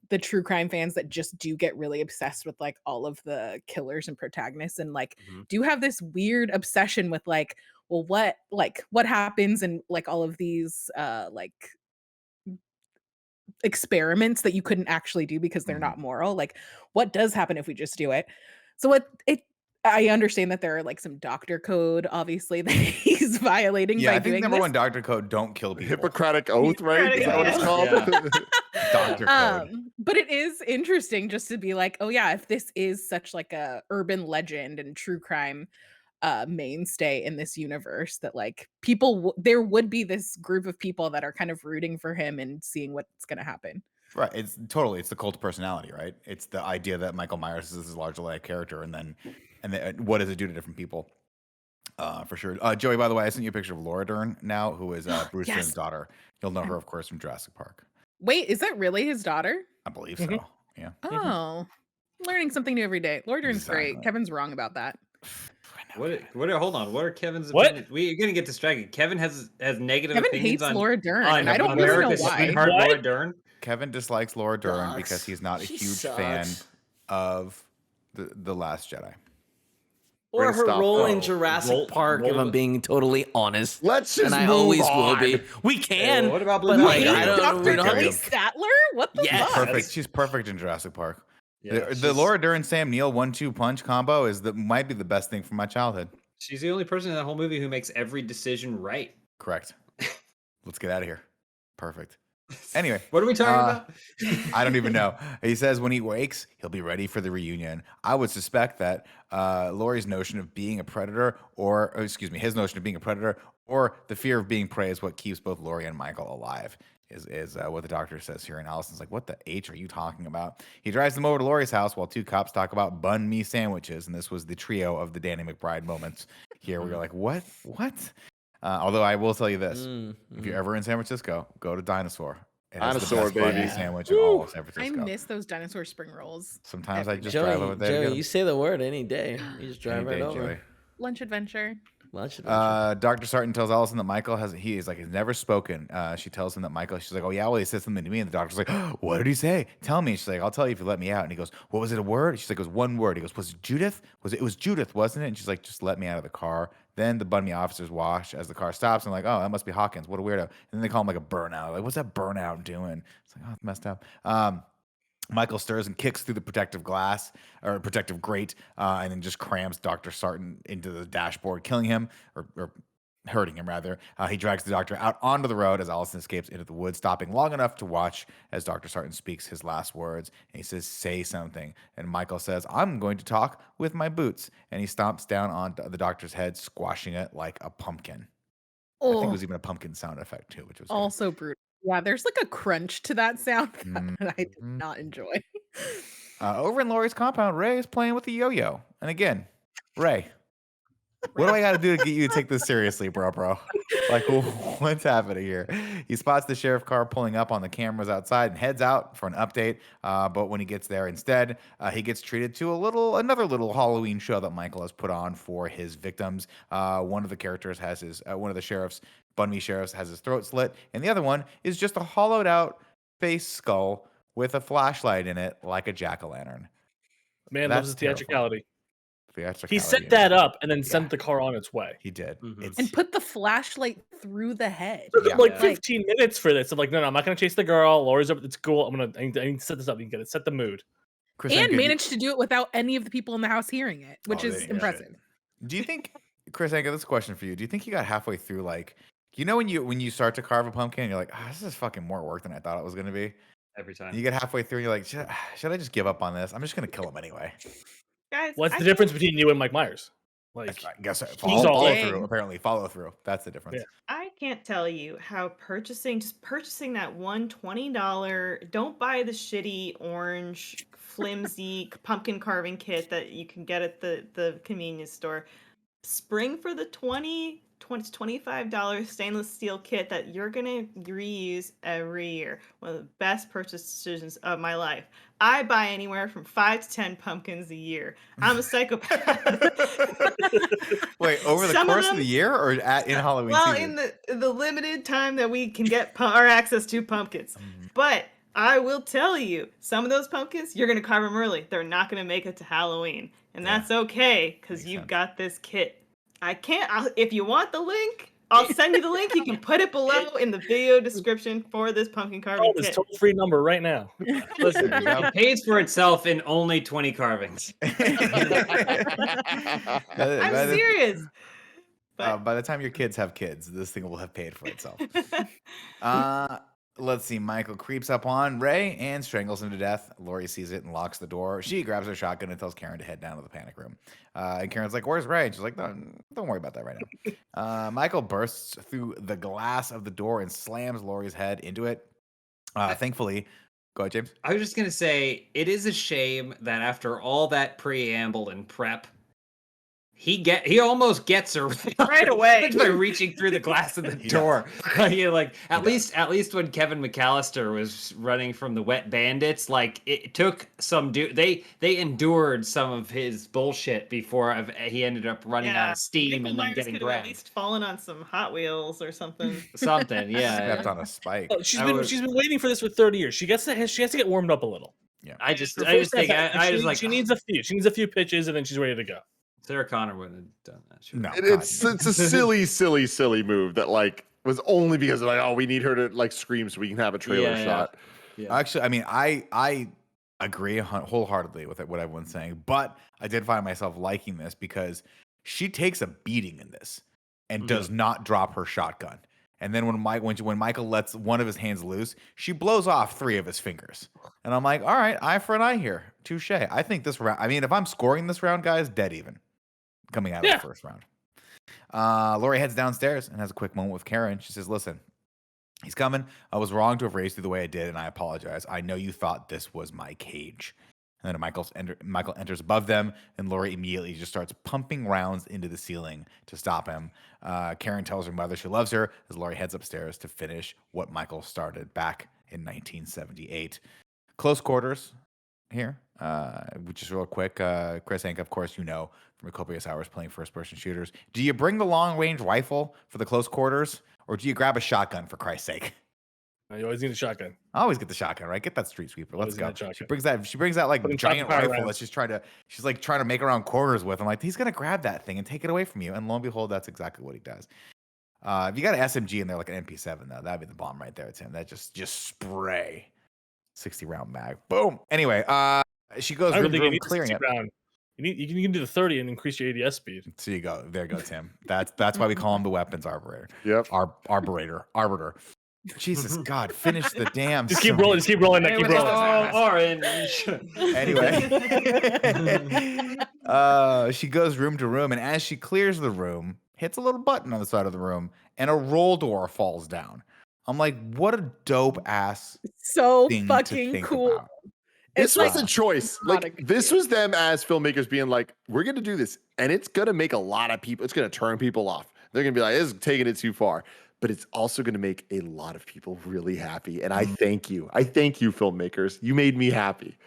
the true crime fans that just do get really obsessed with all of the killers and protagonists and do have this weird obsession with well, what happens and all of these experiments that you couldn't actually do because they're not moral. What does happen if we just do it? So I understand that there are some doctor code, obviously, that he's violating Yeah, by I think doing number this. one doctor code: don't kill people. Hippocratic oath, right? Is that what it's Hippocratic, called? Doctor code. But it is interesting just to be oh yeah, if this is such a urban legend and true crime mainstay in this universe, that people there would be this group of people that are kind of rooting for him and seeing what's going to happen. Right. It's the cult of personality, right? It's the idea that Michael Myers is this large life character, and then what does it do to different people? For sure. Joey, by the way, I sent you a picture of Laura Dern now, who is Bruce Yes. Dern's daughter. You'll know her, of course, from Jurassic Park. Wait, is that really his daughter? I believe so. Yeah. Oh, learning something new every day. Laura Dern's great. Exactly. Kevin's wrong about that. Hold on. What are Kevin's What? opinions? We're gonna get distracted. Kevin has negative Kevin opinions hates on Laura Dern, on and I don't really know America's why. sweetheart What? Laura Dern. Kevin dislikes Laura Dern Sucks. because he's not a She huge fan sucks. of the Last Jedi. Or Bring her stop. role Oh, in Jurassic roll- Park, if roll I'm the- being totally honest. Let's just and I move always on. will be. We can. what about Blue but Mountain? I don't. Dr. We don't have Kelly to- Statler? What the Yes. fuck? Perfect. She's perfect in Jurassic Park. Yeah, the she's- Laura Dern Sam Neill 1-2 punch combo might be the best thing from my childhood. She's the only person in that whole movie who makes every decision right. Correct. Let's get out of here. Perfect. Anyway, What are we talking about? I don't even know. He says when he wakes, he'll be ready for the reunion. I would suspect that Laurie's notion of being a predator, his notion of being a predator, or the fear of being prey is what keeps both Laurie and Michael alive. Is what the doctor says here. And Allison's like, what the H are you talking about? He drives them over to Laurie's house while two cops talk about bun me sandwiches. And this was the trio of the Danny McBride moments here where you're like, what? Although I will tell you this. If you're ever in San Francisco, go to Dinosaur. It has the Dinosaur, best bun me baby. sandwich in all of San I Francisco. miss those dinosaur spring rolls. Sometimes I just Joey, drive over there. to get Joey, 'em. you say the word any day. You just drive Any right day, over. Joey. Lunch adventure. Much adventure. Dr. Sarton tells Allison that Michael he's never spoken. She tells him that she's like, oh yeah, well he said something to me, and the doctor's like, oh, what did he say? Tell me. She's like, I'll tell you if you let me out. And he goes, what was it, a word? She's like, it was one word. He goes, was it Judith? It was Judith, wasn't it? And she's like, just let me out of the car. Then the Bundy officers watch as the car stops and like, oh, that must be Hawkins. What a weirdo. And then they call him like a burnout. Like, what's that burnout doing? It's like, oh, it's messed up. Michael stirs and kicks through the protective glass or protective grate, and then just crams Dr. Sarton into the dashboard, killing him or hurting him rather. He drags the doctor out onto the road as Allison escapes into the woods, stopping long enough to watch as Dr. Sarton speaks his last words. And he says, say something. And Michael says, I'm going to talk with my boots. And he stomps down on the doctor's head, squashing it like a pumpkin. I think it was even a pumpkin sound effect too, which was good. Also brutal. Yeah, there's like a crunch to that sound that I did not enjoy. Over in Laurie's compound, Ray is playing with the yo-yo. And again, Ray, what do I got to do to get you to take this seriously, bro? Like, what's happening here? He spots the sheriff car pulling up on the cameras outside and heads out for an update. But when he gets there, instead, he gets treated to another little Halloween show that Michael has put on for his victims. One of the characters has one of the sheriffs, Bundy sheriffs, has his throat slit, and the other one is just a hollowed out face skull with a flashlight in it, like a jack-o'-lantern. Man loves his theatricality. He set that up and then sent the car on its way. He did. And put the flashlight through the head. Took him like 15 minutes for this. I'm like, no, I'm not going to chase the girl. Laurie's up. It's cool. I need to set this up. You can get it. Set the mood. Chris, and managed to do it without any of the people in the house hearing it, which is impressive. Do you think, Chris, I got this question for you. Do you think you got halfway through, like, you know, when you start to carve a pumpkin, you're like, this is fucking more work than I thought it was going to be? Every time. You get halfway through, and you're like, should I just give up on this? I'm just going to kill him anyway. Guys, what's the difference between you and Mike Myers? Like, I guess follow through. Apparently, follow through. That's the difference. Yeah. I can't tell you how purchasing that one $20. Don't buy the shitty orange flimsy pumpkin carving kit that you can get at the convenience store. Spring for the $25 stainless steel kit that you're gonna reuse every year. One of the best purchase decisions of my life. I buy anywhere from 5 to 10 pumpkins a year. I'm a psychopath. Wait, over the course of the year or in Halloween season? Well, in the limited time that we can get our access to pumpkins. But I will tell you, some of those pumpkins, you're going to carve them early. They're not going to make it to Halloween. And that's okay, because you've got this kit. If you want the link, I'll send you the link. You can put it below in the video description for this pumpkin carving kit. This toll-free number right now. Listen, it pays for itself in only 20 carvings. I'm serious. By the time your kids have kids, this thing will have paid for itself. Let's see. Michael creeps up on Ray and strangles him to death. Laurie sees it and locks the door. She grabs her shotgun and tells Karen to head down to the panic room. And Karen's like, where's Ray? And she's like, no, don't worry about that right now. Michael bursts through the glass of the door and slams Laurie's head into it. Thankfully, go ahead, James. I was just going to say, it is a shame that after all that preamble and prep, he almost gets her right away by reaching through the glass of the door. Like at least when Kevin McAllister was running from the wet bandits, like it took some they endured some of his bullshit before he ended up running out of steam and then getting grabbed. At least fallen on some Hot Wheels or something. Something, yeah. Stepped on a spike. Oh, she's been waiting for this for 30 years. She has to get warmed up a little. Yeah. I just think she needs a few pitches and then she's ready to go. Sarah Connor wouldn't have done that. Sure. No, it's a silly move that like was only because of like, oh, we need her to like scream so we can have a trailer shot. Yeah. Actually, I mean, I agree wholeheartedly with what everyone's saying, but I did find myself liking this because she takes a beating in this and does not drop her shotgun. And then when Michael lets one of his hands loose, she blows off 3 of his fingers. And I'm like, all right, eye for an eye here. Touche. I think this round, I mean, if I'm scoring this round, guys, dead even. Coming out of the first round. Laurie heads downstairs and has a quick moment with Karen. She says, listen, he's coming. I was wrong to have raised you the way I did, and I apologize. I know you thought this was my cage. And then Michael enters above them, and Laurie immediately just starts pumping rounds into the ceiling to stop him. Karen tells her mother she loves her as Laurie heads upstairs to finish what Michael started back in 1978. Close quarters here. which is real quick. Chris Hank, of course, from your copious hours playing first-person shooters. Do you bring the long-range rifle for the close quarters, or do you grab a shotgun for Christ's sake? You always need a shotgun. I always get the shotgun, right? Get that street sweeper. Let's Always go. need a She shotgun. brings that like Putting giant fire rifle rounds. that she's like trying to make around corners with. I'm like, he's gonna grab that thing and take it away from you. And lo and behold, that's exactly what he does. If you got an SMG in there like an MP7 though, that'd be the bomb right there, Tim. That just spray 60 round mag. Boom. Anyway, she goes I don't room to think you room need clearing it. round. You can do the 30 and increase your ADS speed. So you go. There you go, Tim. That's why we call him the weapons arbiter. Yep. Arbiter. Jesus God, finish the damn. Just keep rolling. Just keep rolling. Hey, Keep what's rolling. all orange? Anyway, she goes room to room, and as she clears the room, hits a little button on the side of the room, and a roll door falls down. I'm like, what a dope ass So thing to fucking think cool. about. This It's was a choice. not Like a good this deal. was them as filmmakers being like, we're gonna do this, and it's gonna make a lot of people. It's gonna turn people off. They're gonna be like, this is taking it too far. But it's also gonna make a lot of people really happy. And I thank you. I thank you, filmmakers. You made me happy.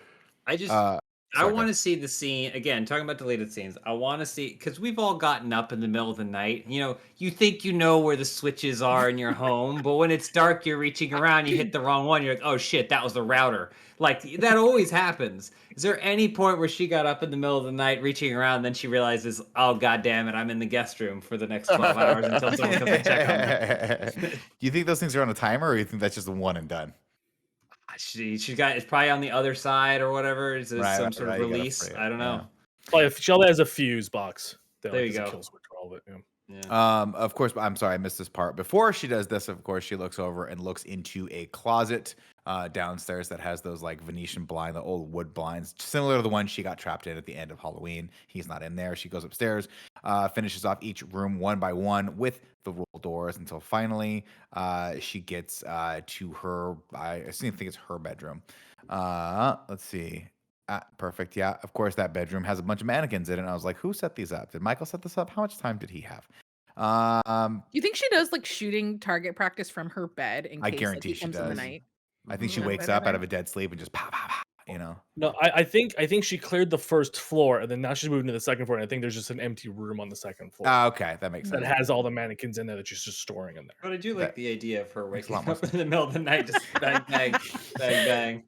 I just I Sorry, want to see the scene again. Talking about deleted scenes, I want to see because we've all gotten up in the middle of the night. You think you know where the switches are in your home, but when it's dark, you're reaching around, you hit the wrong one. You're like, oh shit, that was the router. Like that always happens. Is there any point where she got up in the middle of the night, reaching around, and then she realizes, oh god damn it, I'm in the guest room for the next 12 hours until someone comes to check on me? Do you think those things are on a timer, or you think that's just a one and done? She got it's probably on the other side or whatever. Is there some sort of you gotta release? free it, I don't know. Well, if Shelly has a fuse box, There you there's a go. kill switch for all of it. Yeah. Yeah. Of course, I'm sorry, I missed this part. Before she does this, of course, she looks over and looks into a closet downstairs that has those like Venetian blind, the old wood blinds, similar to the one she got trapped in at the end of Halloween. He's not in there. She goes upstairs, finishes off each room one by one with the roll doors until finally she gets to her, I think it's her bedroom. Let's see. Perfect. Yeah, of course, that bedroom has a bunch of mannequins in it. And I was like, who set these up? Did Michael set this up? How much time did he have? You think she does like shooting target practice from her bed in I case guarantee he she comes in the does. night? I think she Mhm. wakes up out of a dead sleep and just pow, pow, pow, No, I think she cleared the first floor, and then now she's moving to the second floor. And I think there's just an empty room on the second floor Okay, that makes sense. that has all the mannequins in there that she's just storing in there. But I do like That the idea of her makes a waking lot more up in the middle of the night, just bang, bang, bang, bang.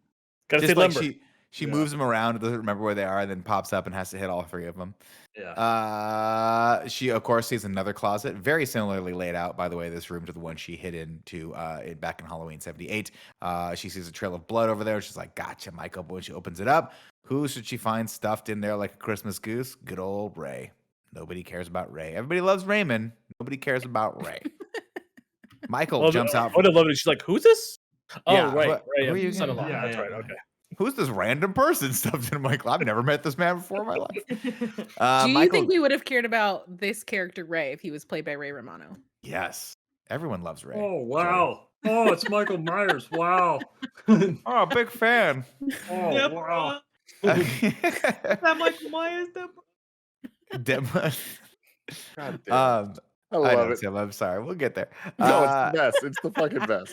Gotta Just stay like limber. she moves them around, doesn't remember where they are, then pops up and has to hit all three of them. Yeah. She of course sees another closet, very similarly laid out, by the way, this room to the one she hid into back in Halloween 78. She sees a trail of blood over there. She's like, gotcha, Michael. But when she opens it up, who should she find stuffed in there like a Christmas goose? Good old Ray. Nobody cares about Ray. Everybody loves Raymond. Nobody cares about Ray. Michael jumps out. I would have loved it. She's like, who's this? Oh, Yeah, right. who- Right. who Yeah, are you son-in-law. again? That's Yeah, right. yeah. Okay. Who's this random person stuffed in Michael? I've never met this man before in my life. Do you Michael, think we would have cared about this character Ray if he was played by Ray Romano? yes. Everyone loves Ray. Oh wow! Oh, it's Michael Myers. Wow. Oh, big fan. Oh Yep. wow. That Michael Myers. Dem- God damn. I I love know, it. Tim, I'm sorry. We'll get there. No, it's the best. It's the fucking best.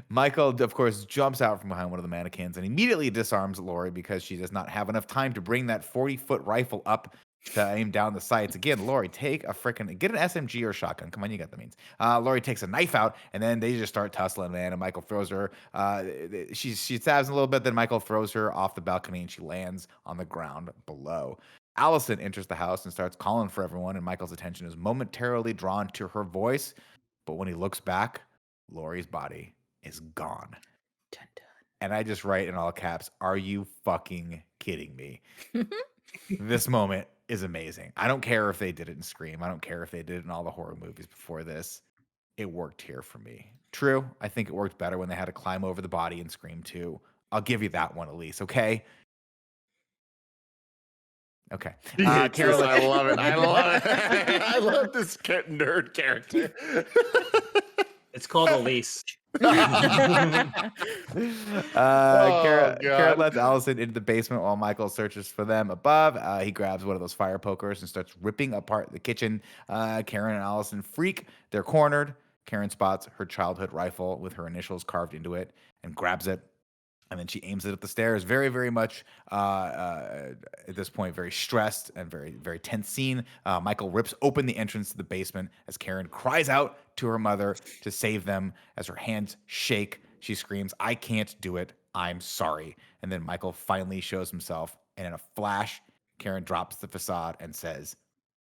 Michael, of course, jumps out from behind one of the mannequins and immediately disarms Lori because she does not have enough time to bring that 40-foot rifle up to aim down the sights. Again, Lori, get an SMG or shotgun. Come on, you got the means. Lori takes a knife out, and then they just start tussling, man. And Michael throws her. She stabs a little bit, then Michael throws her off the balcony, and she lands on the ground below. Allison enters the house and starts calling for everyone, and Michael's attention is momentarily drawn to her voice. But when he looks back, Lori's body is gone. Dun, dun. And I just write in all caps, are you fucking kidding me? This moment is amazing. I don't care if they did it in Scream. I don't care if they did it in all the horror movies before this. It worked here for me. True, I think it worked better when they had to climb over the body in Scream 2. I'll give you that one at least, okay? Okay. He hates Carol, this. I love it. I love it. I love this nerd character. It's called Elise. Carol God. lets Allison into the basement while Michael searches for them above. He grabs one of those fire pokers and starts ripping apart the kitchen. Karen and Allison freak. They're cornered. Karen spots her childhood rifle with her initials carved into it and grabs it. And then she aims it at the stairs, very, very much at this point, very stressed and very, very tense scene. Michael rips open the entrance to the basement as Karen cries out to her mother to save them. As her hands shake, she screams, "I can't do it. I'm sorry." And then Michael finally shows himself. And in a flash, Karen drops the facade and says,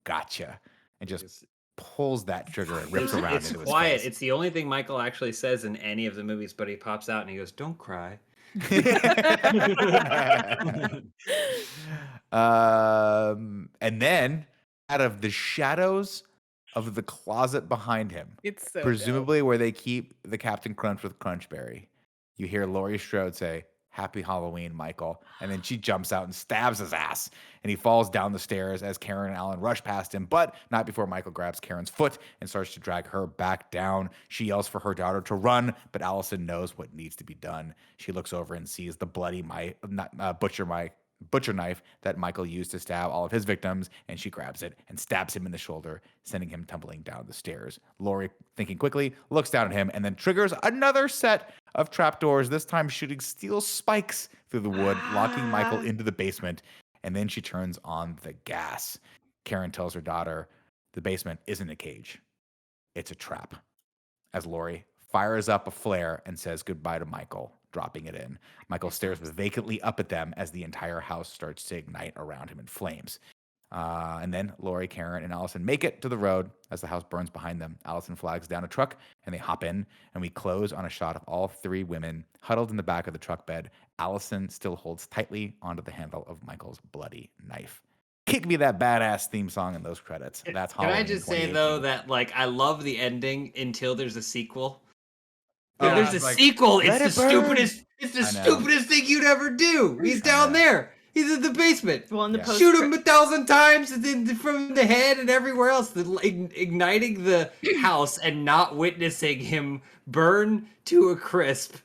"Gotcha." And just pulls that trigger and rips around It's into quiet. his face. It's the only thing Michael actually says in any of the movies, but he pops out and he goes, "Don't cry." And then out of the shadows of the closet behind him, It's so presumably where they keep the Captain Crunch with Crunchberry, you hear Laurie Strode say, "Happy Halloween, Michael." And then she jumps out and stabs his ass. And he falls down the stairs as Karen and Alan rush past him, but not before Michael grabs Karen's foot and starts to drag her back down. She yells for her daughter to run, but Allison knows what needs to be done. She looks over and sees the bloody butcher knife that Michael used to stab all of his victims, and she grabs it and stabs him in the shoulder, sending him tumbling down the stairs. Laurie, thinking quickly, looks down at him and then triggers another set of trapdoors, this time shooting steel spikes through the wood, locking Michael into the basement. And then she turns on the gas. Karen tells her daughter, the basement isn't a cage, it's a trap. As Laurie fires up a flare and says goodbye to Michael, dropping it in. Michael stares vacantly up at them as the entire house starts to ignite around him in flames. And then Laurie, Karen, and Allison make it to the road as the house burns behind them. Allison flags down a truck and they hop in, and we close on a shot of all three women huddled in the back of the truck bed. Allison still holds tightly onto the handle of Michael's bloody knife. Kick me that badass theme song in those credits. That's Can Halloween I just say 2018. though that like I love the ending until there's a sequel. Yeah, If there's it's a like, sequel, it's let the it burn. stupidest. It's the I know. stupidest thing you'd ever do. He's down know. there. He's in the basement. Well, in the Yeah. post Shoot him 1,000 times and then from the head and everywhere else. Igniting the house and not witnessing him burn to a crisp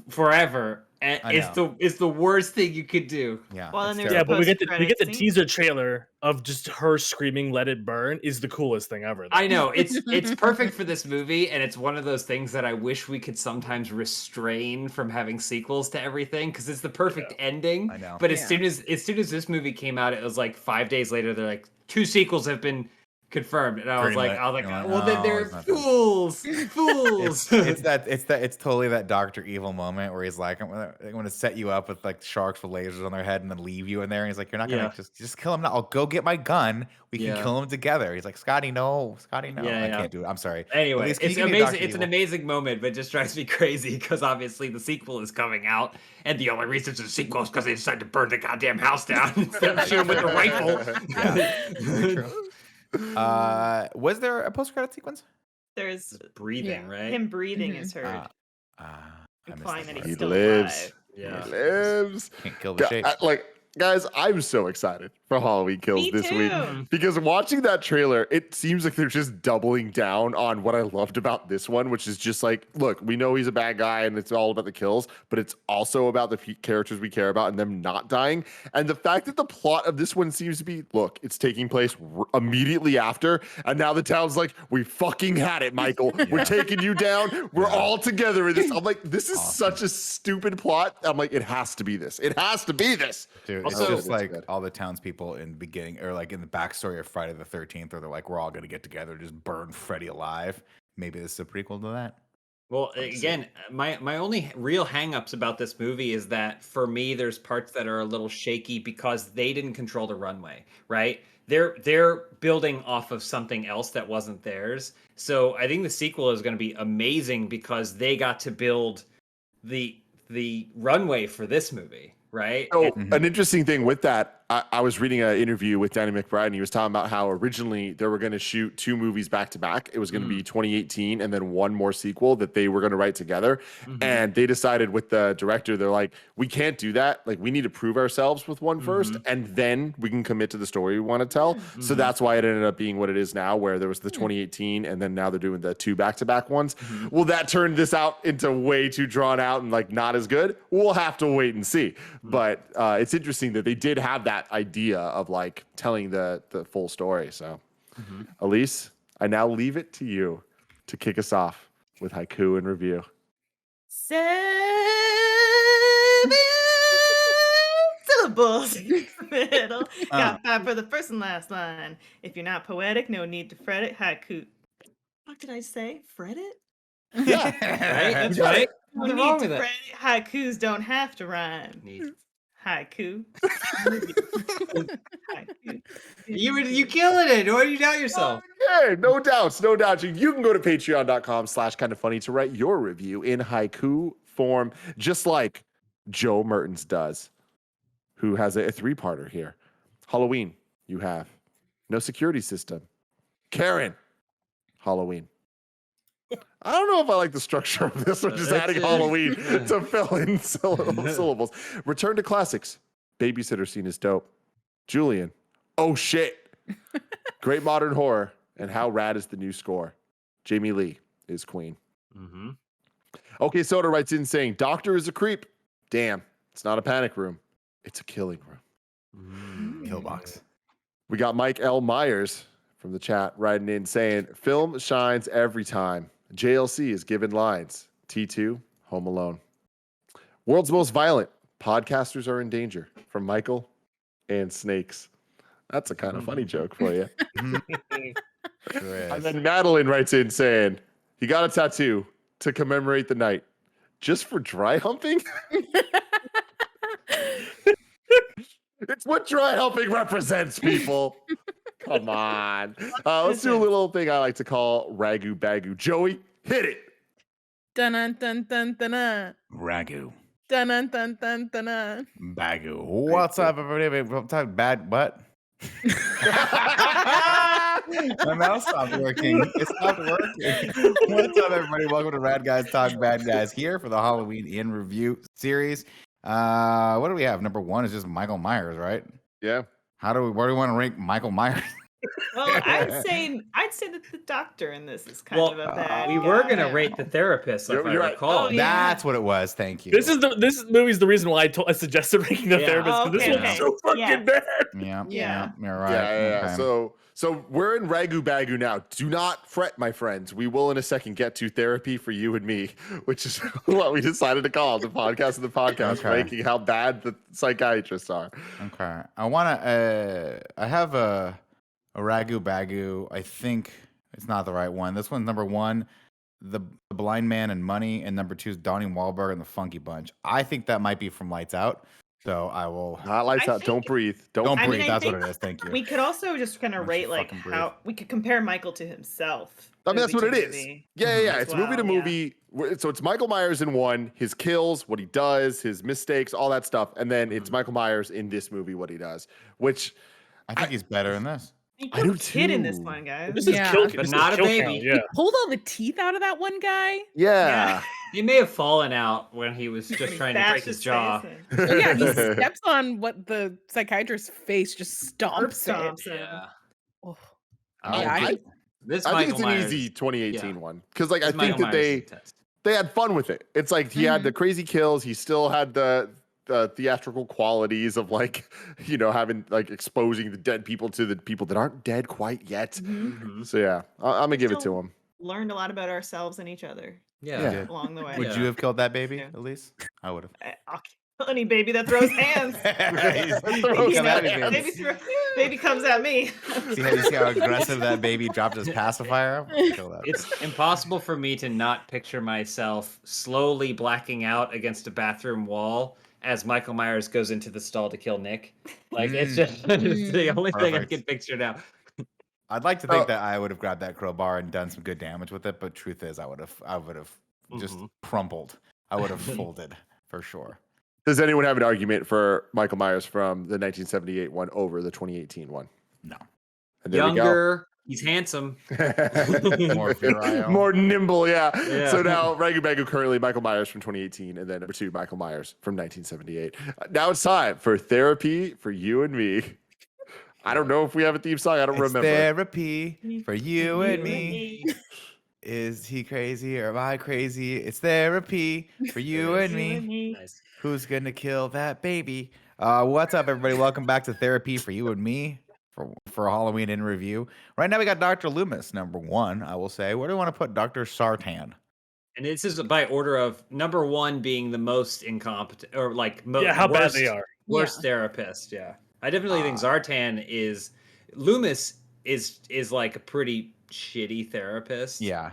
forever. And I it's the worst thing you could do. Yeah. Well, it's then there's Yeah, terrible. but we get the post-credit scene. teaser trailer of just her screaming "Let it burn" is the coolest thing ever. I know it's perfect for this movie, and it's one of those things that I wish we could sometimes restrain from having sequels to everything because it's the perfect ending. I know. But as Yeah. soon as this movie came out, it was like 5 days later. They're like 2 sequels have been confirmed, and I was like, Greenlit. You're like, well, then no, they're it's not done. fools, fools. It's totally that Dr. Evil moment where he's like, I'm gonna set you up with like sharks with lasers on their head and then leave you in there. And he's like, you're not gonna Yeah. just kill him now. I'll go get my gun. We can Yeah. kill him together. He's like, Scotty, no. I Yeah. can't do it. I'm sorry. Anyway, Elise, can it's you give me a amazing. Dr. It's an Evil? amazing moment, but it just drives me crazy because obviously the sequel is coming out, and the only reason it's a sequel is because they decided to burn the goddamn house down instead of shooting with a rifle. Was there a post-credit sequence? There's Breathing, Yeah. right? him breathing is heard, I missed implying that that part. he's He still lives. alive. Yeah. He lives. Can't kill the shape. Guys, I'm so excited for Halloween Kills Me this too. week because watching that trailer, it seems like they're just doubling down on what I loved about this one, which is just like, look, we know he's a bad guy and it's all about the kills, but it's also about the characters we care about and them not dying. And the fact that the plot of this one seems to be, look, it's taking place immediately after, and now the town's like, we fucking had it, Michael. We're taking you down. We're all together in this. I'm like, this is such a stupid plot. I'm like, it has to be this. It has to be this. Dude, Also- it's just It's like good. all the townspeople in the beginning, or like in the backstory of Friday the 13th, where they're like, we're all going to get together and just burn Freddy alive. Maybe this is a prequel to that. Well, again, my only real hangups about this movie is that for me, there's parts that are a little shaky because they didn't control the runway, right? They're building off of something else that wasn't theirs. So I think the sequel is going to be amazing because they got to build the runway for this movie, right? So an interesting thing with that, I was reading an interview with Danny McBride, and he was talking about how originally they were going to shoot 2 movies back to back. It was going to be 2018 and then one more sequel that they were going to write together. And they decided with the director, they're like, we can't do that. Like, we need to prove ourselves with one first, and then we can commit to the story we want to tell. So that's why it ended up being what it is now, where there was the 2018 and then now they're doing the 2 back-to-back ones. Well, that turned this out into way too drawn out and like not as good. We'll have to wait and see. But it's interesting that they did have that idea of like telling the full story. So Elise, I now leave it to you to kick us off with Haiku and review. Set syllables in the middle. Got 5 for the first and last line. If you're not poetic, no need to fret it. Haiku. What did I say? Fret it? Yeah. Right? That's You got right. it. No Nothing need wrong to with it. fret it. Haikus don't have to rhyme. Neat. Haiku. Haiku. You killing it. Why do you doubt yourself? Okay, no doubts, no doubts. You can go to patreon.com/kindafunny to write your review in haiku form, just like Joe Mertens does, who has a 3-parter here. Halloween, you have no security system. Karen, Halloween. I don't know if I like the structure of this. We're just adding Halloween to fill in syllables. Return to classics. Babysitter scene is dope. Julian. Oh shit. Great modern horror. And how rad is the new score? Jamie Lee is queen. Mm-hmm. Okay, Soda writes in saying, Doctor is a creep. Damn, it's not a panic room. It's a killing room. Kill box. We got Mike L. Myers from the chat writing in saying, film shines every time. JLC is given lines. T2, Home Alone. World's most violent. Podcasters are in danger. From Michael and Snakes. That's a kind of funny joke for you. And then Madeline writes in saying, he got a tattoo to commemorate the night. Just for dry humping? It's what dry humping represents, people. Come on. Let's do a little thing I like to call Ragu Bagu. Joey, hit it. Dun dun dun dun dun dun. Ragu. Dun dun dun dun dun dun. Bagu. What's up, everybody? I'm talking bad butt. My mouth stopped working. It stopped working. What's up, everybody? Welcome to Rad Guys Talk Bad Guys here for the Halloween in Review series. What do we have? Number 1 is just Michael Myers, right? Yeah. Where do we want to rank Michael Myers? Well, I'd say that the doctor in this is kind of a bad we were guy. gonna rate the therapist, if I You're right. recall. Oh, yeah. That's what it was. Thank you. This movie's the reason why I suggested ranking the Yeah. therapist, Oh, because okay, this one's okay. so fucking Yeah. bad. Yeah, you're right. Yeah. Okay. So we're in Ragu Bagu now. Do not fret, my friends. We will in a second get to therapy for you and me, which is what we decided to call the podcast of the podcast, Okay. ranking how bad the psychiatrists are. Okay. I have a Ragu Bagu. I think it's not the right one. This one's number 1, the Blind Man and Money, and number 2 is Donnie Wahlberg and the Funky Bunch. I think that might be from Lights Out. So I will. Not lights I out. Don't think- breathe. Don't I breathe. mean, I That's what think it is. Thank you. We could also just kind of Why don't you rate like fucking breathe? how we could compare Michael to himself. I mean, that's what movie it to is. movie. Yeah. as It's movie to well, yeah. movie. So it's Michael Myers in one, his kills, what he does, his mistakes, all that stuff. And then it's Michael Myers in this movie, what he does, which I think he's better in this. He I do killed a kid in this too. one, guys. This is Yeah. kill, But this is not a kill baby. count, yeah. Pulled all the teeth out of that one guy. yeah. He may have fallen out when he was just trying to break Bashed his jaw. face in. Oh, yeah, he steps on what the psychiatrist's face just stomps it. Stomps him. Yeah. Oh. I This think Michael it's an Myers, easy 2018 yeah. one. Because like I this think Michael that Myers is intense. they had fun with it. It's like he had the crazy kills. He still had the theatrical qualities of like, having like exposing the dead people to the people that aren't dead quite yet. Mhm. So yeah, I'm gonna give it to Still- him. Learned a lot about ourselves and each other Yeah. along the way. Would Yeah. you have killed that baby, Yeah. Elise? I would have. I'll kill any baby that throws hands. Baby comes at me. See how aggressive that baby dropped his pacifier? I'm gonna kill that. It's impossible for me to not picture myself slowly blacking out against a bathroom wall as Michael Myers goes into the stall to kill Nick. Like it's just it's the only thing I Perfect. can picture now. I'd like to think that I would have grabbed that crowbar and done some good damage with it, but truth is, I would have just crumpled. I would have folded for sure. Does anyone have an argument for Michael Myers from the 1978 one over the 2018 one? No. And there Younger, he's handsome. we go. More virile. More nimble, yeah. Yeah. So now Ragu Bagu currently Michael Myers from 2018, and then number 2 Michael Myers from 1978. Now it's time for therapy for you and me. I don't know if we have a theme song. I don't It's remember. therapy for you and me. Is he crazy or am I crazy? It's therapy for you and me. Nice. Who's gonna kill that baby? What's up, everybody? Welcome back to Therapy for You and Me for Halloween in Review. Right now, we got Dr. Loomis, number 1. I will say, where do we want to put Dr. Sartan? And this is by order of number 1 being the most incompetent, or like Yeah, how bad worst. they are. Worst therapist. Yeah, I definitely think Zartan is Loomis is like a pretty shitty therapist. Yeah.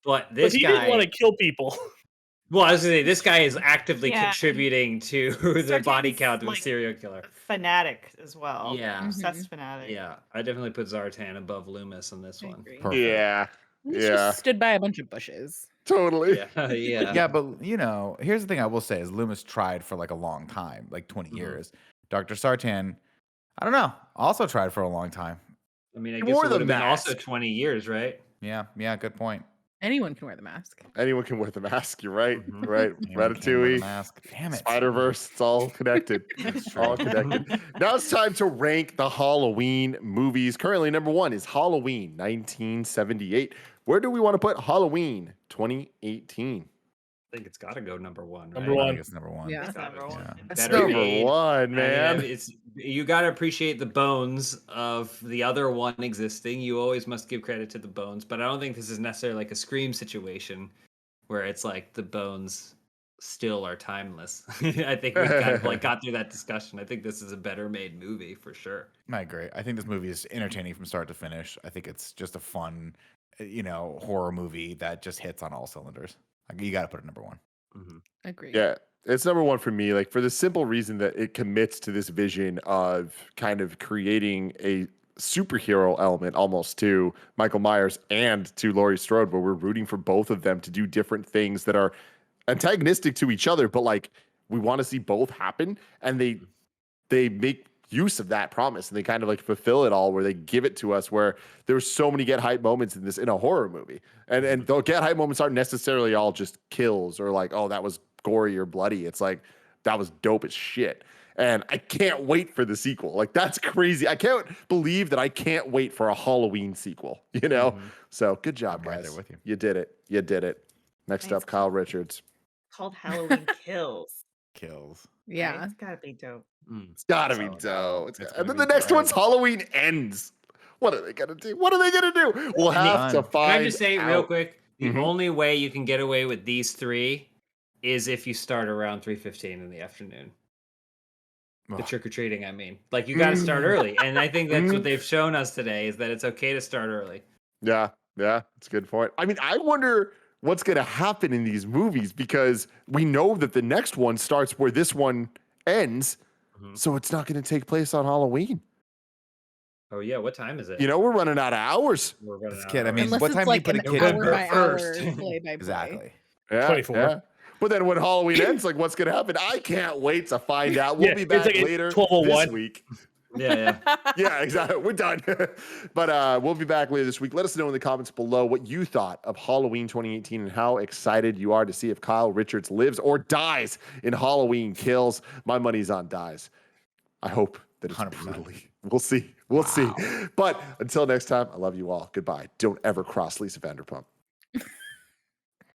But But this he guy didn't want to kill people. Well, I was gonna say this guy is actively Yeah. contributing to the body Zartan's, count of a like, serial killer. Fanatic as well. Yeah. Obsessed fanatic. Yeah, I definitely put Zartan above Loomis on this I one. agree. Perfect. Yeah. He's Yeah. just stood by a bunch of bushes. Totally. Yeah, yeah. Yeah, but here's the thing I will say is Loomis tried for like a long time, like 20 years. Dr. Sartan, I don't know, also tried for a long time. I mean, I He guess wore it the would have been also mask. 20 years, right? Yeah, good point. Anyone can wear the mask. Anyone can wear the mask. You're right. Mhm. You're right. Anyone can wear the Ratatouille, mask. Damn it. Spider-Verse, it's all connected. That's all true. connected. Now it's time to rank the Halloween movies. Currently, number 1 is Halloween 1978. Where do we want to put Halloween 2018? I think it's got to go number 1, right? Number I one. think it's number 1. Yeah. It's number one. Yeah. That's Better number made. 1, man. It's you got to appreciate the bones of the other one existing. You always must give credit to the bones, but I don't think this is necessarily like a Scream situation where it's like the bones still are timeless. I think we kind of like got through that discussion. I think this is a better made movie for sure. I agree. I think this movie is entertaining from start to finish. I think it's just a fun, horror movie that just hits on all cylinders. Like, you got to put it number 1. Agreed. Yeah, it's number 1 for me, like for the simple reason that it commits to this vision of kind of creating a superhero element almost to Michael Myers and to Laurie Strode, where we're rooting for both of them to do different things that are antagonistic to each other, but like we want to see both happen, and they make use of that promise and they kind of like fulfill it all, where they give it to us, where there's so many get hype moments in a horror movie, and the get hype moments aren't necessarily all just kills or like, oh, that was gory or bloody. It's like, that was dope as shit, and I can't wait for the sequel. Like, that's crazy. I can't believe that I can't wait for a Halloween sequel, So good job, I'm right guys. there with you. You did it. Next Thanks, up, Kyle Richards. Called Halloween Kills. Kills. Yeah. It's gotta be dope. It's gotta be Solid. dope. It's And gonna then be the next great. one's Halloween Ends. What are they gonna do? We'll have to Done. find. Can I just say real out. quick, the Mhm. only way you can get away with these 3 is if you start around 3:15 in the afternoon. The Ugh. trick-or-treating, I mean. Like, you got to start early. And I think that's what they've shown us today, is that it's okay to start early. Yeah, it's a good point. I mean, I wonder what's gonna happen in these movies, because we know that the next one starts where this one ends, so it's not gonna take place on Halloween. Oh, yeah. What time is it? We're running out of hours. We're running This out kid, of I mean, hours. Unless what it's time like do you an put a kid hour by hour first? play by play. Exactly. Yeah, 24. Yeah. But then when Halloween ends, like, what's gonna happen? I can't wait to find out. We'll Yeah, be it's back like at later 12:01. this week. Yeah. Yeah, exactly. We're done. But we'll be back later this week. Let us know in the comments below what you thought of Halloween 2018 and how excited you are to see if Kyle Richards lives or dies in Halloween Kills. My money's on dies. I hope that it's 100%. brutally. We'll see. We'll see. But until next time, I love you all. Goodbye. Don't ever cross Lisa Vanderpump.